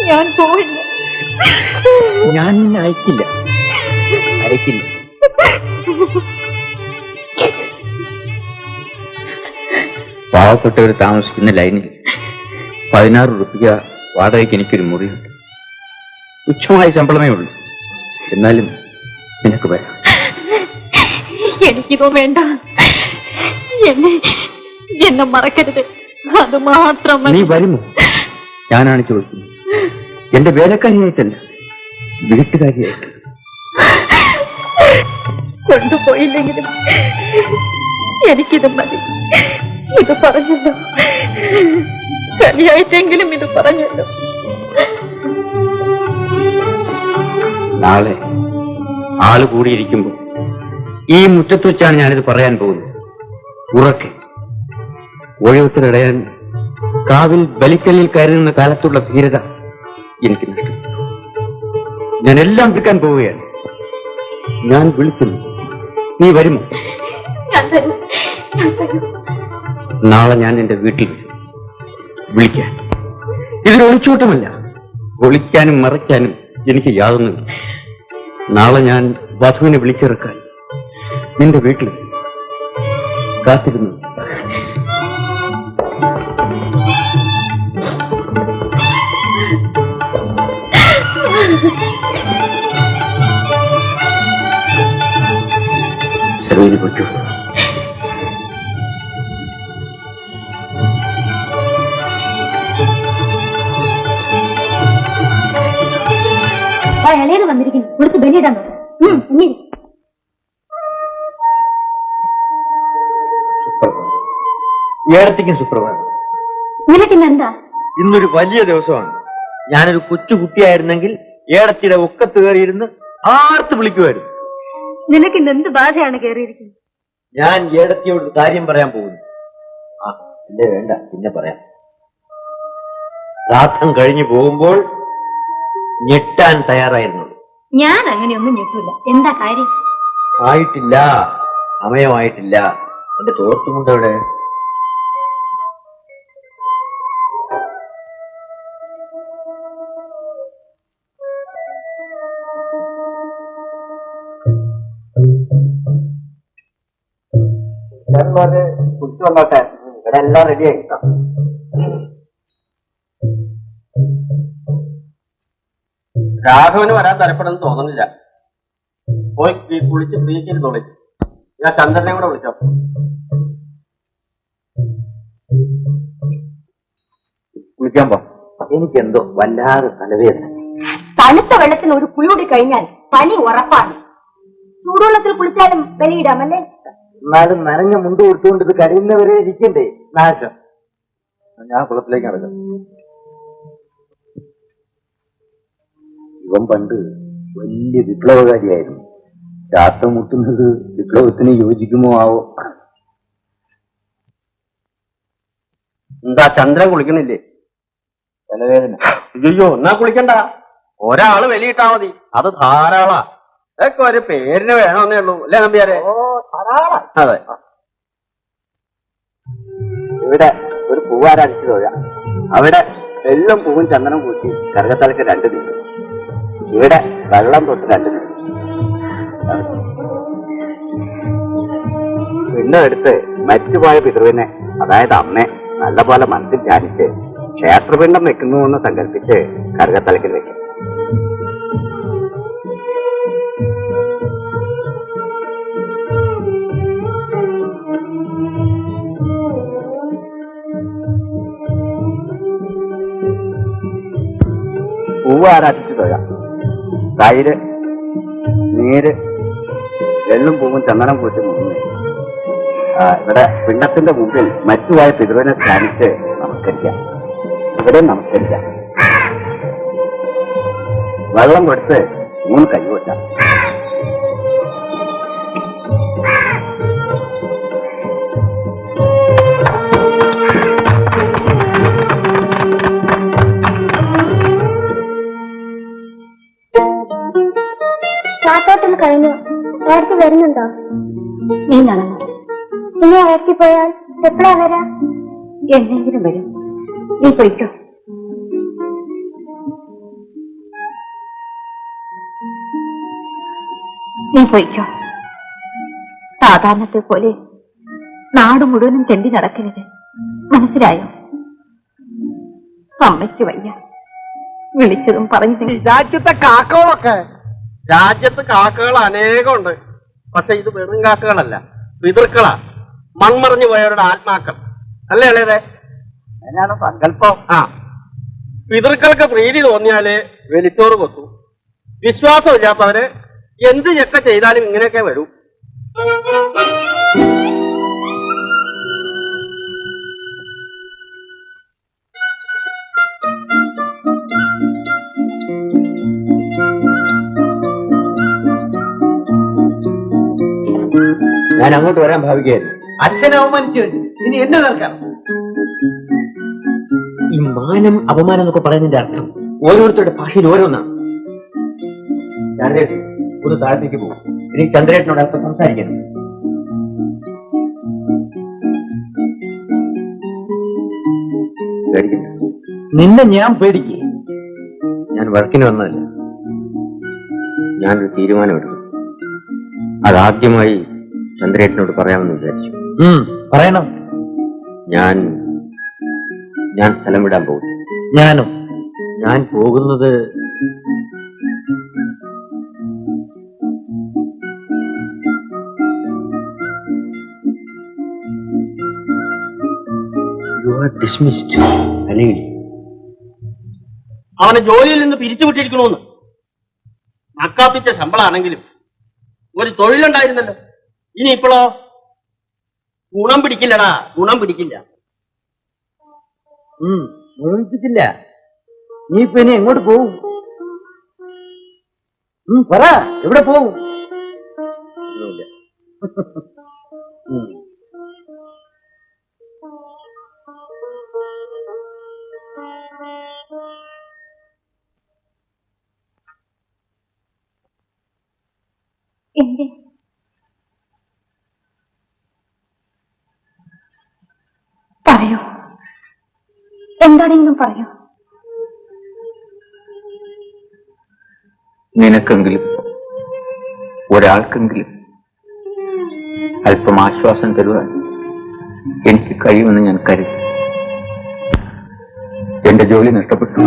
ഞാൻ പോയില്ല. ഞാൻ നിന്നെ അയക്കില്ല. പാവപ്പെട്ടവർ താമസിക്കുന്ന ലൈനിൽ 16 രൂപ വാടകയ്ക്ക് എനിക്കൊരു മുറിയുണ്ട്. തുച്ഛമായ ശമ്പളമേ ഉള്ളൂ. എന്നാലും നിനക്ക് വരാം. എനിക്കിതോ വേണ്ട. എന്നെ മറക്കരുത്. അത് മാത്രം നീ വരുമോ? ഞാനാണ് ചോദിക്കുന്നത്. എന്റെ വേലക്കാരിയായിട്ടല്ല, വീട്ടുകാരിയായിട്ട്. കൊണ്ടുപോയില്ലെങ്കിലും എനിക്കിത് മതി. ഇത് പറഞ്ഞല്ലോ, കലിയായിട്ടെങ്കിലും ഇത് പറഞ്ഞല്ലോ. നാളെ ആള് കൂടിയിരിക്കുമ്പോൾ ഈ മുറ്റത്ത് വെച്ചാണ് ഞാനിത് പറയാൻ പോകുന്നത്. ഉറക്കെ ഒഴിവത്തിനിടയാൻ കാവിൽ ബലിക്കല്ലിൽ കയറുന്ന കാലത്തുള്ള ധീരത എനിക്ക് നഷ്ടപ്പെട്ടു. ഞാൻ എല്ലാം വിൽക്കാൻ പോവുകയാണ്. ഞാൻ വിളിക്കുന്നു, നീ വരുമോ? നാളെ ഞാൻ എന്റെ വീട്ടിൽ വിളിക്കാൻ. ഇതിന് ഒളിച്ചോട്ടമല്ല, ഒളിക്കാനും മറയ്ക്കാനും എനിക്ക് യാതൊന്നുമില്ല. നാളെ ഞാൻ വധുവിനെ വിളിച്ചിറക്കാൻ നിന്റെ വീട്ടിൽ കാത്തിരുന്നു. ശരീരം പറ്റൂ. ഇളയത് വന്നിരിക്കുന്നു, കുറിച്ച് ബലിയിടാൻ നോക്കാം. ഏടത്തേക്കും സുപ്രഭാതം. നിനക്കിന്നെന്താ? ഇന്നൊരു വലിയ ദിവസമാണ്. ഞാനൊരു കൊച്ചുകുട്ടിയായിരുന്നെങ്കിൽ ഏടത്തിയുടെ ഒക്കത്ത് കയറിയിരുന്ന് ആർത്ത് വിളിക്കുമായിരുന്നു. നിനക്കിന്ന് എന്ത് ബാധയാണ് കയറിയിരിക്കുന്നത്? ഞാൻ ഏടത്തിയോട് കാര്യം പറയാൻ പോകുന്നു. ആ ഇല്ലേ, വേണ്ട, പിന്നെ പറയാം. ശ്രാദ്ധം കഴിഞ്ഞു പോകുമ്പോൾ ഞെട്ടാൻ തയ്യാറായിരുന്നു. ഞാൻ അങ്ങനെയൊന്നും ഞെട്ടില്ല. എന്താ കാര്യം? ആയിട്ടില്ല, സമയമായിട്ടില്ല. എന്റെ തോർത്തുമുണ്ടവിടെ. കുറിച്ച് വന്നോട്ടെ, ഇവിടെ എല്ലാം റെഡിയായി. രാഘവന് വരാൻ തരപ്പെടുന്നു തോന്നുന്നില്ല. പോയി കുളിച്ച് ഫ്രീച്ചിരുന്നോളി. ഞാൻ ചന്ദ്രനെ കൂടെ വിളിച്ചോ. കുളിക്കാൻ പോ. എനിക്കെന്തോ വല്ലാതെ തലവേദന. തണുത്ത വെള്ളത്തിന് ഒരു കുളിയോടി കഴിഞ്ഞാൽ പനി ഉറപ്പാണ്. ചൂടുവെള്ളത്തിൽ കുളിച്ചാലും ബലിയിടാമല്ലേ? എന്നാലും നനഞ്ഞ മുണ്ട് കൊടുത്തുകൊണ്ട് ഇത് കരയുന്നവരെ ഇരിക്കണ്ടേ നാശം. ഞാൻ കുളത്തിലേക്ക് നടക്കാം. ഇവൻ പണ്ട് വലിയ വിപ്ലവകാരിയായിരുന്നു. ശാസ്ത്രം മുട്ടുന്നത് വിപ്ലവത്തിന് യോജിക്കുമോ ആവോ. എന്താ ചന്ദ്രൻ കുളിക്കണില്ലേ? തലവേദന. അയ്യോ, എന്നാ കുളിക്കണ്ട. ഒരാള് വലിയിട്ടാ മതി, അത് ധാരാളാ. ഇതൊക്കെ ഒരു പേരിന് വേണമെന്നേ ഉള്ളൂ, അല്ലേ നമ്പ്യാരെ? അതെ. ഇവിടെ ഒരു പൂവാരടിച്ചു തൊഴാം. അവിടെ എല്ലാം പൂവും ചന്ദനം പൂച്ചി കറുകത്തലക്ക് 2 നീക്കും. ഇവിടെ വെള്ളം തൊട്ട് 2 നീക്കും. പിന്നെ എടുത്ത് മറ്റുപോയ പിതൃവിനെ, അതായത് അമ്മയെ നല്ലപോലെ മനസ്സിൽ ധ്യാനിച്ച് ക്ഷേത്രപിണ്ഡം വെക്കുന്നുവെന്ന് സങ്കല്പിച്ച് കറുകത്തലക്കിൽ വെക്കും. പൂവ് ആരാധിച്ച് തൊഴാം. തൈര്, നീര്, എള്ളും പൂവും ചന്ദനം പൂച്ച് മുങ്ങി ഇവിടെ പിണ്ടത്തിന്റെ മുമ്പിൽ മറ്റുപോയ പിതൃവിനെ ധ്യാനിച്ച് നമസ്കരിക്കാം. ഇവിടെ നമസ്കരിക്കാം. വെള്ളം കൊടുത്ത് 3 കൈ വെക്കാം. ചാത്തോട്ടം കഴിഞ്ഞു. നേരത്തെ വരുന്നുണ്ടോ? നീ നടന്നു. ഇനി അയക്കി പോയാൽ എപ്പോഴാ വരാ? എന്നെങ്കിലും വരും. നീ പോയിക്കോ. നീ പോയിക്കോ. സാധാരണത്തെ പോലെ നാട് മുഴുവനും ചെണ്ടി നടക്കരുത്, മനസ്സിലായോ? അമ്മയ്ക്ക് വയ്യ. വിളിച്ചതും പറഞ്ഞു. രാജ്യത്തെ കാക്കകളൊക്കെ രാജ്യത്ത് കാക്കകൾ അനേകമുണ്ട്. പക്ഷെ ഇത് വെറും കാക്കകളല്ല, പിതൃക്കളാ, മൺമറിഞ്ഞു പോയവരുടെ ആത്മാക്കൾ. അല്ലേ ഇളയതേ? അങ്ങനെയാണ് സങ്കല്പം. ആ പിതൃക്കൾക്ക് പ്രീതി തോന്നിയാല് വെലിച്ചോറ് കൊത്തു. വിശ്വാസമില്ലാത്തവര് എന്ത് ചെക്ക ചെയ്താലും ഇങ്ങനെയൊക്കെ വരും. ഞാൻ അങ്ങോട്ട് വരാൻ ഭാവിക്കുകയായിരുന്നു. അച്ഛനെ അവമാനിച്ചു ഇനി എന്നെ നൽകാം. ഈ മാനം അപമാനം എന്നൊക്കെ പറയുന്നതിന്റെ അർത്ഥം ഓരോരുത്തരുടെ ഭാഷയിൽ ഓരോന്നാണ്. ചന്ദ്രേട്ടൻ ഒന്ന് താഴത്തേക്ക് പോകും. എനിക്ക് ചന്ദ്രേട്ടനോട് അല്പം സംസാരിക്കണം. നിന്നെ ഞാൻ പേടിക്കേ. ഞാൻ വഴക്കിന് വന്നതല്ല. ഞാനൊരു തീരുമാനമെടുക്കും. അതാദ്യമായി ചന്ദ്രേട്ടനോട് പറയാമെന്ന് വിചാരിച്ചു. പറയണം. ഞാൻ സ്ഥലം വിടാൻ പോകുന്നു. ഞാൻ പോകുന്നത് യു ആർ ഡിസ്മിസ്ഡ്. അല്ലെങ്കിൽ അവനെ ജോലിയിൽ നിന്ന് പിരിച്ചുവിട്ടിരിക്കണമെന്ന്. അക്കാപ്പിച്ച ശമ്പളമാണെങ്കിലും ഒരു തൊഴിലുണ്ടായിരുന്നല്ലോ. ഇനി ഇപ്പോഴോ ഗുണം പിടിക്കില്ലടാ, ഗുണം പിടിക്കില്ല. ഓർമ്മിപ്പിച്ചില്ല. നീ ഇപ്പൊ ഇനി എങ്ങോട്ട് പോവും? പറ, എവിടെ പോവും? എന്തേ പറയൂ, എന്താണെങ്കിലും പറയൂ. നിനക്കെങ്കിലും ഒരാൾക്കെങ്കിലും അല്പം ആശ്വാസം തരുവാൻ എനിക്ക് കഴിയുമെന്ന് ഞാൻ കരുതി. എന്റെ ജോലി നഷ്ടപ്പെട്ടു.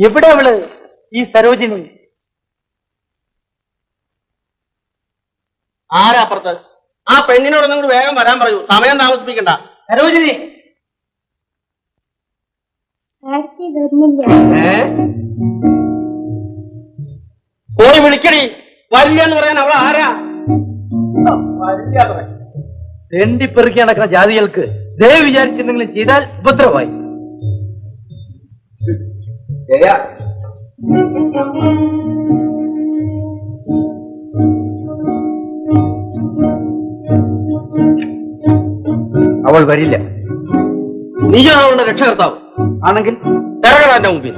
എവിടെ അവള് ഈ സരോജിനി? ആരാ അപ്പുറത്ത്? ആ പെണ്ണിനോടൊന്നും കൂടി വേഗം വരാൻ പറയൂ, സമയം താമസിപ്പിക്കണ്ട. സരോജിനി പോയി വിളിക്കടി. വരില്ല എന്ന് പറയാൻ അവൾ ആരാ? തെണ്ടിപ്പെറുക്കി നടക്കുന്ന ജാതികൾക്ക് ദയവ് വിചാരിച്ചെന്തെങ്കിലും ചെയ്താൽ ഉപദ്രവമായി. അവൾ വരില്ല. നീയാണ് അവളുടെ രക്ഷകർത്താവ് ആണെങ്കിൽ തിരകടാന്റെ മുമ്പിൽ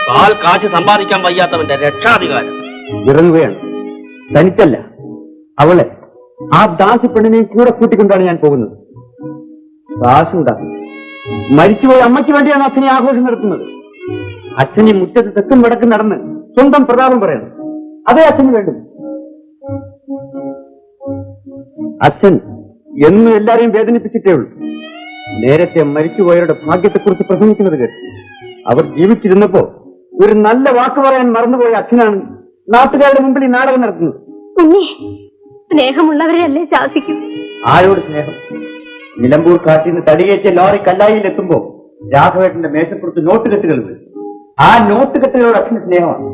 കാൽ കാശ് സമ്പാദിക്കാൻ വയ്യാത്തവന്റെ രക്ഷാധികാരം ഇറങ്ങുകയാണ്. തനിച്ചല്ല, അവളെ ആ ദാസി പെണ്ണിനെയും കൂടെ കൂട്ടിക്കൊണ്ടാണ് ഞാൻ പോകുന്നത്. ദാസുണ്ടാകും. മരിച്ചുപോയ അമ്മയ്ക്ക് വേണ്ടിയാണ് അച്ഛനെ ആഘോഷം നടത്തുന്നത്. അച്ഛനെ മുറ്റത്ത് തെക്കും വടക്കും നടന്ന് സ്വന്തം പ്രതാപം പറയണം. അതേ അച്ഛന് വേണ്ടും. അച്ഛൻ എന്നും എല്ലാരെയും വേദനിപ്പിച്ചിട്ടേ ഉള്ളൂ. നേരത്തെ മരിച്ചുപോയവരുടെ ഭാഗ്യത്തെക്കുറിച്ച് പ്രസംഗിക്കുന്നത് കേട്ടു. അവർ ജീവിച്ചിരുന്നപ്പോ ഒരു നല്ല വാക്ക് പറയാൻ മറന്നുപോയ അച്ഛനാണ് നാട്ടുകാരുടെ മുമ്പിൽ ഈ നാടകം നടത്തുന്നത്. സ്നേഹമുള്ളവരെയല്ലേ ശാസിക്കും. ആരോട് സ്നേഹം? നിലമ്പൂർ കാട്ടിൽ നിന്ന് തടിയേറ്റ ലോറി കല്ലായിൽ എത്തുമ്പോ രാഘവേട്ടന്റെ മേശപ്പുറത്ത് നോട്ട് കെട്ടുകളുണ്ട്. ആ നോട്ട് കെട്ടുകളോട് അച്ഛന് സ്നേഹമാണ്.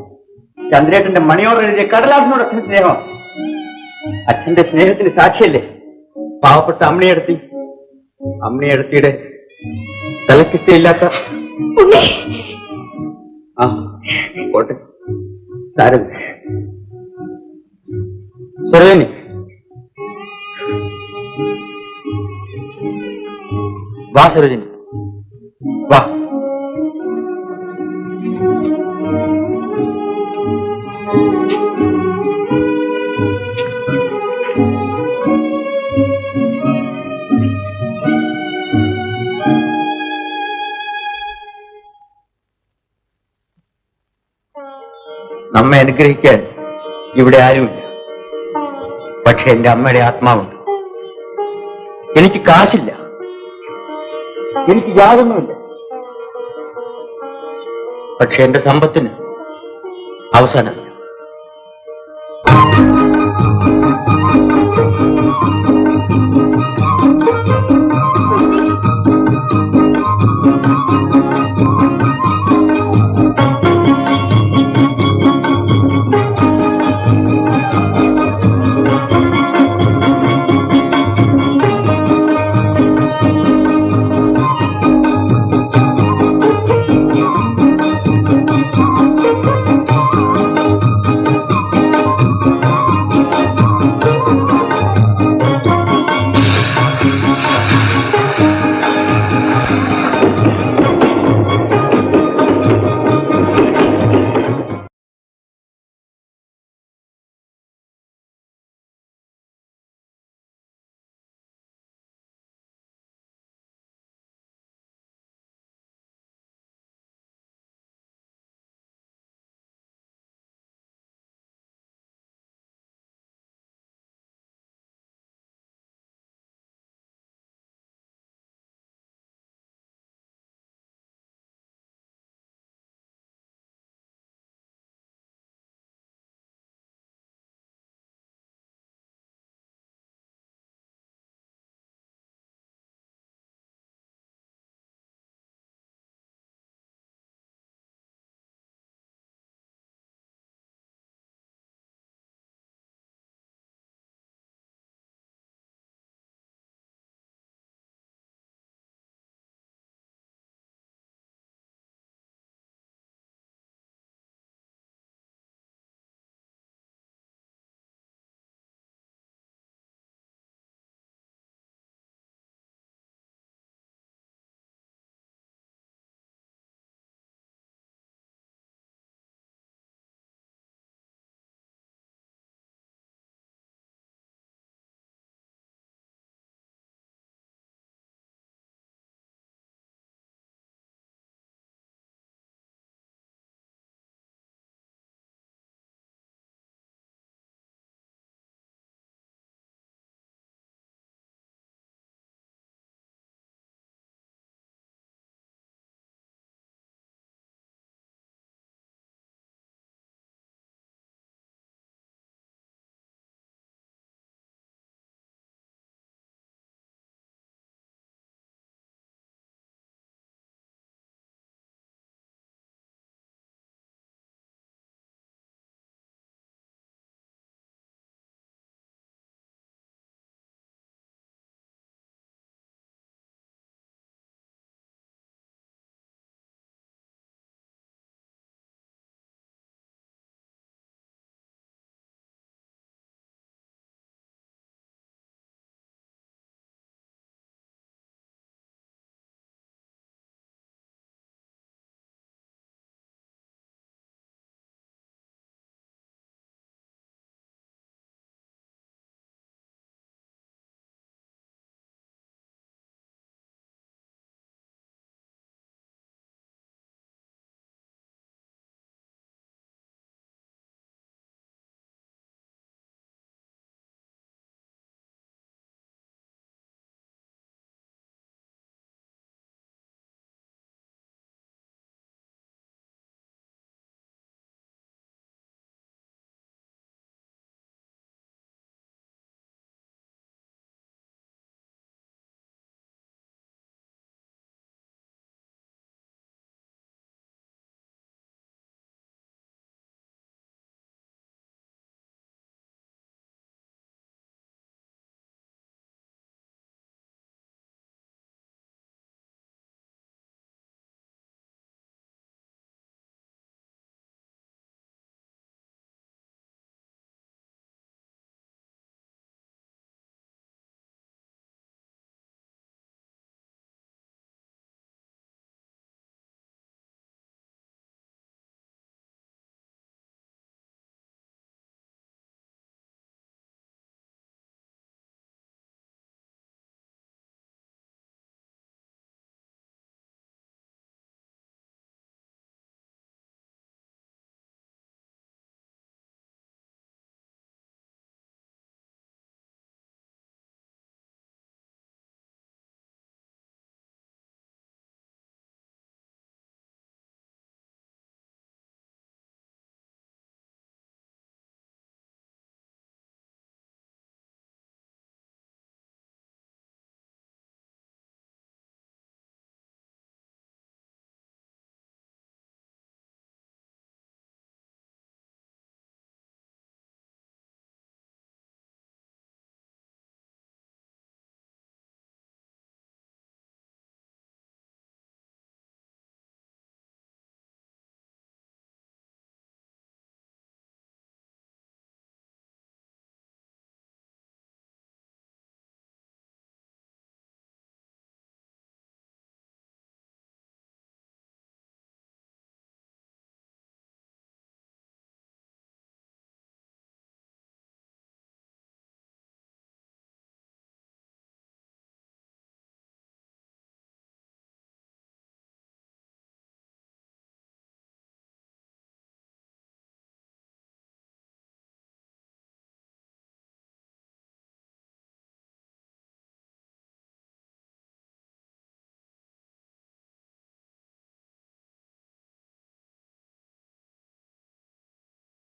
ചന്ദ്രേട്ടന്റെ മണിയോട് എഴുതിയ കടലാസിനോട് അച്ഛന് സ്നേഹമാണ്. അച്ഛന്റെ സ്നേഹത്തിന് സാക്ഷിയല്ലേ പാവപ്പെട്ട അമ്മയെടുത്തിയുടെ തലക്കിഷ്ടയില്ലാത്ത ആ കോട്ടെ സാരം സരോജിനി. വാ സരോജിനി, വാ. നമ്മെ അനുഗ്രഹിക്കാൻ ഇവിടെ ആരുമില്ല. പക്ഷെ എന്റെ അമ്മയുടെ ആത്മാവുണ്ട്. എനിക്ക് കാശില്ല, എനിക്ക് യാതൊന്നുമില്ല. പക്ഷെ എന്റെ സമ്പത്തിന് അവസാനം